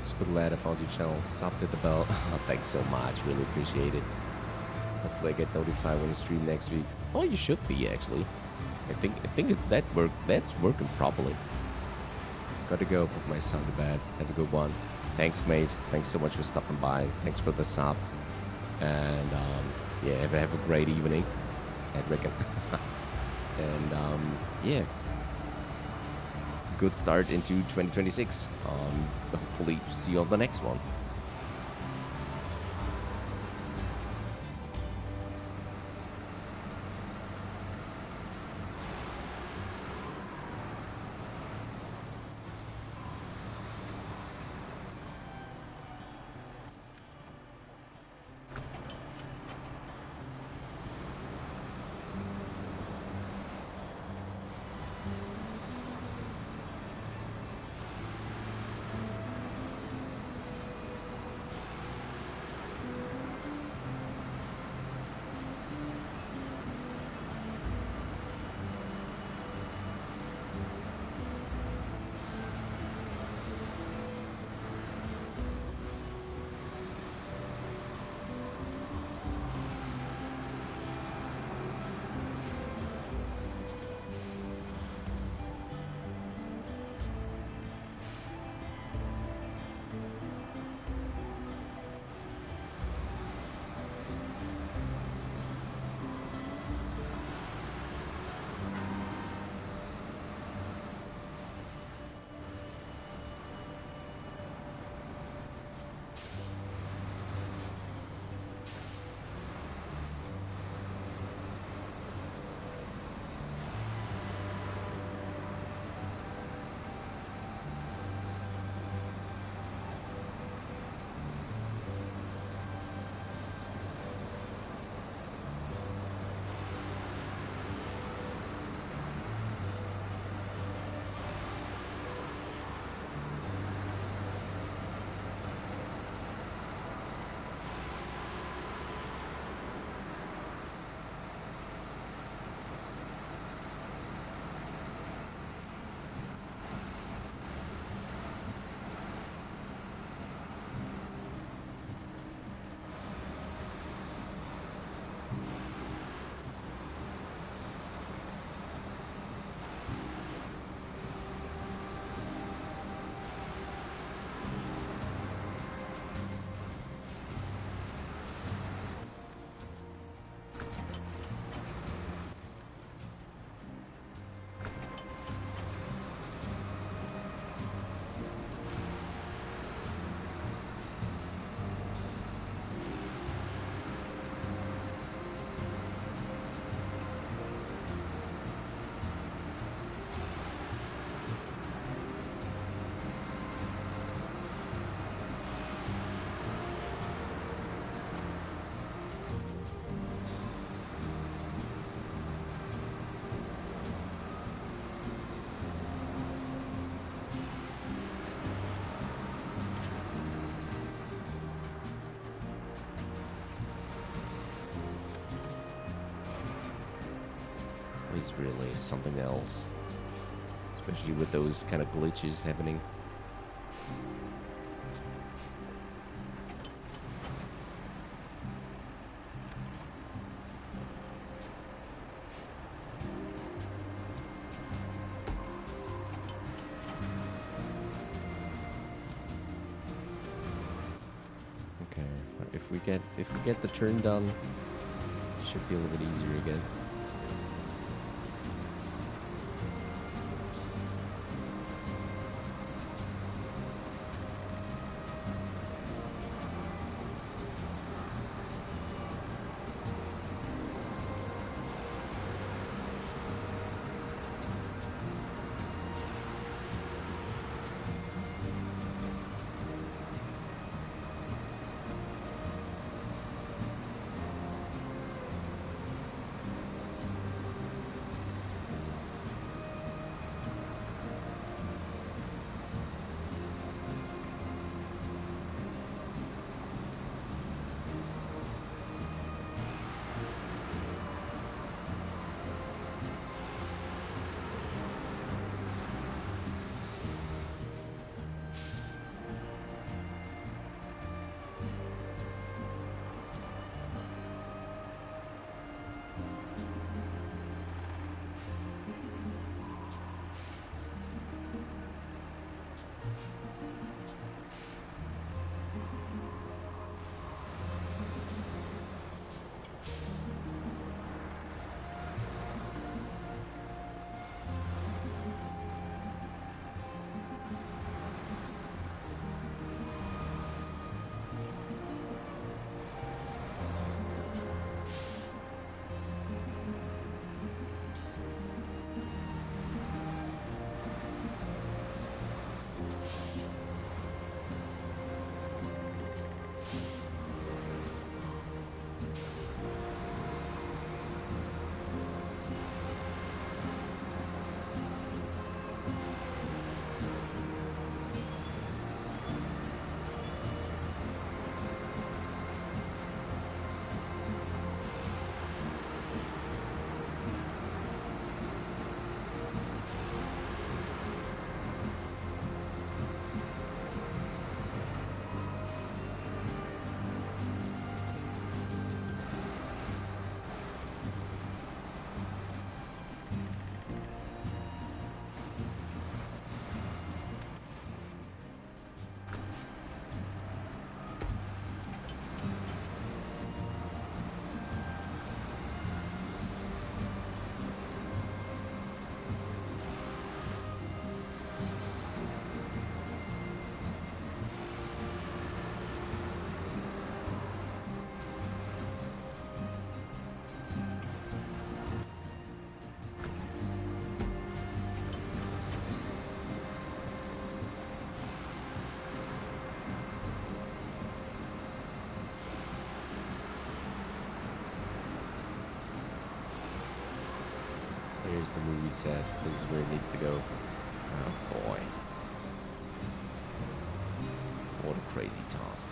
Super glad I found your channel. Subbed at the bell. Oh, thanks so much. Really appreciate it. Hopefully I get notified when I stream next week. Oh, you should be actually. I think that's working properly. Gotta go put my son to bed. Have a good one. Thanks, mate. Thanks so much for stopping by. Thanks for the sub. And yeah, have a great evening. I'd reckon. And yeah, good start into 2026. Hopefully see you on the next one. Is really something else, especially with those kind of glitches happening. Okay, if we get the turn done, it should be a little bit easier again. Here's the movie set. This is where it needs to go. Oh boy. What a crazy task.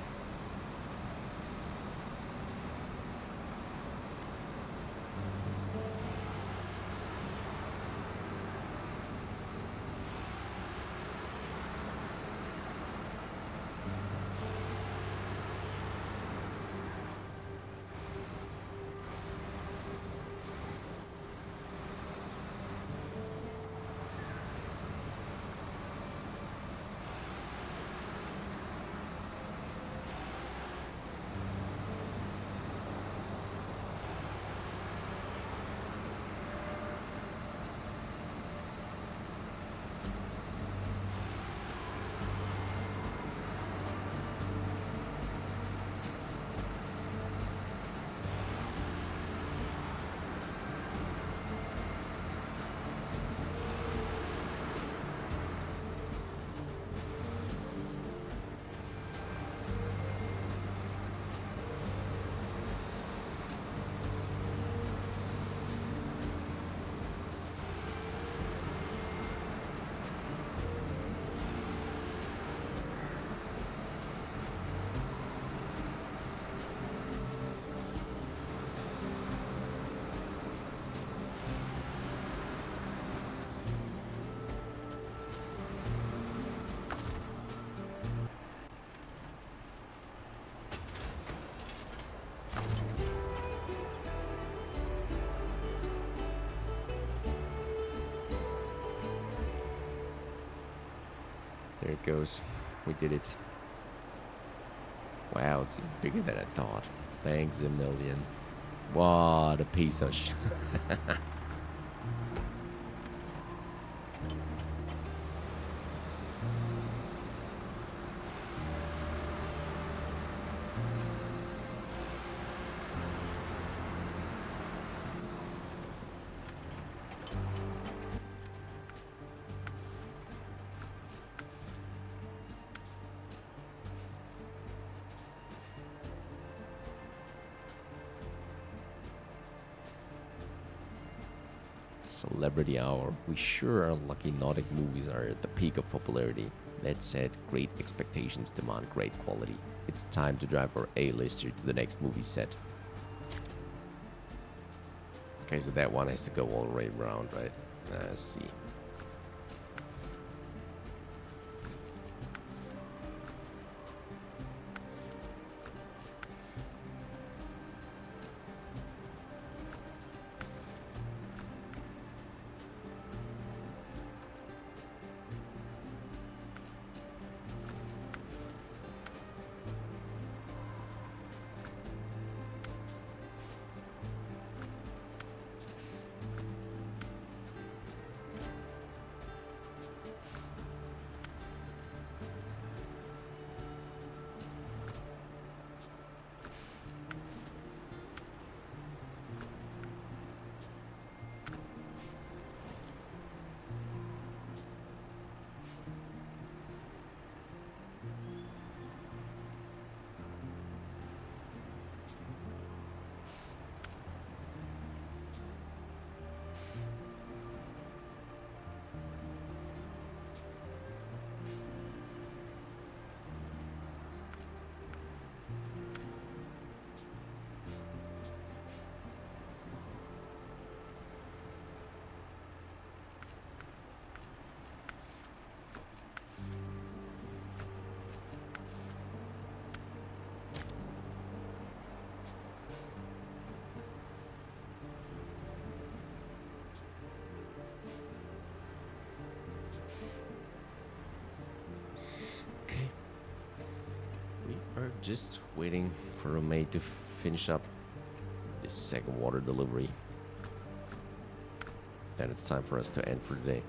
There it goes. We did it. Wow, it's bigger than I thought. Thanks a million. What a piece of shit. Celebrity Hour. We sure are lucky Nordic movies are at the peak of popularity. That said, great expectations demand great quality. It's time to drive our A-lister to the next movie set. Okay, so that one has to go all the way around, right? Let's see. Just waiting for a mate to finish up this second water delivery. Then it's time for us to end for today.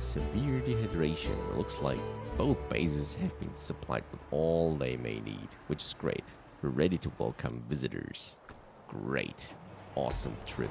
severe dehydration. Looks like both bases have been supplied with all they may need, which is great. We're ready to welcome visitors. Great. Awesome trip.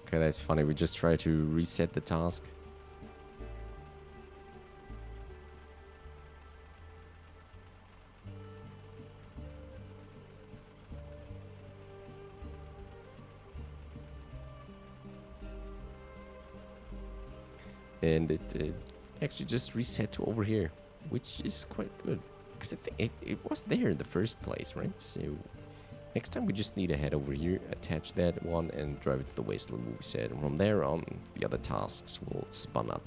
Okay, that's funny. We just try to reset the task. And it actually just reset to over here, which is quite good. Because I think it was there in the first place, right? So next time we just need to head over here, attach that one, and drive it to the Wasteland movie set. And from there on, the other tasks will spun up.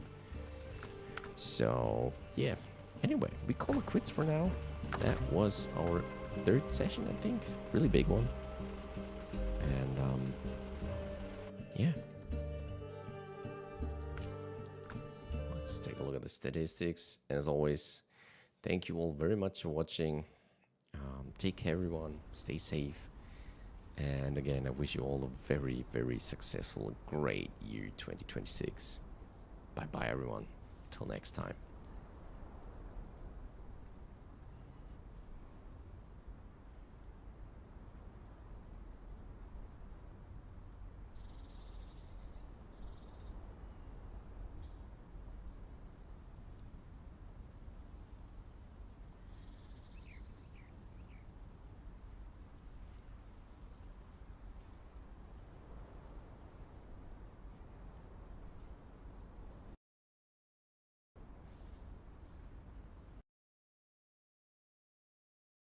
So, yeah. Anyway, we call it quits for now. That was our third session, I think. Really big one. And, yeah. let's take a look at the statistics. And as always, thank you all very much for watching. Take care, everyone. Stay safe. And again, I wish you all a very, very successful and great year 2026. Bye-bye, everyone. Till next time.